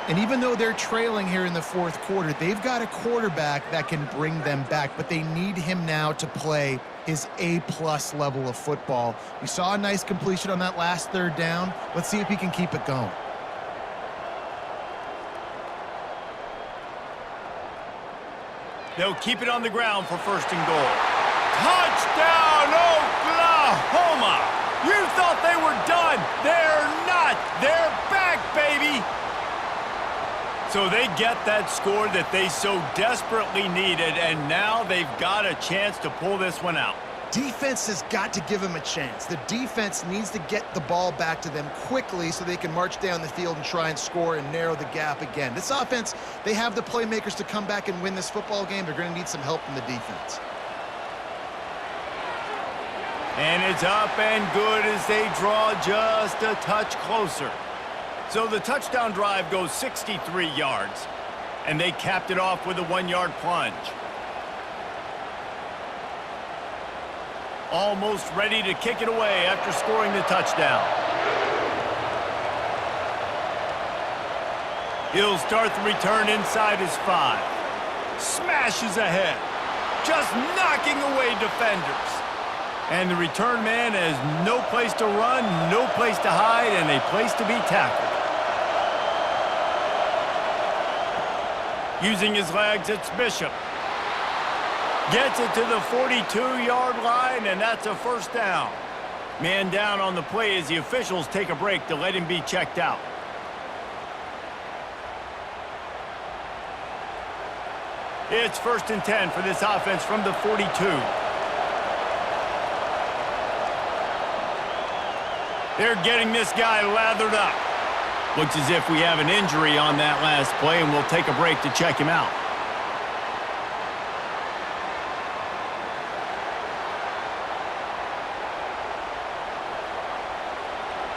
[SPEAKER 2] And even though they're trailing here in the fourth quarter, they've got a quarterback that can bring them back, but they need him now to play his A-plus level of football. We saw a nice completion on that last third down. Let's see if he can keep it going.
[SPEAKER 1] They'll keep it on the ground for first and goal. Touchdown, Oklahoma! You thought they were done. They're not. They're back, baby. So they get that score that they so desperately needed, and now they've got a chance to pull this one out.
[SPEAKER 2] Defense has got to give them a chance. The defense needs to get the ball back to them quickly so they can march down the field and try and score and narrow the gap again. This offense, they have the playmakers to come back and win this football game. They're going to need some help from the defense.
[SPEAKER 1] And it's up and good as they draw just a touch closer. So the touchdown drive goes 63 yards, and they capped it off with a 1-yard plunge. Almost ready to kick it away after scoring the touchdown. He'll start the return inside his 5. Smashes ahead, just knocking away defenders. And the return man has no place to run, no place to hide, and a place to be tackled. Using his legs, it's Bishop. Gets it to the 42-yard line, and that's a first down. Man down on the play as the officials take a break to let him be checked out. It's 1st and 10 for this offense from the 42. They're getting this guy lathered up. Looks as if we have an injury on that last play, and we'll take a break to check him out.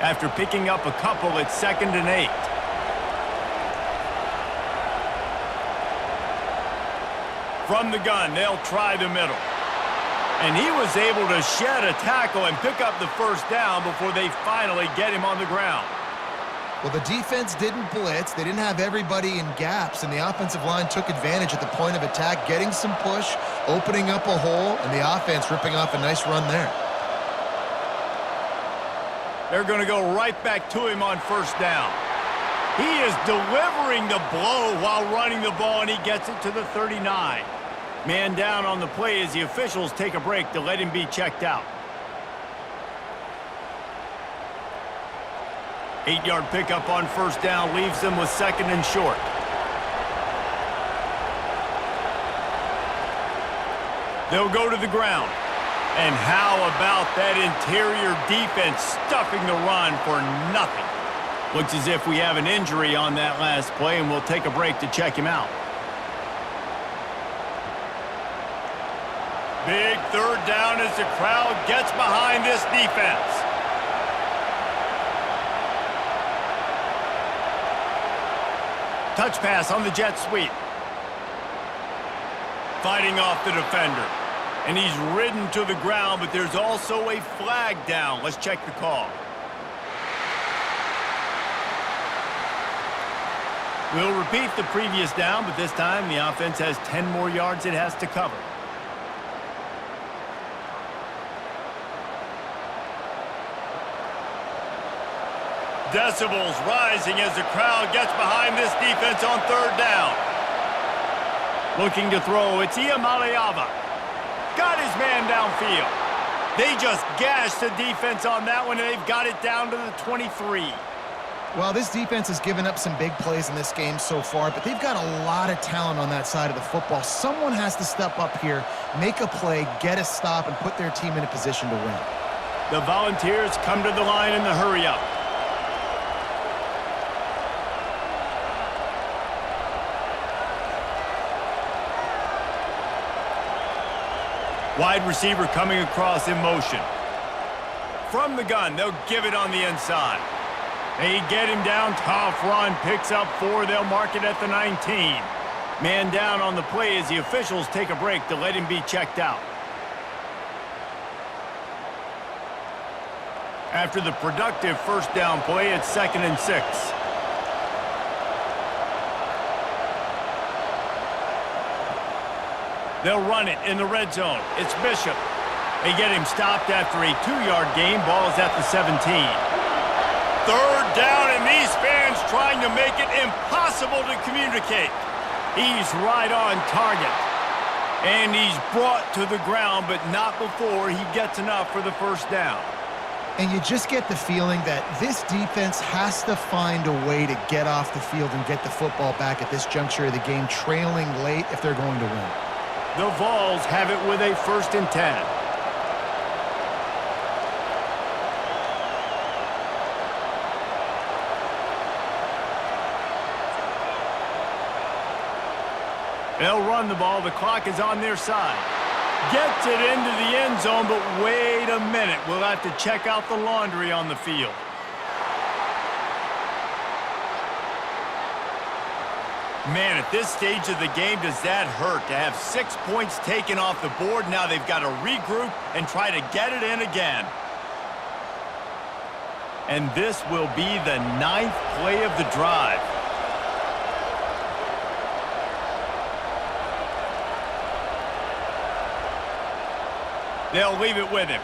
[SPEAKER 1] After picking up a couple, it's 2nd and 8. From the gun, they'll try the middle. And he was able to shed a tackle and pick up the first down before they finally get him on the ground.
[SPEAKER 2] Well, the defense didn't blitz. They didn't have everybody in gaps, and the offensive line took advantage at the point of attack, getting some push, opening up a hole, and the offense ripping off a nice run there.
[SPEAKER 1] They're going to go right back to him on first down. He is delivering the blow while running the ball, and he gets it to the 39. Man down on the play as the officials take a break to let him be checked out. 8-yard pickup on first down leaves them with 2nd and short. They'll go to the ground. And how about that interior defense stuffing the run for nothing? Looks as if we have an injury on that last play, and we'll take a break to check him out. Big third down as the crowd gets behind this defense. Touch pass on the jet sweep. Fighting off the defender. And he's ridden to the ground, but there's also a flag down. Let's check the call. We'll repeat the previous down, but this time the offense has 10 more yards it has to cover. Decibels rising as the crowd gets behind this defense on third down. Looking to throw, it's Iamaleava. Got his man downfield. They just gashed the defense on that one, and they've got it down to the 23.
[SPEAKER 2] Well, this defense has given up some big plays in this game so far, but they've got a lot of talent on that side of the football. Someone has to step up here, make a play, get a stop, and put their team in a position to win.
[SPEAKER 1] The Volunteers come to the line in the hurry-up. Wide receiver coming across in motion. From the gun, they'll give it on the inside. They get him down. Tough run. Picks up 4. They'll mark it at the 19. Man down on the play as the officials take a break to let him be checked out. After the productive first down play, it's 2nd and 6. They'll run it in the red zone. It's Bishop. They get him stopped after a 2-yard gain. Ball is at the 17. 3rd down, and these fans trying to make it impossible to communicate. He's right on target. And he's brought to the ground, but not before he gets enough for the first down.
[SPEAKER 2] And you just get the feeling that this defense has to find a way to get off the field and get the football back at this juncture of the game, trailing late if they're going to win.
[SPEAKER 1] The Vols have it with a 1st and 10. They'll run the ball. The clock is on their side. Gets it into the end zone, but wait a minute. We'll have to check out the laundry on the field. Man, at this stage of the game, does that hurt to have 6 points taken off the board? Now they've got to regroup and try to get it in again. And this will be the 9th play of the drive. They'll leave it with him.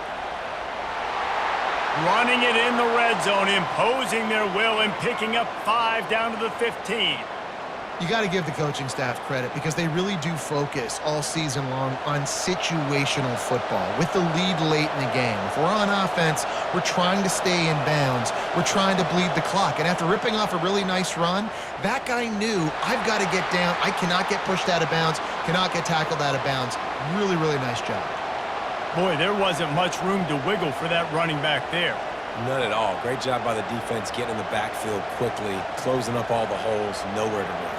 [SPEAKER 1] Running it in the red zone, imposing their will and picking up 5 down to the 15.
[SPEAKER 2] You got to give the coaching staff credit because they really do focus all season long on situational football with the lead late in the game. If we're on offense, we're trying to stay in bounds. We're trying to bleed the clock. And after ripping off a really nice run, that guy knew, I've got to get down. I cannot get pushed out of bounds, cannot get tackled out of bounds. Really, really nice job.
[SPEAKER 1] Boy, there wasn't much room to wiggle for that running back there.
[SPEAKER 3] None at all. Great job by the defense getting in the backfield quickly, closing up all the holes, nowhere to run.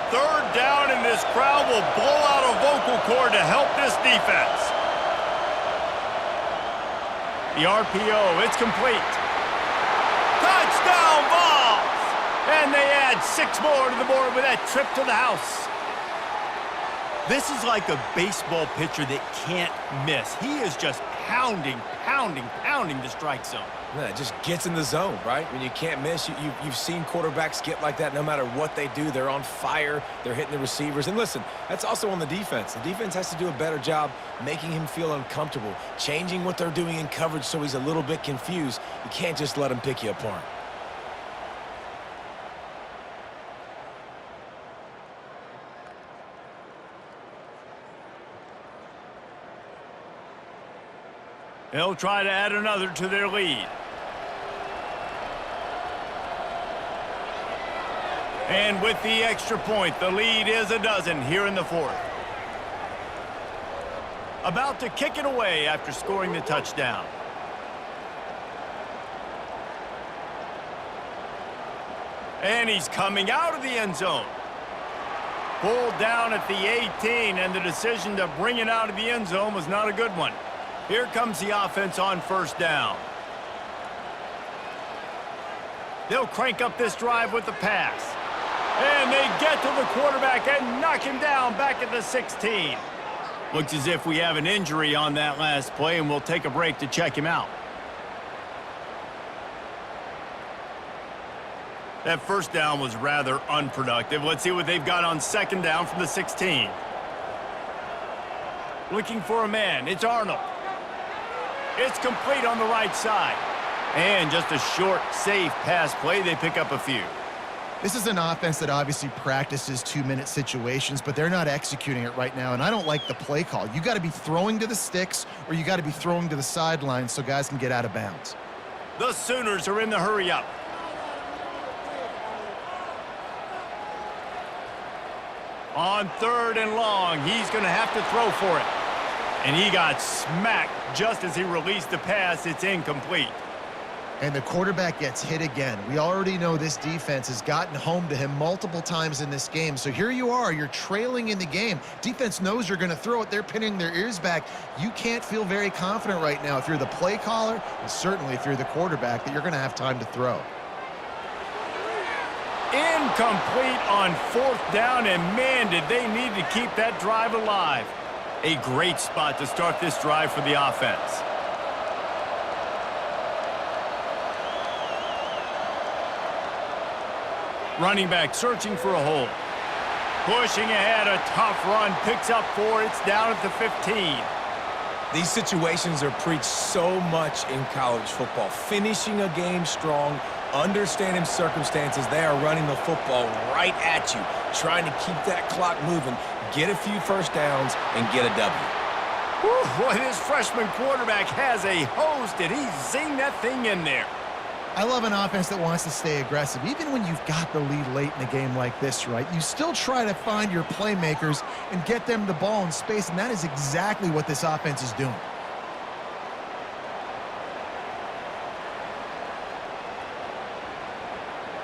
[SPEAKER 1] 3rd down, and this crowd will blow out a vocal cord to help this defense. The RPO, it's complete. Touchdown, Vols! And they add 6 more to the board with that trip to the house. This is like a baseball pitcher that can't miss. He is just pounding the strike zone.
[SPEAKER 3] Yeah, it just gets in the zone, right? When you can't miss, you've seen quarterbacks get like that no matter what they do. They're on fire. They're hitting the receivers. And listen, that's also on the defense. The defense has to do a better job making him feel uncomfortable, changing what they're doing in coverage so he's a little bit confused. You can't just let him pick you apart.
[SPEAKER 1] They'll try to add another to their lead. And with the extra point, the lead is a dozen here in the 4th. About to kick it away after scoring the touchdown. And he's coming out of the end zone. Pulled down at the 18, and the decision to bring it out of the end zone was not a good one. Here comes the offense on 1st down. They'll crank up this drive with the pass. And they get to the quarterback and knock him down back at the 16. Looks as if we have an injury on that last play, and we'll take a break to check him out. That first down was rather unproductive. Let's see what they've got on 2nd down from the 16. Looking for a man. It's Arnold. It's complete on the right side. And just a short, safe pass play. They pick up a few.
[SPEAKER 2] This is an offense that obviously practices 2-minute situations, but they're not executing it right now, and I don't like the play call. You got to be throwing to the sticks, or you got to be throwing to the sidelines so guys can get out of bounds.
[SPEAKER 1] The Sooners are in the hurry up. On 3rd and long, he's going to have to throw for it. And he got smacked just as he released the pass. It's incomplete.
[SPEAKER 2] And the quarterback gets hit again. We already know this defense has gotten home to him multiple times in this game. So here you are, you're trailing in the game. Defense knows you're going to throw it. They're pinning their ears back. You can't feel very confident right now if you're the play caller, and certainly if you're the quarterback, that you're going to have time to throw.
[SPEAKER 1] Incomplete on 4th down, and man, did they need to keep that drive alive. A great spot to start this drive for the offense. Running back searching for a hole. Pushing ahead, a tough run, picks up 4, it's down at the 15.
[SPEAKER 3] These situations are preached so much in college football. Finishing a game strong, understanding circumstances. They are running the football right at you, trying to keep that clock moving, get a few first downs, and get a W.
[SPEAKER 1] Whew, boy, this freshman quarterback has a hose. Did he zing that thing in there?
[SPEAKER 2] I love an offense that wants to stay aggressive. Even when you've got the lead late in a game like this, right, you still try to find your playmakers and get them the ball in space, and that is exactly what this offense is doing.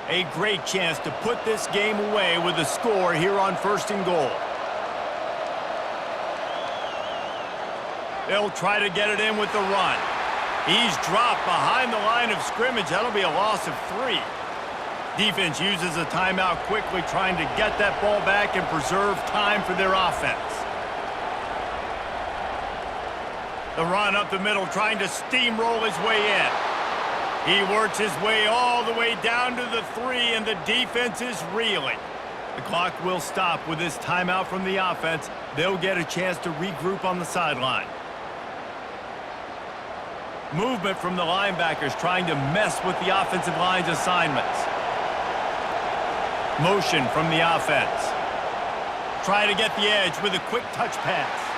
[SPEAKER 1] A great chance to put this game away with a score here on 1st and goal. They'll try to get it in with the run. He's dropped behind the line of scrimmage. That'll be a loss of 3. Defense uses a timeout quickly, trying to get that ball back and preserve time for their offense. The run up the middle, trying to steamroll his way in. He works his way all the way down to the 3, and the defense is reeling. The clock will stop with this timeout from the offense. They'll get a chance to regroup on the sideline. Movement from the linebackers trying to mess with the offensive line's assignments. Motion from the offense. Try to get the edge with a quick touch pass.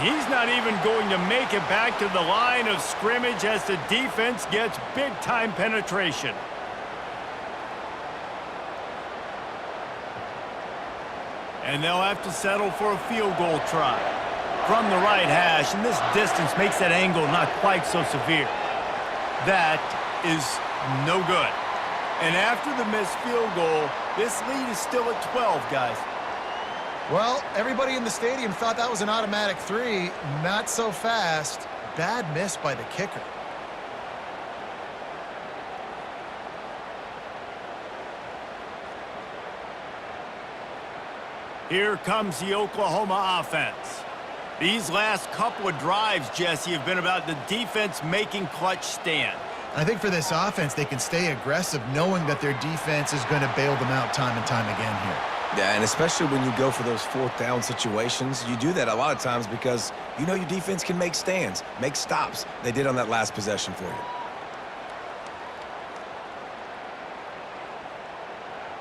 [SPEAKER 1] He's not even going to make it back to the line of scrimmage as the defense gets big-time penetration. And they'll have to settle for a field goal try. From the right hash, and this distance makes that angle not quite so severe. That is no good. And after the missed field goal, this lead is still at 12, guys.
[SPEAKER 2] Well, everybody in the stadium thought that was an automatic 3. Not so fast. Bad miss by the kicker.
[SPEAKER 1] Here comes the Oklahoma offense. These last couple of drives, Jesse, have been about the defense making clutch stand.
[SPEAKER 2] I think for this offense, they can stay aggressive knowing that their defense is going to bail them out time and time again here.
[SPEAKER 3] Yeah, and especially when you go for those 4th down situations, you do that a lot of times because you know your defense can make stands, make stops. They did on that last possession for you.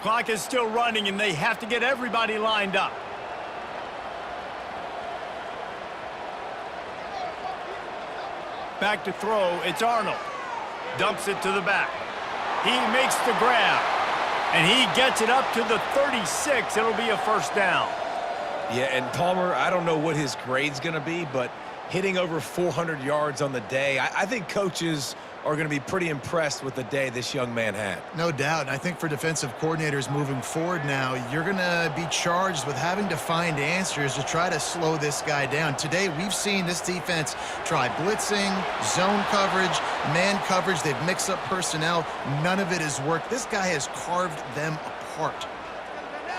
[SPEAKER 1] Clock is still running, and they have to get everybody lined up. Back to throw, it's Arnold. Dumps it to the back. He makes the grab, and he gets it up to the 36. It'll be a 1st down.
[SPEAKER 3] Yeah, and Palmer, I don't know what his grade's going to be, but hitting over 400 yards on the day, I think coaches are going to be pretty impressed with the day this young man had.
[SPEAKER 2] No doubt. And I think for defensive coordinators moving forward now, you're going to be charged with having to find answers to try to slow this guy down. Today, we've seen this defense try blitzing, zone coverage, man coverage. They've mixed up personnel. None of it has worked. This guy has carved them apart.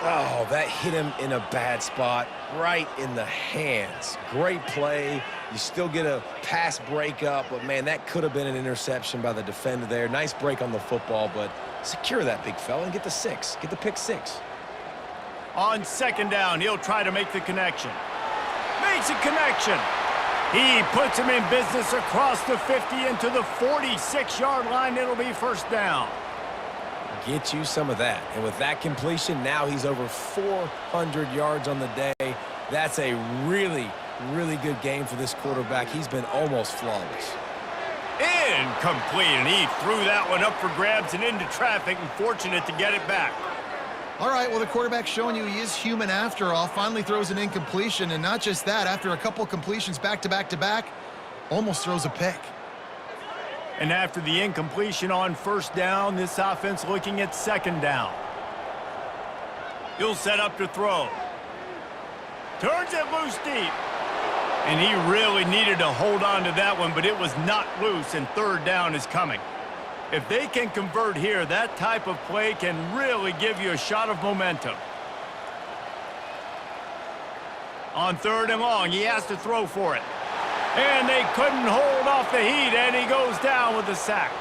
[SPEAKER 3] Oh, that hit him in a bad spot, right in the hands. Great play. You still get a pass breakup, but, man, that could have been an interception by the defender there. Nice break on the football, but secure that big fella and get the 6. Get the pick 6.
[SPEAKER 1] On 2nd down, he'll try to make the connection. Makes a connection. He puts him in business across the 50 into the 46-yard line. It'll be 1st down.
[SPEAKER 3] Get you some of that. And with that completion, now he's over 400 yards on the day. That's a really, really good game for this quarterback. He's been almost flawless.
[SPEAKER 1] Incomplete, and he threw that one up for grabs and into traffic, and fortunate to get it back.
[SPEAKER 2] All right, well, the quarterback's showing you he is human after all. Finally throws an incompletion, and not just that, after a couple completions back-to-back-to-back, almost throws a pick.
[SPEAKER 1] And after the incompletion on first down, this offense looking at second down. He'll set up to throw. Turns it loose deep. And he really needed to hold on to that one, but it was not loose, and third down is coming. If they can convert here, that type of play can really give you a shot of momentum. On third and long, he has to throw for it. And they couldn't hold off the heat, and he goes down with a sack.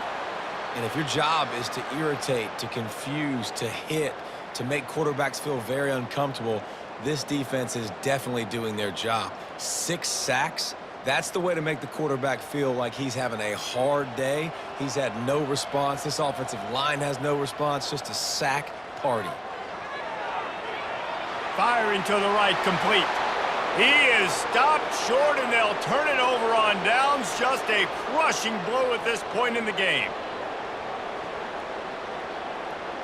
[SPEAKER 3] And if your job is to irritate, to confuse, to hit, to make quarterbacks feel very uncomfortable, this defense is definitely doing their job. 6 sacks, that's the way to make the quarterback feel like he's having a hard day. He's had no response. This offensive line has no response, just a sack party.
[SPEAKER 1] Firing to the right, complete. He is stopped short, and they'll turn it over on downs. Just a crushing blow at this point in the game.